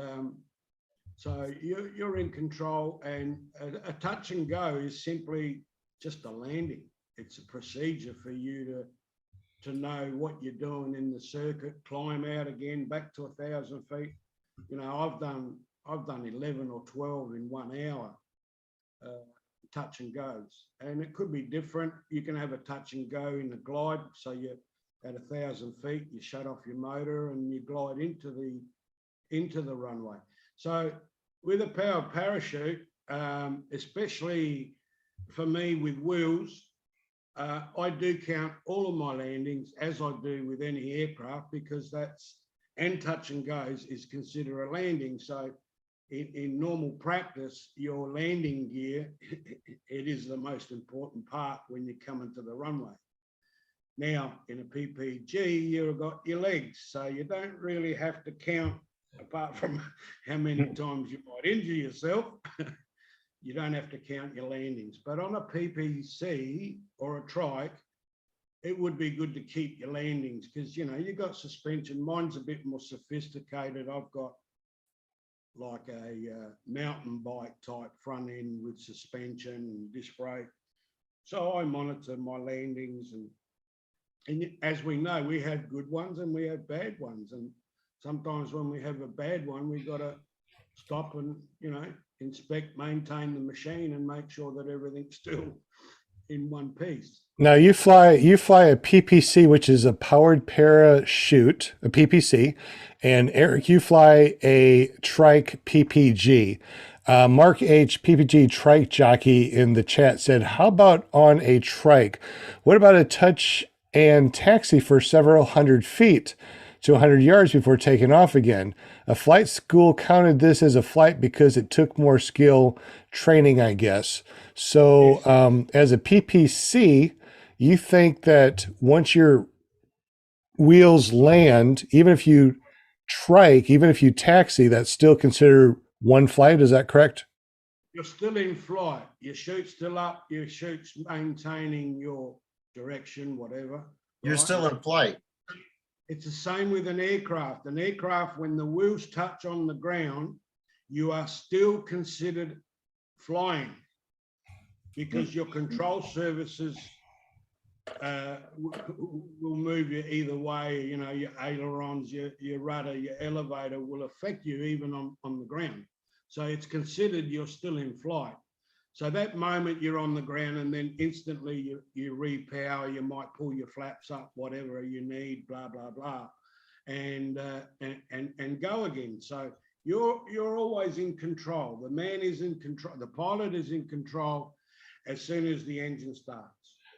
so you're in control, and a touch and go is simply just a landing. It's a procedure for you to know what you're doing in the circuit, climb out again, back to 1,000 feet. You know, I've done 11 or 12 in 1 hour, touch and goes, and it could be different. You can have a touch and go in the glide. So you're at 1,000 feet, you shut off your motor and you glide into the runway. So with a powered parachute, especially for me with wheels, I do count all of my landings as I do with any aircraft, because and touch and goes is considered a landing. So in normal practice, your landing gear, it is the most important part when you come into the runway. Now, in a PPG, you've got your legs, so you don't really have to count, apart from how many times you might injure yourself. You don't have to count your landings. But on a PPC or a trike, it would be good to keep your landings, because, you know, you've got suspension. Mine's a bit more sophisticated. I've got like a mountain bike type front end with suspension and disc brake. So I monitor my landings, and as we know, we have good ones and we have bad ones. And sometimes when we have a bad one, we've got to stop and, you know, inspect, maintain the machine and make sure that everything's still in one piece. Now you fly a PPC, which is a powered parachute, a PPC, and Eric, you fly a trike PPG. Mark H, PPG trike jockey in the chat said, how about on a trike? What about a touch and taxi for several hundred feet to 100 yards before taking off again? A flight school counted this as a flight because it took more skill training, I guess. So as a PPC, you think that once your wheels land, even if you trike, even if you taxi, that's still considered one flight? Is that correct? You're still in flight. Your chute's still up. Your chute's maintaining your direction, whatever. You're right? still in flight. It's the same with an aircraft. An aircraft, when the wheels touch on the ground, you are still considered flying, because your control services will move you either way. You know, your ailerons, your rudder, your elevator will affect you even on the ground. So it's considered you're still in flight. So that moment you're on the ground, and then instantly you repower, you might pull your flaps up, whatever you need, blah, blah, blah, and go again. So you're always in control. The man is in control. The pilot is in control as soon as the engine starts.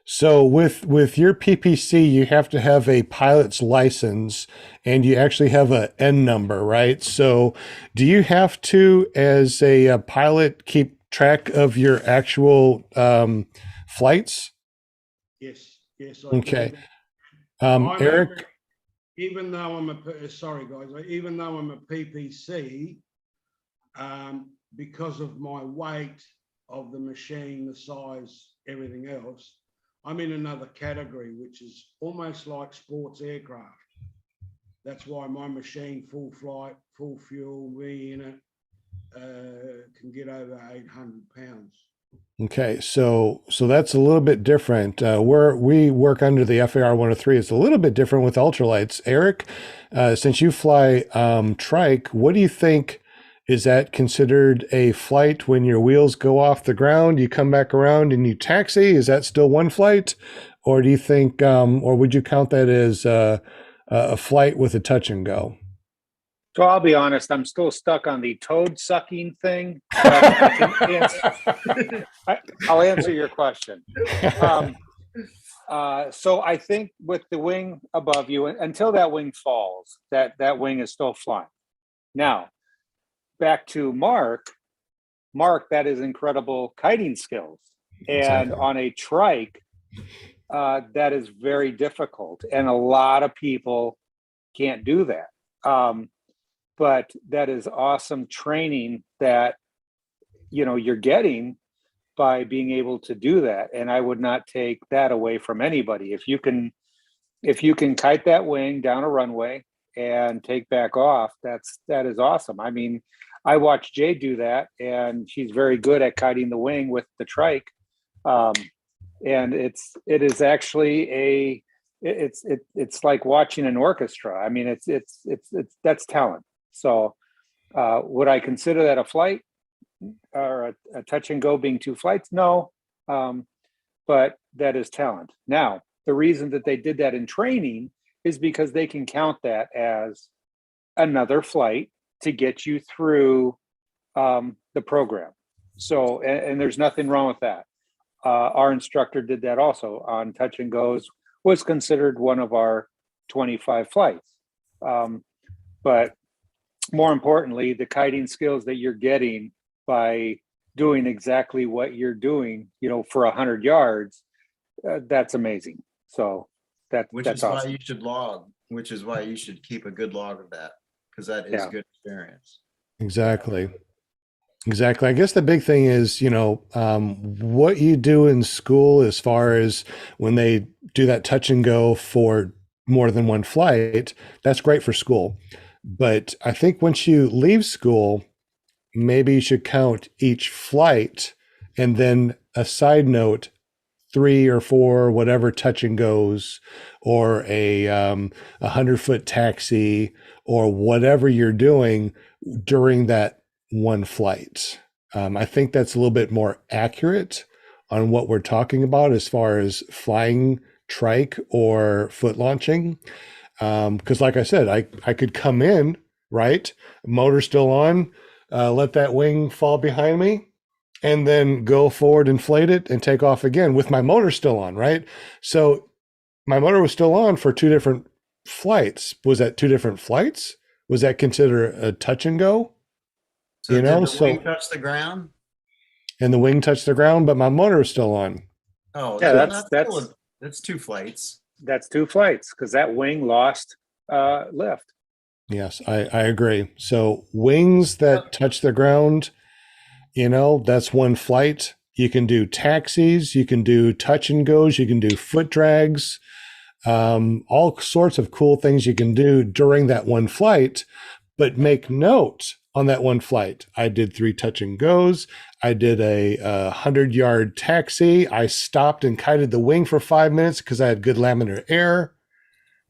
So with your PPC, you have to have a pilot's license, and you actually have a N number, right? So do you have to, as a pilot, keep track of your actual flights? Yes, I Okay. do. Eric? Even though I'm sorry guys, even though I'm a PPC, because of my weight of the machine, the size, everything else, I'm in another category, which is almost like sports aircraft. That's why my machine, full flight, full fuel, me in it, can get over 800 pounds. Okay, so that's a little bit different. We work under the FAR 103. It's a little bit different with ultralights. Eric, since you fly trike, what do you think? Is that considered a flight when your wheels go off the ground, you come back around and you taxi? Is that still one flight? Or do you think, or would you count that as a flight with a touch and go? So I'll be honest, I'm still stuck on the toad sucking thing. But I'll answer your question. So I think with the wing above you, until that wing falls, that wing is still flying. Now, back to Mark, that is incredible kiting skills. And on a trike, that is very difficult. And a lot of people can't do that. But that is awesome training that, you're getting by being able to do that. And I would not take that away from anybody. If you can kite that wing down a runway and take back off, that is awesome. I mean, I watched Jay do that, and she's very good at kiting the wing with the trike. And it is actually it's like watching an orchestra. I mean, it's that's talent. So would I consider that a flight or a touch and go being two flights? No, but that is talent. Now, the reason that they did that in training is because they can count that as another flight to get you through the program. So, and there's nothing wrong with that. Our instructor did that also on touch and goes, was considered one of our 25 flights. But more importantly, the kiting skills that you're getting by doing exactly what you're doing, for 100 yards, that's amazing. So that's awesome. Why you should log, which is why you should keep a good log of that, because that is good experience. Exactly. I guess the big thing is, what you do in school as far as when they do that touch and go for more than one flight, that's great for school. But I think once you leave school, maybe you should count each flight, and then a side note, 3 or 4, whatever touch and goes, or a 100-foot taxi, or whatever you're doing during that one flight. I think that's a little bit more accurate on what we're talking about as far as flying trike or foot launching. Because like I said, I could come in, right? Motor still on, let that wing fall behind me, and then go forward, inflate it, and take off again with my motor still on, right? So my motor was still on for 2 different flights. Was that 2 different flights? Was that considered a touch and go? So did the wing touch the ground? And the wing touched the ground, but my motor was still on. Oh, yeah, so that's 2 flights. That's 2 flights because that wing lost lift. Yes, I agree. So wings that touch the ground, that's one flight. You can do taxis, you can do touch and goes, you can do foot drags, all sorts of cool things you can do during that one flight. But make note, on that one flight, I did 3 touch and goes. I did a 100-yard taxi. I stopped and kited the wing for 5 minutes because I had good laminar air.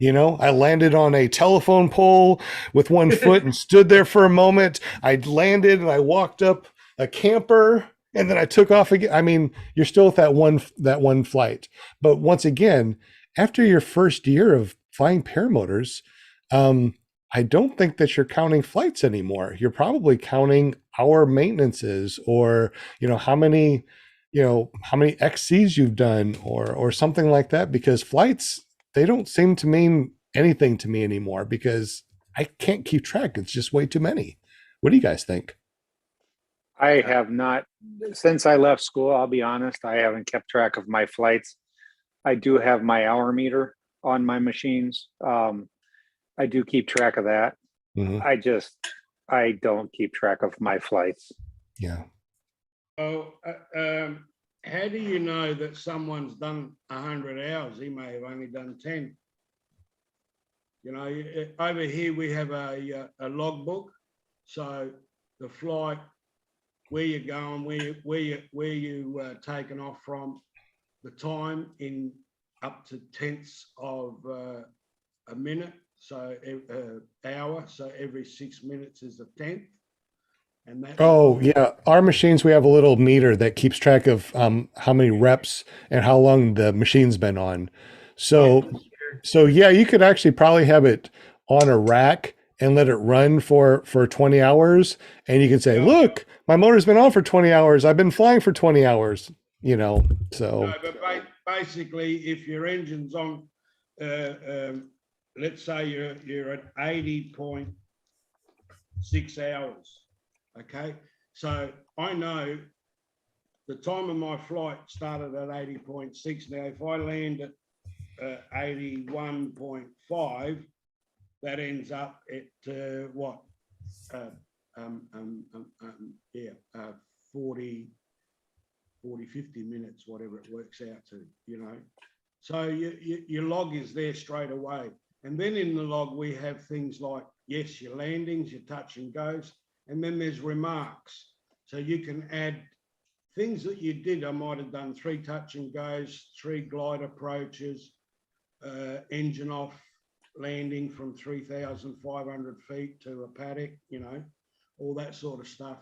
I landed on a telephone pole with one foot and stood there for a moment. I landed and I walked up a camper and then I took off again. I mean, you're still with that one flight. But once again, after your first year of flying paramotors, I don't think that you're counting flights anymore. You're probably counting hour maintenances, or how many XCs you've done, or something like that. Because flights, they don't seem to mean anything to me anymore because I can't keep track. It's just way too many. What do you guys think? I have not, since I left school, I'll be honest, I haven't kept track of my flights. I do have my hour meter on my machines. I do keep track of that. Mm-hmm. I don't keep track of my flights. Yeah. Oh, how do you know that someone's done 100 hours? He may have only done 10. You know, over here we have a logbook. So the flight, where you're going, where you taken off from, the time in up to tenths of a minute, so hour. So every 6 minutes is a tenth. And that. Oh yeah, our machines, we have a little meter that keeps track of how many reps and how long the machine's been on. So yeah, you could actually probably have it on a rack and let it run for 20 hours, and you can say, look, my motor's been on for 20 hours. I've been flying for 20 hours, you know. So No, but basically, if your engine's on, let's say you're at 80.6 hours. Okay, so I know the time of my flight started at 80.6. Now, if I land at 81.5, that ends up at what? 50 minutes, whatever it works out to, you know. So your log is there straight away. And then in the log, we have things like, yes, your landings, your touch and goes, and then there's remarks. So you can add things that you did. I might have done 3 touch and goes, 3 glide approaches, engine off, landing from 3,500 feet to a paddock, you know, all that sort of stuff.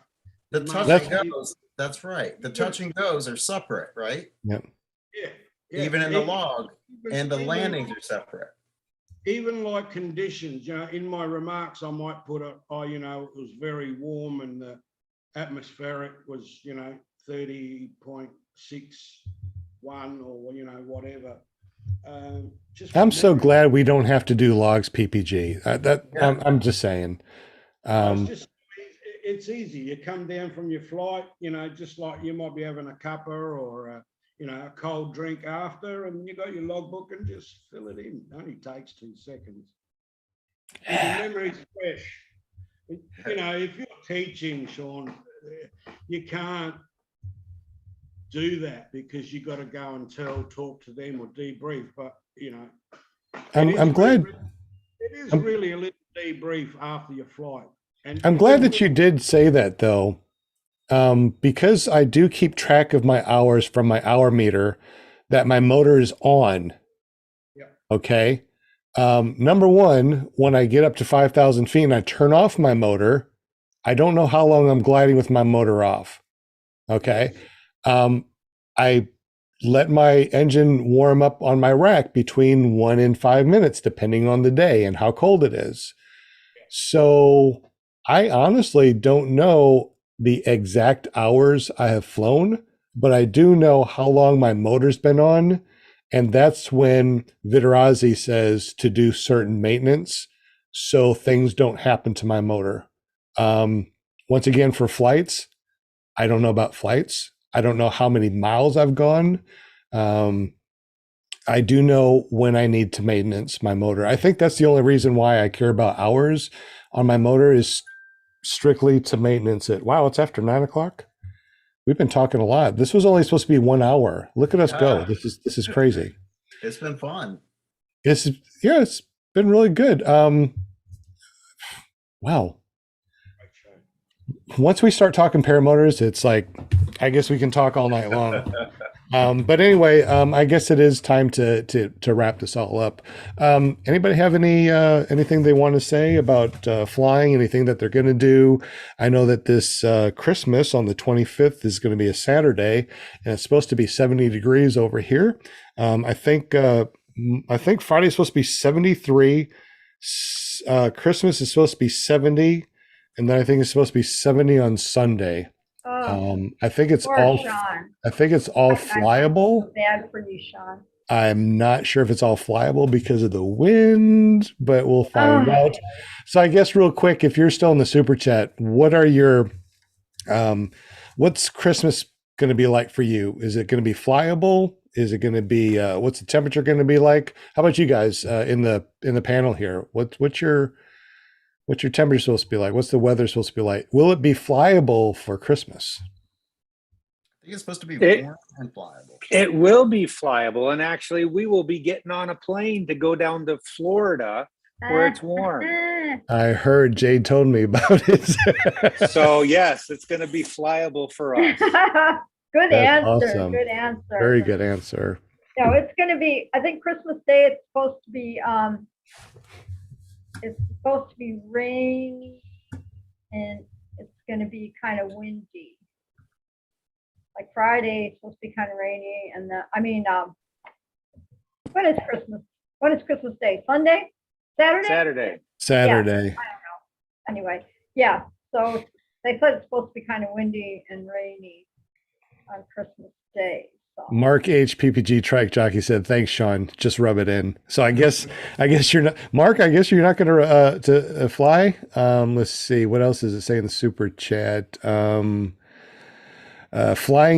The touch and goes, that's right. The touch and goes are separate, right? yep. Yeah. Even in the log, and the landings are separate. Even like conditions, you know, in my remarks, I might put it, oh, you know, it was very warm and the atmospheric was, you know, 30.61 or, you know, whatever. I'm so glad we don't have to do logs PPG. I'm just saying. It's easy. You come down from your flight, you know, just like you might be having a cuppa or you know, a cold drink after, and you got your logbook and just fill it in. It only takes 2 seconds. And your memory's fresh. You know, if you're teaching, Sean, you can't do that because you got to go and talk to them or debrief. But you know, I'm glad. It is really a little debrief after your flight. And I'm glad that you did say that, though, because I do keep track of my hours from my hour meter that my motor is on. Yeah. Okay. Number one, when I get up to 5,000 feet and I turn off my motor, I don't know how long I'm gliding with my motor off. Okay. I let my engine warm up on my rack between 1 and 5 minutes, depending on the day and how cold it is. So I honestly don't know the exact hours I have flown, but I do know how long my motor's been on. And that's when Viterazzi says to do certain maintenance so things don't happen to my motor. Once again, for flights, I don't know about flights. I don't know how many miles I've gone. I do know when I need to maintenance my motor. I think that's the only reason why I care about hours on my motor is strictly to maintenance it. Wow, it's after 9 o'clock. We've been talking a lot. This was only supposed to be 1 hour. Look at us go. This is crazy. It's been fun. It's been really good. Wow. Once we start talking paramotors, it's like, I guess we can talk all night long. But anyway, I guess it is time to wrap this all up. Anybody have anything they want to say about flying? Anything that they're going to do? I know that this Christmas on the 25th is going to be a Saturday, and it's supposed to be 70 degrees over here. I think Friday's supposed to be 73. Christmas is supposed to be 70, and then I think it's supposed to be 70 on Sunday. I think it's all. Sean. I think it's all I flyable. feel bad for you, Sean. I'm not sure if it's all flyable because of the wind, but we'll find out. So I guess real quick, if you're still in the super chat, what are your, what's Christmas going to be like for you? Is it going to be flyable? Is it going to be, what's the temperature going to be like? How about you guys in the panel here? What's your temperature supposed to be like? What's the weather supposed to be like? Will it be flyable for Christmas? think it's supposed to be It- warm and pliable. It will be flyable, and actually, we will be getting on a plane to go down to Florida where it's warm. I heard Jade told me about it. So yes, it's going to be flyable for us. Good That's answer. awesome. Good answer. Very good answer. No, it's going to be, I think Christmas Day, it's supposed to be rainy and it's going to be kind of windy. Like Friday, it's supposed to be kind of rainy. And when is Christmas? When is Christmas Day? Sunday? Saturday? Saturday. Anyway, yeah. So they said it's supposed to be kind of windy and rainy on Christmas Day. So. Mark H. PPG Trike Jockey said, "Thanks, Sean. Just rub it in." So I guess you're not, Mark. I guess you're not going to fly. Let's see. What else does it say in the super chat? Flying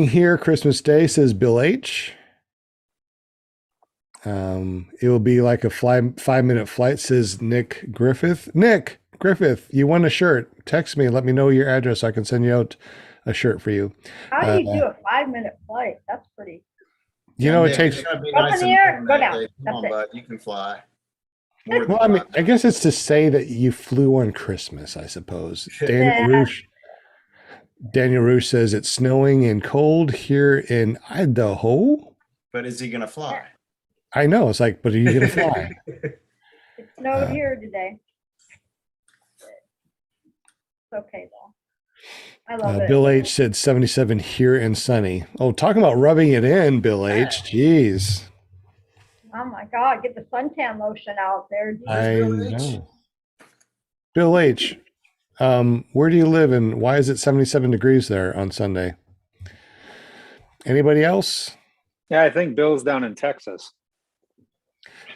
here Christmas Day, says Bill H. It will be like a 5-minute flight, says Nick Griffith. Nick Griffith, you want a shirt? Text me and let me know your address so I can send you out a shirt for you. How do you do a 5-minute flight? That's pretty. You know, it Nick, takes. it's gonna be Up in nice the and air, warm go that down. day. Come That's on, it. bud. You can fly. More than Well, I mean, 5 I guess it's to say that you flew on Christmas, I suppose. Yeah. Daniel Roosh says it's snowing and cold here in Idaho. But is he gonna fly? I know. It's like, but are you going to fly? It snowed here today. It's okay though. I love it. Bill H said 77 here and sunny. Oh, talking about rubbing it in, Bill H. Jeez. Oh my God, get the suntan lotion out there. I Bill H? know. Bill H, where do you live and why is it 77 degrees there on Sunday? Anybody else? Yeah, I think Bill's down in Texas.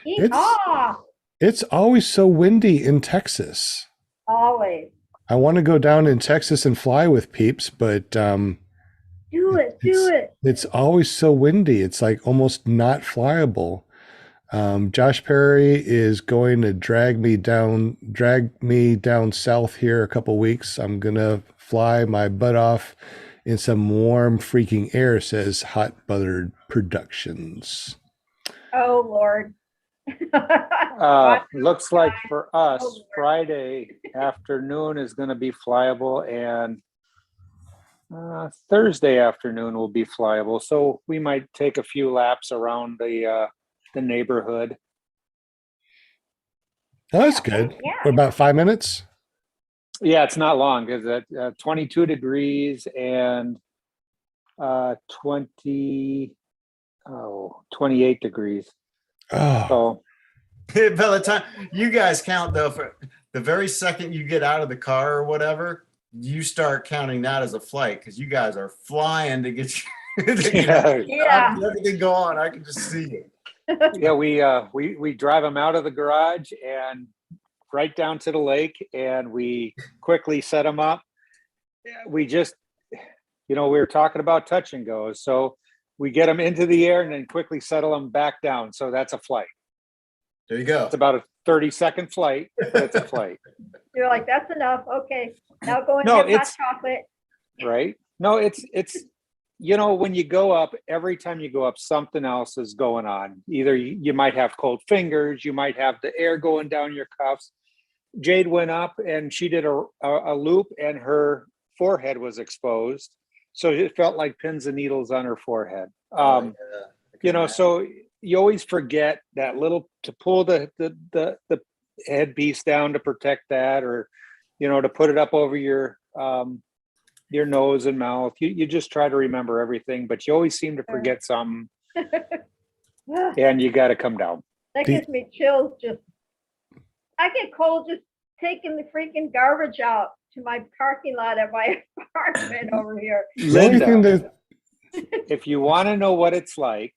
Yeehaw! It's always so windy in Texas. Always. I want to go down in Texas and fly with peeps, but Do it. it's always so windy. It's like almost not flyable. Josh Perry is going to drag me down south here a couple weeks. I'm gonna fly my butt off in some warm freaking air, says Hot Buttered Productions. Oh Lord. Looks like for us, Friday afternoon is going to be flyable, and Thursday afternoon will be flyable. So we might take a few laps around the neighborhood. Oh, that's good. Yeah. What, about 5 minutes? Yeah, it's not long because at 22 degrees and 28 degrees. Oh, So By the time you guys count, though, for the very second you get out of the car or whatever, you start counting that as a flight because you guys are flying to get you. Yeah. Everything go on. I can just see it. yeah, we drive them out of the garage and right down to the lake, and we quickly set them up. We just, we were talking about touch and goes, so we get them into the air and then quickly settle them back down. So that's a flight. There you go. It's about a 30-second flight, but it's a flight, You're like, that's enough. Okay. Now go and No, have hot it's- chocolate. right? No, it's when you go up, every time you go up, something else is going on. Either you might have cold fingers, you might have the air going down your cuffs. Jade went up and she did a loop and her forehead was exposed. So it felt like pins and needles on her forehead. So you always forget that little to pull the headpiece down to protect that, or, to put it up over your nose and mouth. You just try to remember everything, but you always seem to forget something, and you got to come down. That gives me chills. I get cold just taking the freaking garbage out to my parking lot at my apartment over here. the only thing Linda, that if you want to know what it's like,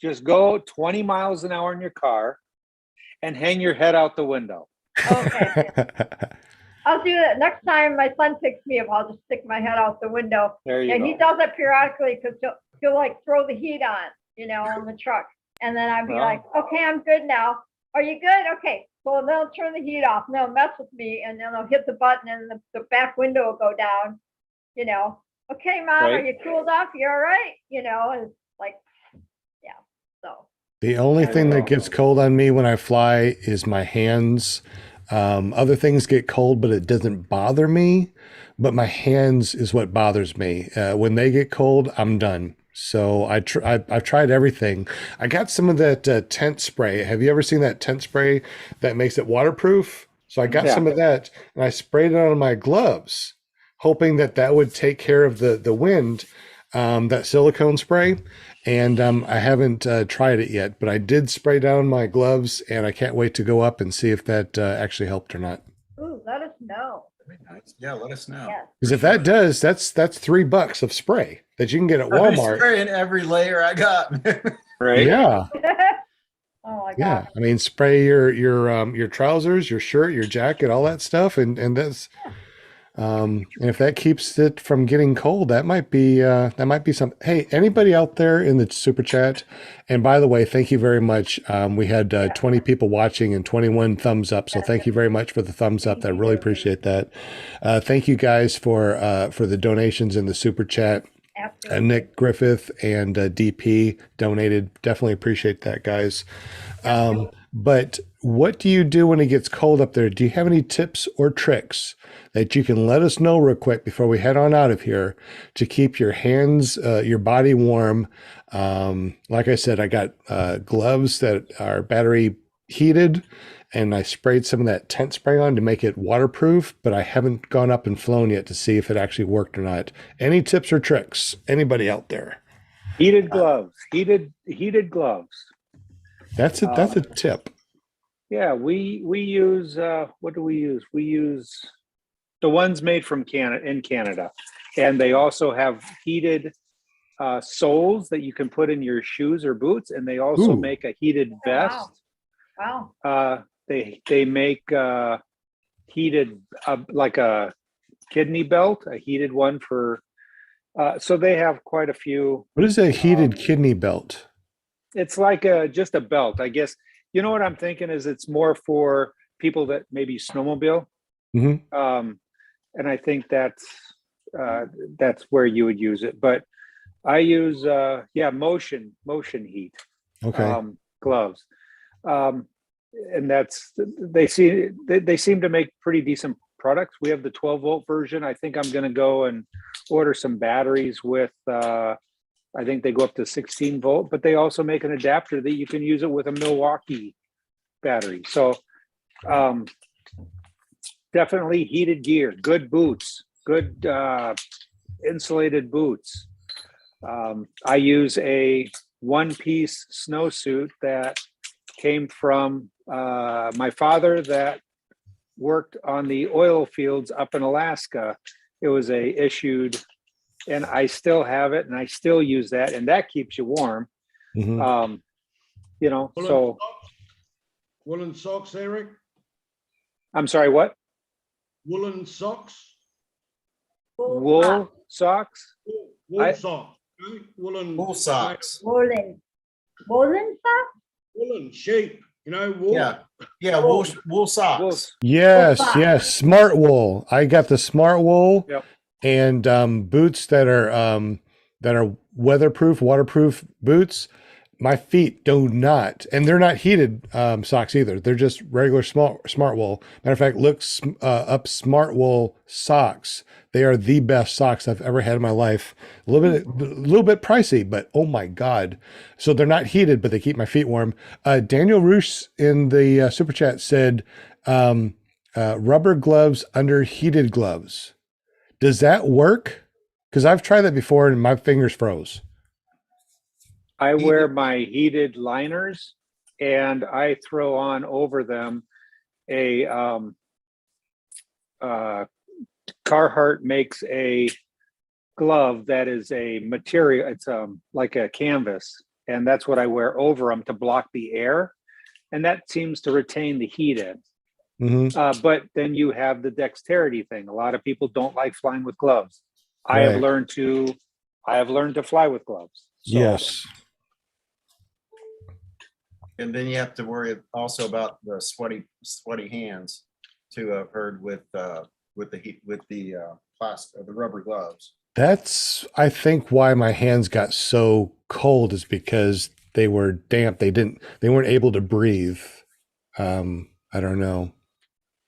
just go 20 miles an hour in your car and hang your head out the window. Okay. I'll do that. Next time my son picks me up, I'll just stick my head out the window. There you And go. he does that periodically because he'll like throw the heat on the truck. And then I'd be Well. like, okay, I'm good now. Are you good? Okay. So they'll turn the heat off. And they'll mess with me and then they'll hit the button and the back window will go down, okay, Mom, are Right. you cooled off? You all right? You know, it's like, yeah, so. The only thing that gets cold on me when I fly is my hands. Other things get cold, but it doesn't bother me. But my hands is what bothers me. When they get cold, I'm done. So I've tried everything. I got some of that tent spray. Have you ever seen that tent spray that makes it waterproof? So I got Yeah. some of that, and I sprayed it on my gloves, hoping that that would take care of the wind, that silicone spray. And I haven't tried it yet, but I did spray down my gloves, and I can't wait to go up and see if that actually helped or not. Ooh, let us know. Very nice. Yeah, let us know. Yeah. Because if that does, that's $3 of spray that you can get at I'm Walmart. spraying every layer I got. Right. Yeah, Oh my yeah. God. I mean, spray your trousers, your shirt, your jacket, all that stuff, and that's and if that keeps it from getting cold, that might be something. Hey, anybody out there in the super chat? And by the way, thank you very much. We had 20 people watching and 21 thumbs up. So thank you very much for the thumbs up. I really appreciate that. Thank you guys for the donations in the super chat. Absolutely. Nick Griffith and DP donated. Definitely appreciate that, guys. But what do you do when it gets cold up there? Do you have any tips or tricks that you can let us know real quick before we head on out of here to keep your hands, your body warm? Like I said, I got gloves that are battery heated, and I sprayed some of that tent spray on to make it waterproof, but I haven't gone up and flown yet to see if it actually worked or not. Any tips or tricks? Anybody out there? Heated gloves. Heated gloves. That's a tip. Yeah, we use what do we use? We use the ones made from Canada, and they also have heated soles that you can put in your shoes or boots, and they also Ooh. make a heated vest. Wow. They make heated like a kidney belt, a heated one for. So they have quite a few. What is a heated kidney belt? It's like just a belt, I guess. You know what I'm thinking is it's more for people that maybe snowmobile. Mm-hmm. And I think that's where you would use it. But I use motion heat Okay. gloves, and they seem to make pretty decent products. We have the 12-volt version. I think I'm going to go and order some batteries with. I think they go up to 16 volt, but they also make an adapter that you can use it with a Milwaukee battery. So definitely heated gear, good boots, good insulated boots. I use a one-piece snowsuit that came from my father that worked on the oil fields up in Alaska. It was issued, and I still have it, and I still use that, and that keeps you warm. Mm-hmm. Woolen socks, Eric? I'm sorry, what? Woolen socks? Wool socks? Wool socks. Okay? Wool socks. Woolen socks? Woolen sheep, wool. Yeah, wool socks. Wool. Yes. Smart wool. I got the smart wool. Yep. And boots that are weatherproof, waterproof boots. My feet do not, and they're not heated socks either. They're just regular smart wool. Matter of fact, look up smart wool socks. They are the best socks I've ever had in my life. A little bit pricey, but oh my God. So they're not heated, but they keep my feet warm. Daniel Roos in the super chat said, rubber gloves under heated gloves. Does that work? Because I've tried that before and my fingers froze. I wear my heated liners, and I throw on over them a Carhartt makes a glove that is a material. It's like a canvas, and that's what I wear over them to block the air, and that seems to retain the heat in. Mm-hmm. But then you have the dexterity thing. A lot of people don't like flying with gloves. Right. I have learned to fly with gloves. So, yes. And then you have to worry also about the sweaty hands too. I've heard with the plastic, the rubber gloves. That's, I think, why my hands got so cold is because they were damp. They weren't able to breathe. I don't know,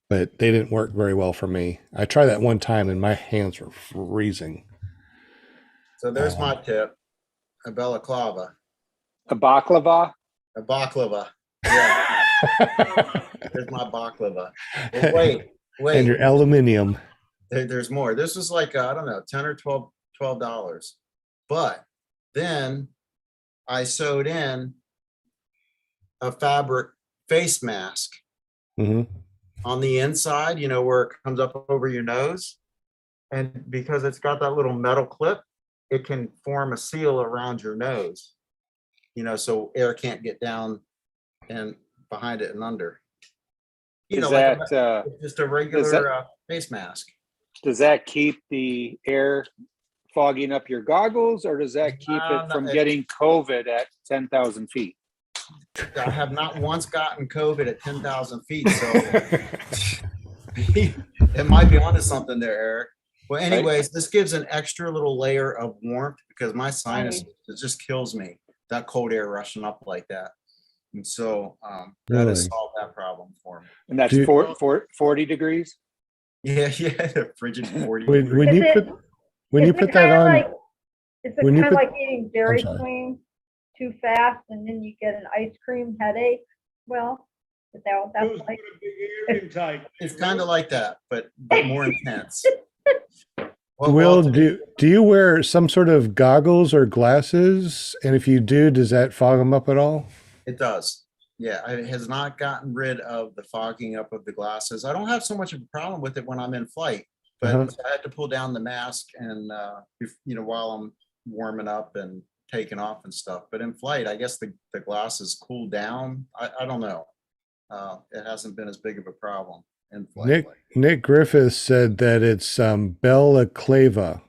but they didn't work very well for me. I tried that one time and my hands were freezing. So there's my tip, a balaclava. A baklava. A baklava. Yeah, there's my baklava. Well, wait. And your aluminium. There's more. This was like, I don't know, 10 or $12. But then I sewed in a fabric face mask on the inside, you know, where it comes up over your nose. And because it's got that little metal clip, it can form a seal around your nose, you know, so air can't get down and behind it and under. You know, like just a regular face mask. Does that keep the air fogging up your goggles, or does that keep it from getting COVID at 10,000 feet? I have not once gotten COVID at 10,000 feet, so it might be onto something there, Eric. Well, anyways, this gives an extra little layer of warmth because my sinus, it just kills me, that cold air rushing up like that. And so that has solved that problem for me. And that's 40 degrees? Yeah, the frigid 40. When you put that on, is it kind of like eating Dairy Queen too fast and then you get an ice cream headache? Well, is that what that's like? It's kind of like that, but more intense. Will, do you wear some sort of goggles or glasses? And if you do, does that fog them up at all? It does. Yeah, it has not gotten rid of the fogging up of the glasses. I don't have so much of a problem with it when I'm in flight, but I had to pull down the mask and, you know, while I'm warming up and taking off and stuff. But in flight, I guess the glasses cool down. I don't know. It hasn't been as big of a problem in flight. Nick Griffiths said that it's balaclava.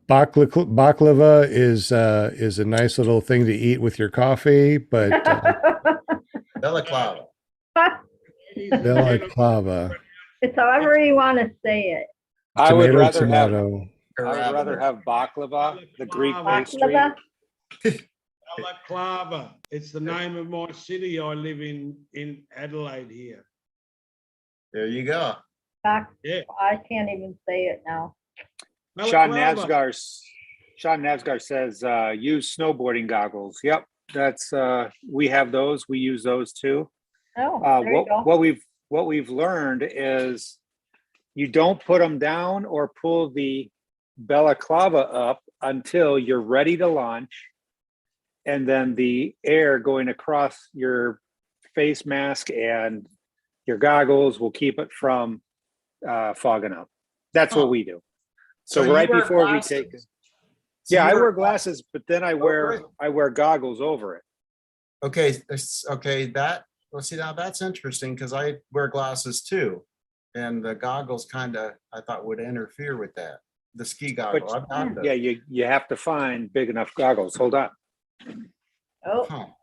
Baklava is a nice little thing to eat with your coffee, but balaclava. Balaclava. It's however you want to say it. I would rather have baklava, the Greek pastry. Balaclava. It's the name of my city. I live in Adelaide here. There you go. Yeah. I can't even say it now. Sean Navsgar says use snowboarding goggles. Yep, that's we have those. We use those too. Oh, there you go. What we've learned is you don't put them down or pull the balaclava up until you're ready to launch, and then the air going across your face mask and your goggles will keep it from fogging up. That's what we do. So right before we take it. Yeah, I wear glasses, but then I wear goggles over it. Okay, see, now that's interesting because I wear glasses too, and the goggles kind of I thought would interfere with that. The ski goggles. Yeah, you have to find big enough goggles. Hold on. Oh,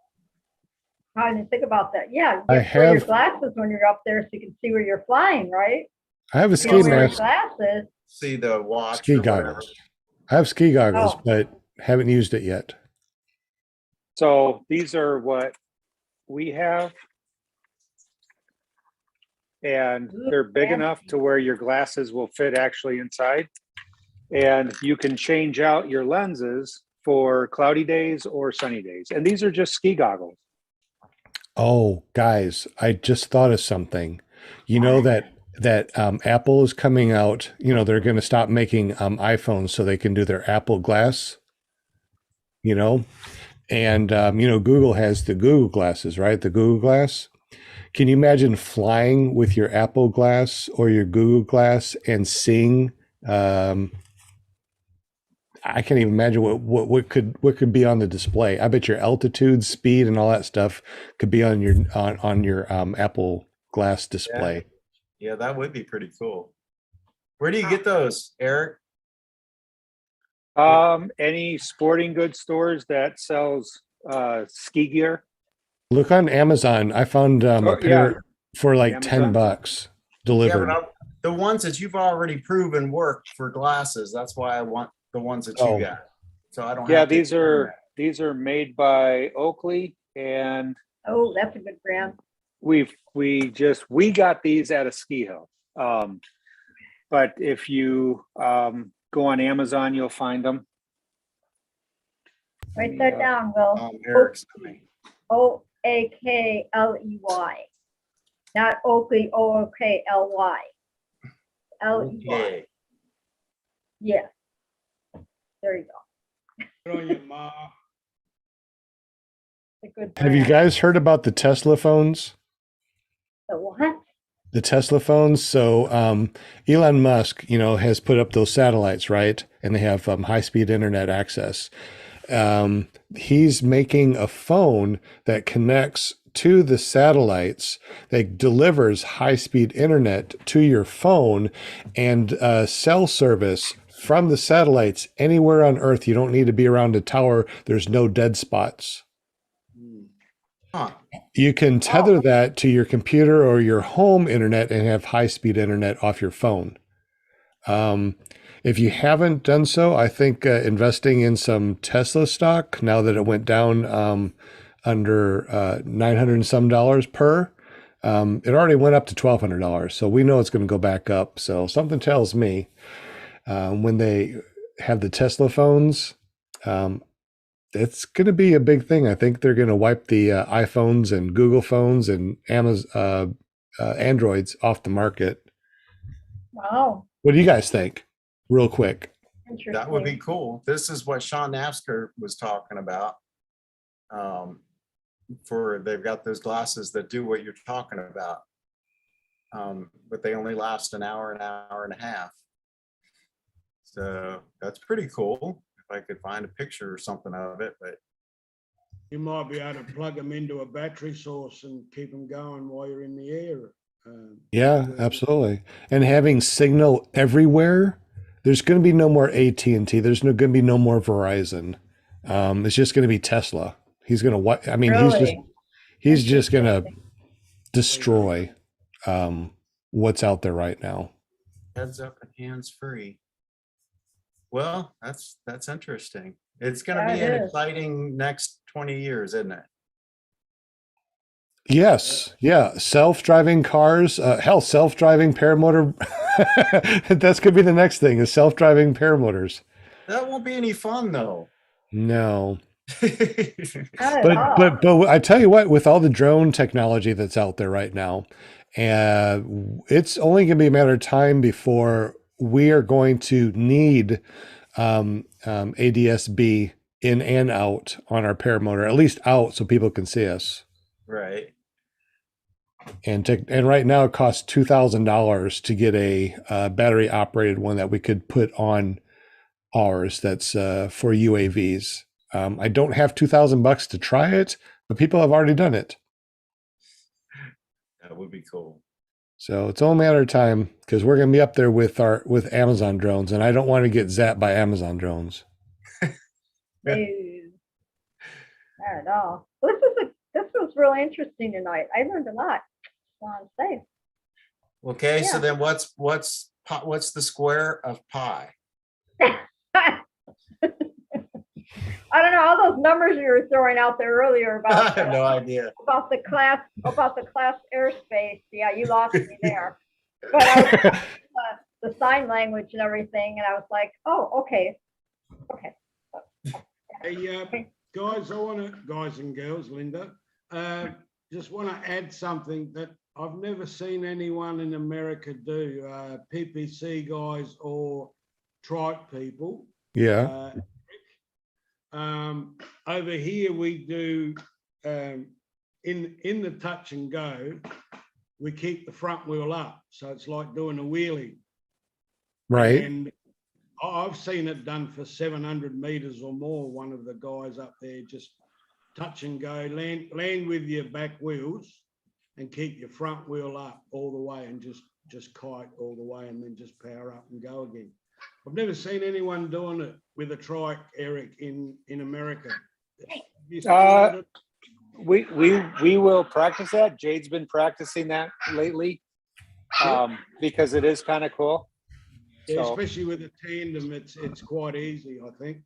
I didn't think about that. Yeah, you wear your glasses when you're up there so you can see where you're flying, right? I have a ski mask. Glasses. See the watch. Ski goggles. I have ski goggles, but haven't used it yet. So these are what we have. And they're big enough to where your glasses will fit actually inside. And you can change out your lenses for cloudy days or sunny days. And these are just ski goggles. Oh, guys, I just thought of something. You know that Apple is coming out, you know, they're going to stop making iPhones so they can do their Apple Glass, you know, and, you know, Google has the Google glasses, right? The Google Glass. Can you imagine flying with your Apple Glass or your Google Glass and seeing, I can't even imagine what could be on the display. I bet your altitude, speed, and all that stuff could be on your Apple Glass display. Yeah, that would be pretty cool. Where do you get those, Eric? Any sporting goods stores that sells ski gear. Look on Amazon. I found a pair for like $10 delivered. Yeah, the ones that you've already proven work for glasses. That's why I want the ones that Oh. you got. So I don't Yeah, have to these are made by Oakley, and Oh, that's a good brand. we got these at a ski hill. But if you go on Amazon, you'll find them. Write that down, Will. Eric's Oakley, not Oakley, Oakly. Ley. Okay. Yeah. There you go. Good on you, Ma. It's a good Have you brand. guys heard about the Tesla phones? The what? The Tesla phones. So Elon Musk, has put up those satellites, right? And they have high-speed internet access. He's making a phone that connects to the satellites, that delivers high-speed internet to your phone, and cell service from the satellites anywhere on Earth. You don't need to be around a tower. There's no dead spots. Huh. You can tether that to your computer or your home internet and have high-speed internet off your phone. If you haven't done so, I think investing in some Tesla stock, now that it went down under $900 and some per, it already went up to $1,200. So we know it's going to go back up. So something tells me when they have the Tesla phones, it's going to be a big thing. I think they're going to wipe the iPhones and Google phones and Amazon Androids off the market. Wow. What do you guys think? Real quick. Interesting. That would be cool. This is what Sean Nafsker was talking about. They've got those glasses that do what you're talking about. But they only last an hour and a half. So that's pretty cool. If I could find a picture or something of it, but You might be able to plug them into a battery source and keep them going while you're in the air. Yeah, absolutely. And having signal everywhere, there's going to be no more AT&T. There's going to be no more Verizon. It's just going to be Tesla. He's going to, I mean, Really? he's just going to destroy what's out there right now. heads up and hands free. Well, that's interesting. It's going to Yeah, be it an is. exciting next 20 years, isn't it? Yes. Yeah. Self-driving cars. Hell, self-driving paramotor. That's going to be the next thing, is self-driving paramotors. That won't be any fun though. No. Not at all. But I tell you what, with all the drone technology that's out there right now, it's only going to be a matter of time before we are going to need ADS-B in and out on our paramotor, at least out so people can see us. Right. And right now it costs $2,000 to get a battery operated one that we could put on ours. That's for UAVs. I don't have $2,000 to try it, but people have already done it. That would be cool. So it's only a matter of time, because we're going to be up there with Amazon drones, and I don't want to get zapped by Amazon drones. No, not at all. This was really interesting tonight. I learned a lot. On safe. Okay, so Yeah. then what's the square of pi? I don't know, all those numbers you were throwing out there earlier I about have no idea. about the class airspace. Yeah, you lost me there. But I was the sign language and everything, and I was like, oh, okay. Hey, guys, guys and girls, Linda, just want to add something that I've never seen anyone in America do, PPC guys or trike people. Yeah. Over here we do, in the touch and go, we keep the front wheel up. So it's like doing a wheelie. Right. And I've seen it done for 700 meters or more. One of the guys up there just touch and go, land with your back wheels and keep your front wheel up all the way and just kite all the way and then just power up and go again. I've never seen anyone doing it with a trike, Eric, in America. We will practice that. Jade's been practicing that lately. because it is kind of cool. Yeah, So especially with a tandem, it's quite easy, I think.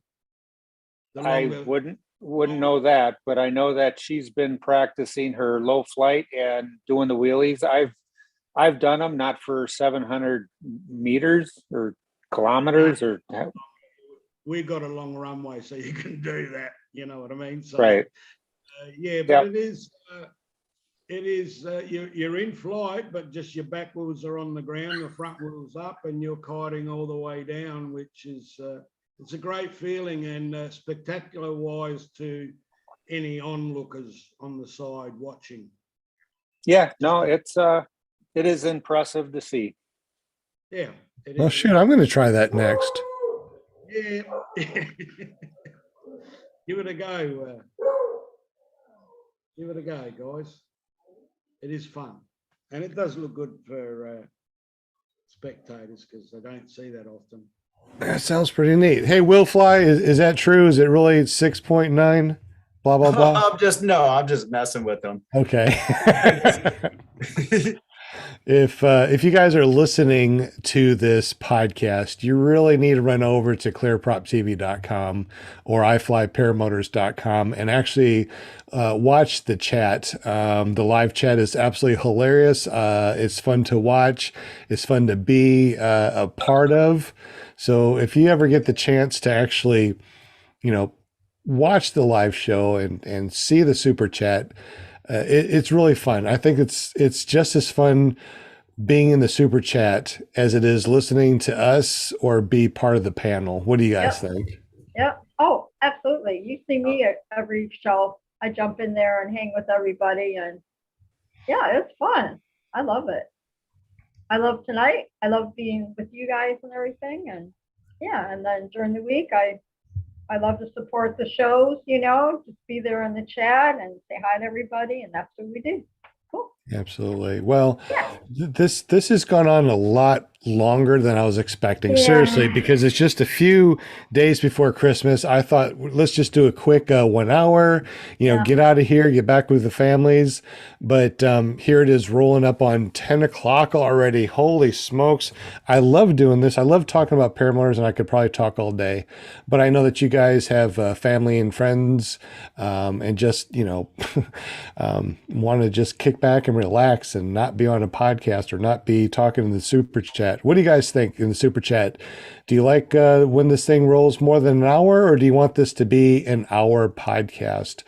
The I longer- wouldn't know that, but I know that she's been practicing her low flight and doing the wheelies. I've done them, not for 700 meters or kilometers or we got a long runway, so you can do that. You know what I mean? So, right. yeah, but it is you're in flight, but just your back wheels are on the ground, the front wheels up, and you're kiting all the way down, which is it's a great feeling and spectacular wise to any onlookers on the side watching. Yeah, no, it is impressive to see. Yeah. It Oh is. shoot, I'm going to try that next. Yeah. Give it a go. Give it a go, guys. It is fun. And it does look good for spectators because they don't see that often. That sounds pretty neat. Hey, will fly, is that true? Is it really 6.9? Blah, blah, blah. I'm just messing with them. Okay. If you guys are listening to this podcast, you really need to run over to ClearPropTV.com or iFlyParamotors.com and actually watch the chat. The live chat is absolutely hilarious. It's fun to watch. It's fun to be a part of. So if you ever get the chance to actually, watch the live show and see the super chat, it's really fun. I think it's just as fun being in the super chat as it is listening to us or be part of the panel. What do you guys think? Yep. Oh, absolutely. You see me at every show. I jump in there and hang with everybody, and yeah, it's fun. I love it. I love tonight. I love being with you guys and everything, and yeah. And then during the week, I love to support the shows. Just be there in the chat and say hi to everybody, and that's what we do. Cool. Absolutely. Well, Yeah. this has gone on a lot longer than I was expecting. Yeah. Seriously, because it's just a few days before Christmas. I thought, let's just do a quick 1 hour, Yeah. get out of here, get back with the families. But here it is rolling up on 10 o'clock already. Holy smokes. I love doing this. I love talking about paramotors, and I could probably talk all day. But I know that you guys have family and friends and just, want to just kick back and relax and not be on a podcast or not be talking in the super chat. What do you guys think in the super chat? Do you like when this thing rolls more than an hour, or do you want this to be an hour podcast?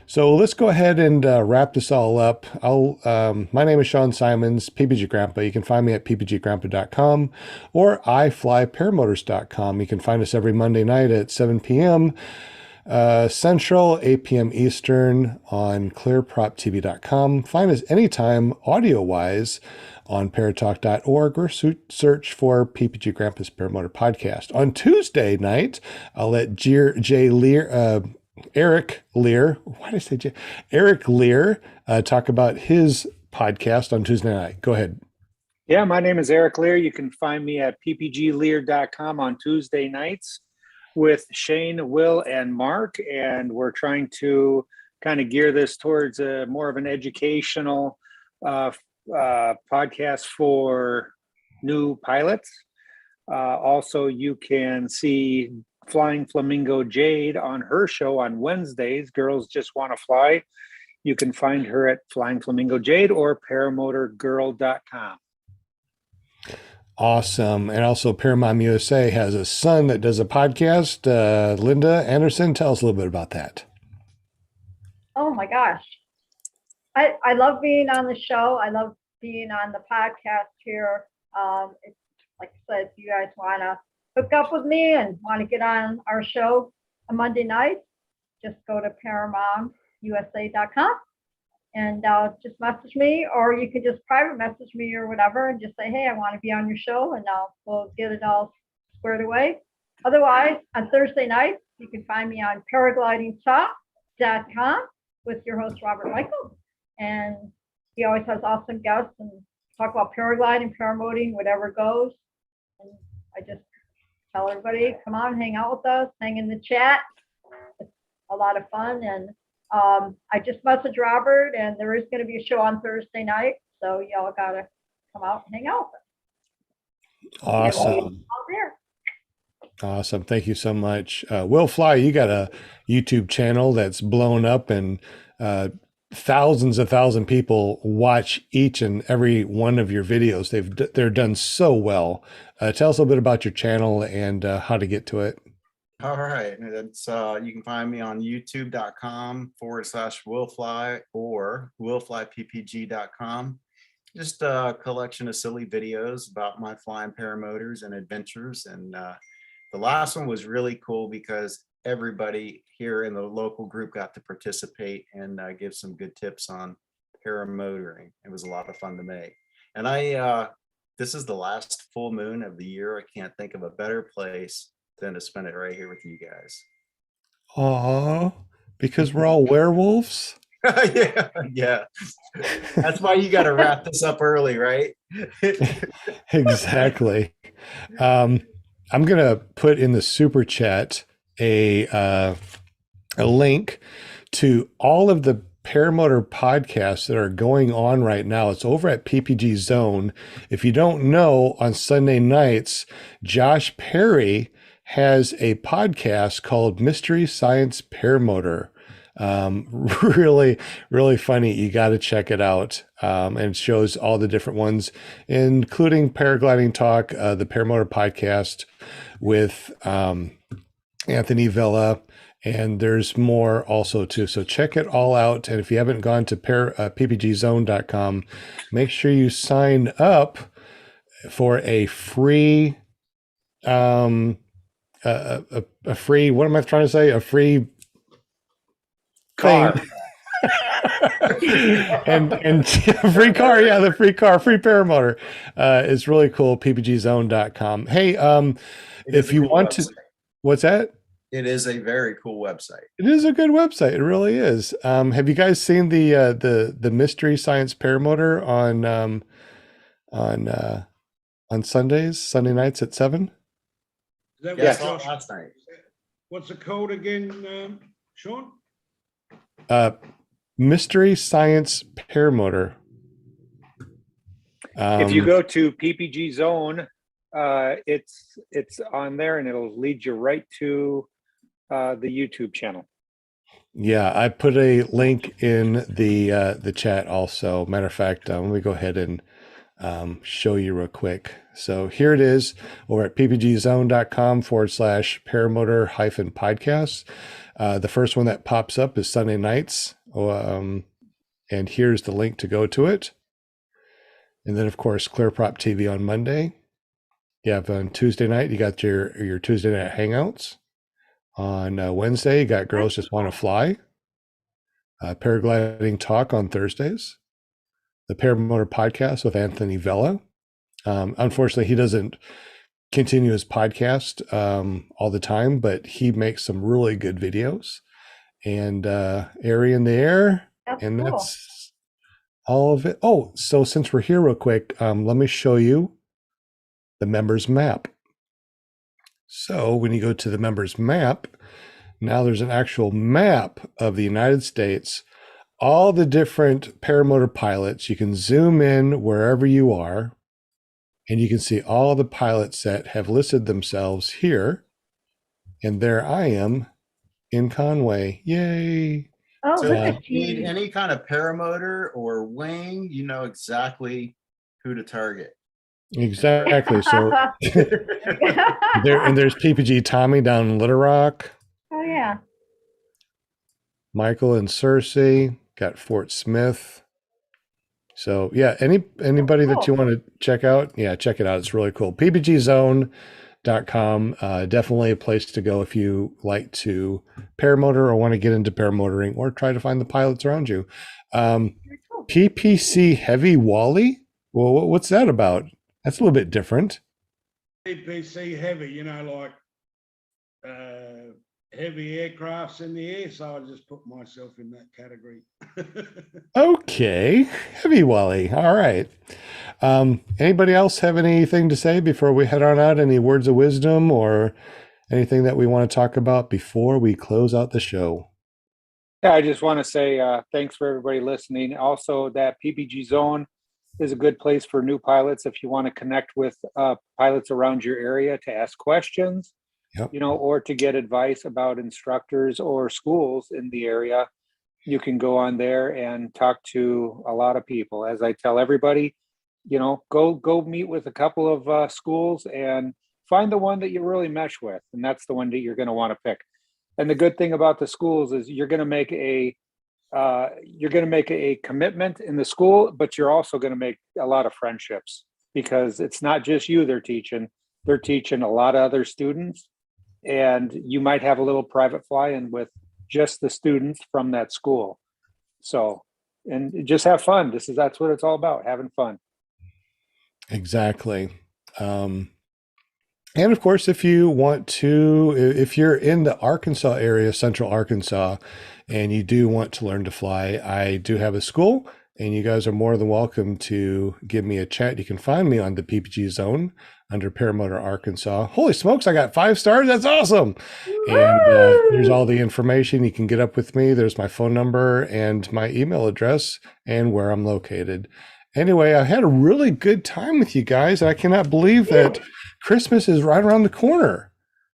So let's go ahead and wrap this all up. My name is Sean Symons, Ppg Grandpa. You can find me at ppggrandpa.com or iFlyParamotors.com. You can find us every Monday night at 7 p.m. Central, 8 p.m. Eastern on ClearPropTV.com. Find us anytime audio-wise on paratalk.org or search for PPG Grandpa's Paramotor Podcast. On Tuesday night, I'll let Eric Lear, why did I say J? Eric Lear talk about his podcast on Tuesday night. Go ahead. Yeah, my name is Eric Lear. You can find me at ppglear.com on Tuesday nights with Shane, Will, and Mark. And we're trying to kind of gear this towards more of an educational podcast for new pilots. Also, you can see Flying Flamingo Jade on her show on Wednesdays. Girls Just Want to Fly. You can find her at Flying Flamingo Jade or paramotorgirl.com. Awesome. And also Paramount USA has a son that does a podcast. Linda Anderson, tell us a little bit about that. Oh my gosh. I love being on the show. I love being on the podcast here. It's like I said, if you guys want to hook up with me and want to get on our show on Monday night, just go to ParamountUSA.com and just message me, or you can just private message me or whatever and just say, hey, I want to be on your show, and we'll get it all squared away. Otherwise, on Thursday nights, you can find me on paraglidingtalk.com with your host, Robert Michael. And he always has awesome guests and talk about paragliding, paramotoring, whatever goes. And I just tell everybody, come on, hang out with us, hang in the chat. It's a lot of fun. And I just messaged Robert, and there is going to be a show on Thursday night. So y'all got to come out and hang out with us. Awesome. Out there. Awesome. Thank you so much. Will Fly, you got a YouTube channel that's blown up, and thousands people watch each and every one of your videos. They're done so well. Tell us a little bit about your channel and how to get to it. All right. It's you can find me on youtube.com/willfly or willflyppg.com. Just a collection of silly videos about my flying paramotors and adventures. And the last one was really cool because everybody here in the local group got to participate and give some good tips on paramotoring. It was a lot of fun to make. And this is the last full moon of the year. I can't think of a better place than to spend it right here with you guys. Aw, because we're all werewolves? Yeah. That's why you got to wrap this up early, right? Exactly. I'm gonna put in the super chat a link to all of the paramotor podcasts that are going on right now. It's over at PPG Zone. If you don't know, on Sunday nights, Josh Perry has a podcast called Mystery Science Paramotor. Really funny. You got to check it out. And it shows all the different ones, including Paragliding Talk, the Paramotor podcast with Anthony Villa, and there's more also too. So check it all out. And if you haven't gone to ppgzone.com, make sure you sign up for a free a free, what am I trying to say? A free Car. thing. and free car. Yeah, the free car, free paramotor. It's really cool. ppgzone.com. Hey, if you want to, what's that? It is a very cool website. It is a good website. It really is. Have you guys seen the Mystery Science Paramotor on Sunday nights at 7? Is that Yes, what Josh- last night. What's it called again, Sean? Mystery Science Paramotor. If you go to PPG Zone, it's on there, and it'll lead you right to the YouTube channel. Yeah, I put a link in the chat also. Matter of fact, let me go ahead and show you real quick. So here it is over at ppgzone.com/paramotor-podcasts. The first one that pops up is Sunday nights. And here's the link to go to it. And then, of course, ClearPropTV on Monday. You have on Tuesday night, you got your Tuesday night hangouts. On Wednesday, you got Girls Just Want to Fly. Paragliding Talk on Thursdays. The Paramotor Podcast with Anthony Vella. Unfortunately, he doesn't continue his podcast all the time, but he makes some really good videos. And Airy in the Air. That's And cool. that's all of it. Oh, so since we're here real quick, let me show you the members map. So when you go to the members map, now there's an actual map of the United States, all the different paramotor pilots. You can zoom in wherever you are, and you can see all the pilots that have listed themselves here. And there I am in Conway. Yay. Oh, So look if at you need you. any kind of paramotor or wing, you know exactly who to target. Exactly. So there's PPG Tommy down in Little Rock, Oh, yeah. Michael and Cersei, got Fort Smith. So yeah, anybody that you want to check out, yeah, check it out. It's really cool. ppgzone.com, definitely a place to go if you like to paramotor or want to get into paramotoring or try to find the pilots around you. Very cool. PPC Heavy Wally. Well, what's that about? That's a little bit different. PPC heavy, you know, like heavy aircrafts in the air. So I just put myself in that category. Okay, Heavy Wally. All right. Anybody else have anything to say before we head on out? Any words of wisdom or anything that we want to talk about before we close out the show? Yeah, I just want to say thanks for everybody listening. Also, that PPG Zone is a good place for new pilots if you want to connect with pilots around your area to ask questions, Yep. or to get advice about instructors or schools in the area. You can go on there and talk to a lot of people. As I tell everybody, go meet with a couple of schools and find the one that you really mesh with, and that's the one that you're going to want to pick. And the good thing about the schools is you're going to make a commitment in the school, but you're also going to make a lot of friendships, because it's not just you they're teaching a lot of other students, and you might have a little private fly-in with just the students from that school. So, and just have fun. That's what it's all about, having fun. Exactly. And of course, if you're in the Arkansas area, Central Arkansas, and you do want to learn to fly, I do have a school, and you guys are more than welcome to give me a chat. You can find me on the PPG Zone under Paramotor Arkansas. Holy smokes, I got 5 stars. That's awesome. And there's all the information. You can get up with me. There's my phone number and my email address and where I'm located. Anyway, I had a really good time with you guys. I cannot believe that Christmas is right around the corner.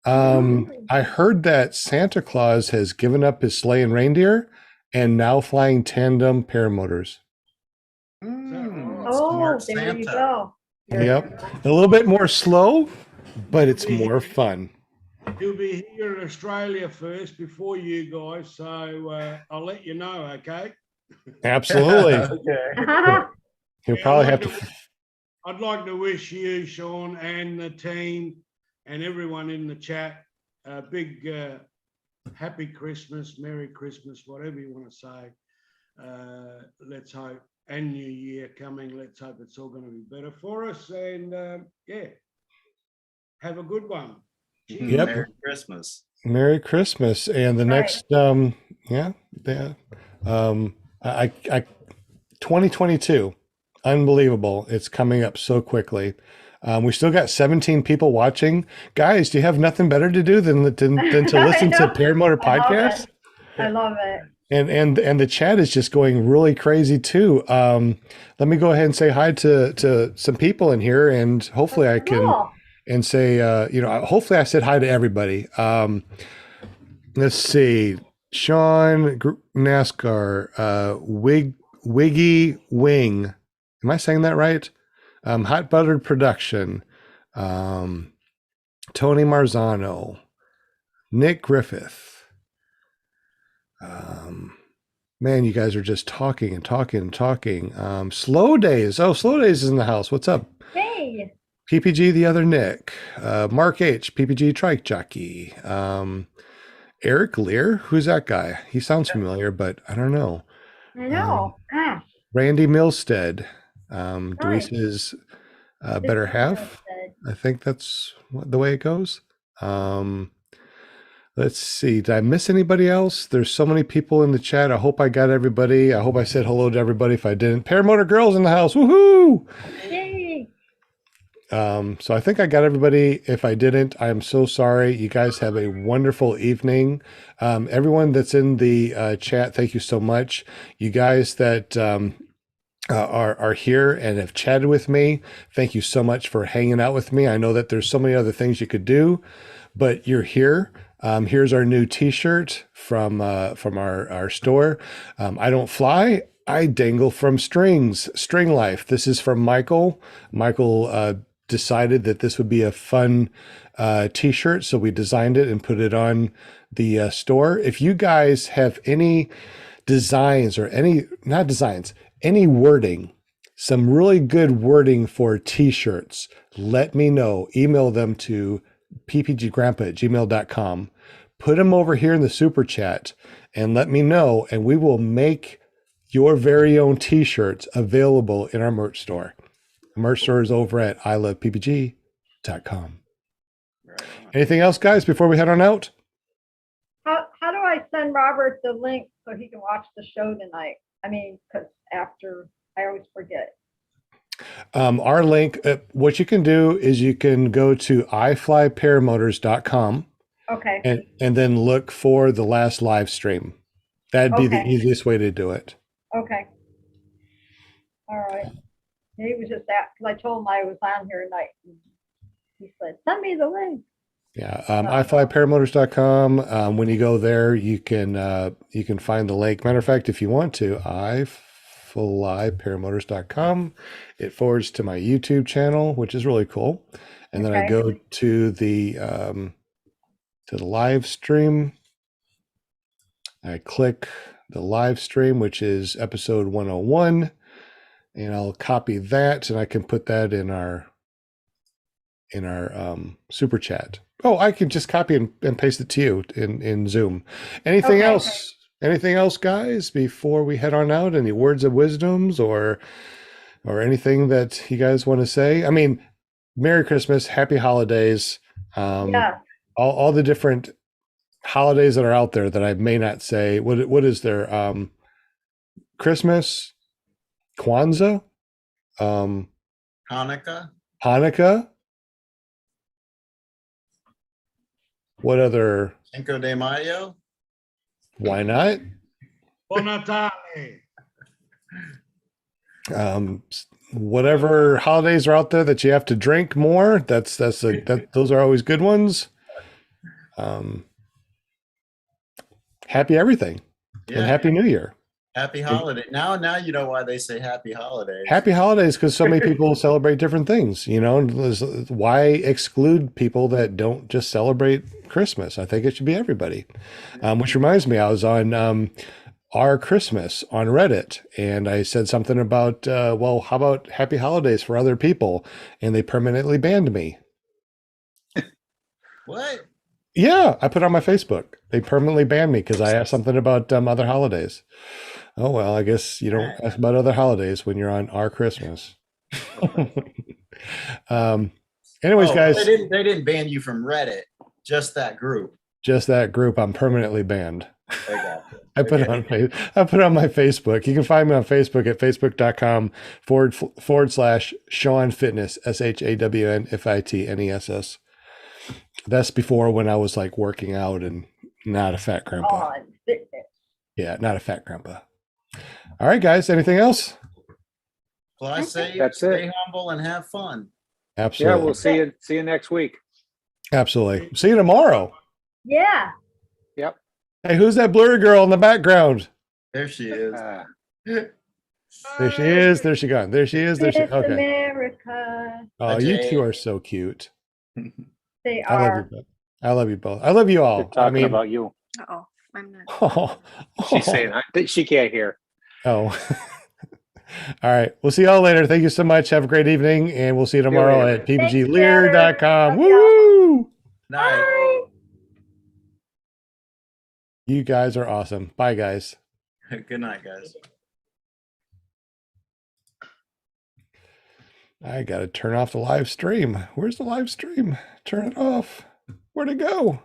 I heard that Santa Claus has given up his sleigh and reindeer and now flying tandem paramotors. Oh, Smart there you Santa. go. Yep. A little bit more slow, but it's more fun. He'll be here in Australia first before you guys, so I'll let you know, okay? Absolutely. Okay. He'll Yeah, probably have to. I'd like to wish you, Sean, and the team and everyone in the chat a big happy Christmas, Merry Christmas, whatever you want to say. Let's hope, and New Year coming, let's hope it's all going to be better for us. And have a good one. Cheers. Yep. Merry Christmas. Merry Christmas. And the next, I 2022, unbelievable. It's coming up so quickly. We still got 17 people watching. Guys, do you have nothing better to do than to listen to Paramotor podcasts? I love it. And the chat is just going really crazy too. Let me go ahead and say hi to some people in here, and hopefully I can Cool. and say, hopefully I said hi to everybody. Let's see, Sean NASCAR, Wiggy Wing. Am I saying that right? Hot Buttered Production, Tony Marzano, Nick Griffith. Man, you guys are just talking and talking and talking. Slow Days. Oh, Slow Days is in the house. What's up? Hey. PPG, the other Nick. Mark H, PPG Trike Jockey. Eric Lear. Who's that guy? He sounds familiar, but I don't know. I know. Gosh. Randy Milstead. Nice. Deweese's better half. I think that's the way it goes. Let's see. Did I miss anybody else? There's so many people in the chat. I hope I got everybody. I hope I said hello to everybody. If I didn't, Paramotor Girls in the house. Woohoo! Yay. So I think I got everybody. If I didn't, I am so sorry. You guys have a wonderful evening. Everyone that's in the chat, thank you so much. You guys that are here and have chatted with me, thank you so much for hanging out with me. I know that there's so many other things you could do, but you're here. Here's our new T-shirt from our store. I don't fly. I dangle from strings. String Life. This is from Michael. Michael decided that this would be a fun T-shirt, so we designed it and put it on the store. If you guys have any designs or any wording, some really good wording for T-shirts, let me know. Email them to ppggrandpa@gmail.com. Put them over here in the super chat and let me know, and we will make your very own T-shirts available in our merch store. The merch store is over at iloveppg.com. Right on. Anything else, guys, before we head on out? How do I send Robert the link so he can watch the show tonight? I mean, because after I always forget. Our link, what you can do is you can go to iflyparamotors.com. Okay. And then look for the last live stream. That'd be the Okay. easiest way to do it. Okay. All right. He was just that, because I told him I was on here tonight. He said, send me the link. Yeah, iflyparamotors.com. When you go there, you can find the link. Matter of fact, if you want to, iflyparamotors.com. It forwards to my YouTube channel, which is really cool. And then I Okay. go to the live stream. I click the live stream, which is episode 101, and I'll copy that, and I can put that in our super chat. Oh, I can just copy and paste it to you in Zoom. Anything Okay. else? Anything else, guys, before we head on out? Any words of wisdoms or anything that you guys want to say? I mean, Merry Christmas, Happy Holidays. Yeah. All the different holidays that are out there that I may not say. What is there? Christmas, Kwanzaa, Hanukkah. What other? Cinco de Mayo. Why not? Buon Natale. Whatever holidays are out there that you have to drink more. Those are always good ones. Happy everything and Happy New Year. Happy holiday. Now you know why they say happy holidays. Happy holidays, because so many people celebrate different things. You know, why exclude people that don't just celebrate Christmas? I think it should be everybody. Which reminds me, I was on Our Christmas on Reddit, and I said something about, well, how about happy holidays for other people? And they permanently banned me. What? Yeah, I put it on my Facebook. They permanently banned me because I asked something about other holidays. Oh, well, I guess you don't ask about other holidays when you're on Our Christmas. Anyways, guys. They didn't ban you from Reddit, just that group. Just that group. I'm permanently banned. I got you. I put it on my Facebook. You can find me on Facebook at facebook.com/Sean Fitness, SHAWNFITNESS. That's before when I was like working out and not a fat grandpa. On fitness. Yeah, not a fat grandpa. All right, guys. Anything else? Fly safe, That's it. stay humble, and have fun. Absolutely. Yeah, we'll see you next week. Absolutely. See you tomorrow. Yeah. Hey, who's that blurry girl in the background? There she is. There she is. There she gone. There she is. There she. It's Okay. America. Oh, you two are so cute. They I love are. you both. I love you both. I love you all. They're talking about you. Uh-oh, I'm not. Oh, She's saying she can't hear. oh. All right. We'll see y'all later. Thank you so much. Have a great evening, and we'll see you tomorrow later. at Thanks, ppglear.com. Love y'all. Woo! Night. Bye. You guys are awesome. Bye, guys. Good night, guys. I got to turn off the live stream. Where's the live stream? Turn it off. Where'd it go?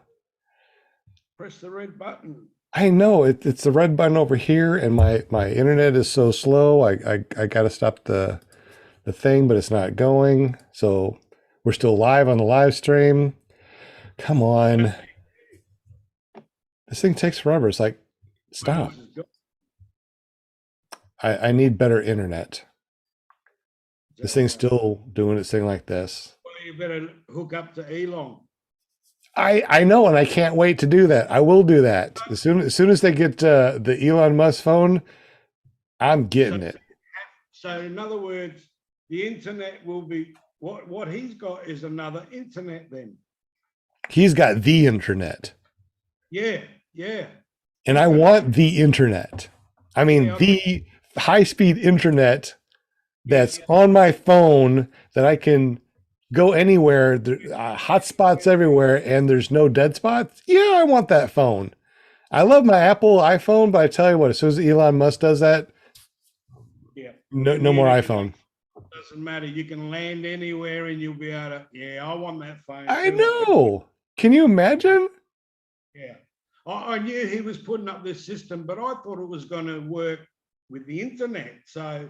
Press the red button. I know it's the red button over here, and my internet is so slow. I got to stop the thing, but it's not going. So we're still live on the live stream. Come on. This thing takes forever. It's like, stop. I need better internet. This thing's still doing its thing like this. Well, you better hook up to Elon. I know, and I can't wait to do that. I will do that. As soon as they get the Elon Musk phone, I'm getting it. So in other words, the internet will be what he's got is another internet then. He's got the internet. Yeah. And I want the internet. I mean, Yeah. the high-speed internet that's on my phone that I can go anywhere, hotspots everywhere, and there's no dead spots. Yeah, I want that phone. I love my Apple iPhone, but I tell you what, as soon as Elon Musk does that, Yeah. no more iPhone. Doesn't matter. You can land anywhere and you'll be able to, yeah, I want that phone. I too. know. Can you imagine? Yeah. I knew he was putting up this system, but I thought it was going to work with the internet. So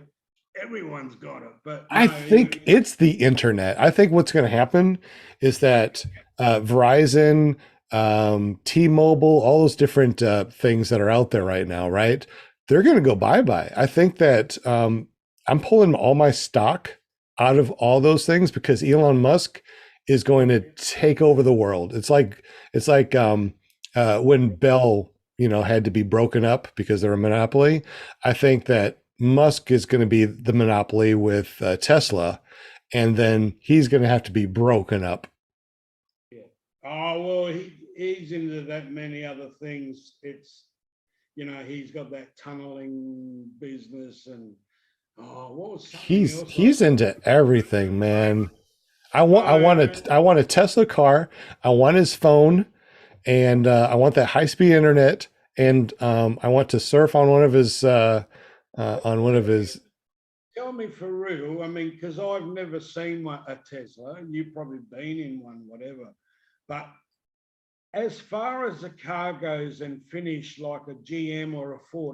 everyone's got it. But I no, think it's the internet. I think what's going to happen is that Verizon, T-Mobile, all those different things that are out there right now, right? They're going to go bye-bye. I think that I'm pulling all my stock out of all those things because Elon Musk is going to take over the world. It's like when Bell, had to be broken up because they're a monopoly. I think that Musk is going to be the monopoly with Tesla, and then he's going to have to be broken up. Oh, well, he's into that many other things. It's, he's got that tunneling business and, what was something else? He's into everything, man. I want a Tesla car. I want his phone, and I want that high speed internet, and I want to surf on one of his Tell me for real, I mean, because I've never seen a Tesla, you've probably been in one, whatever, but as far as the car goes and finish like a GM or a Ford,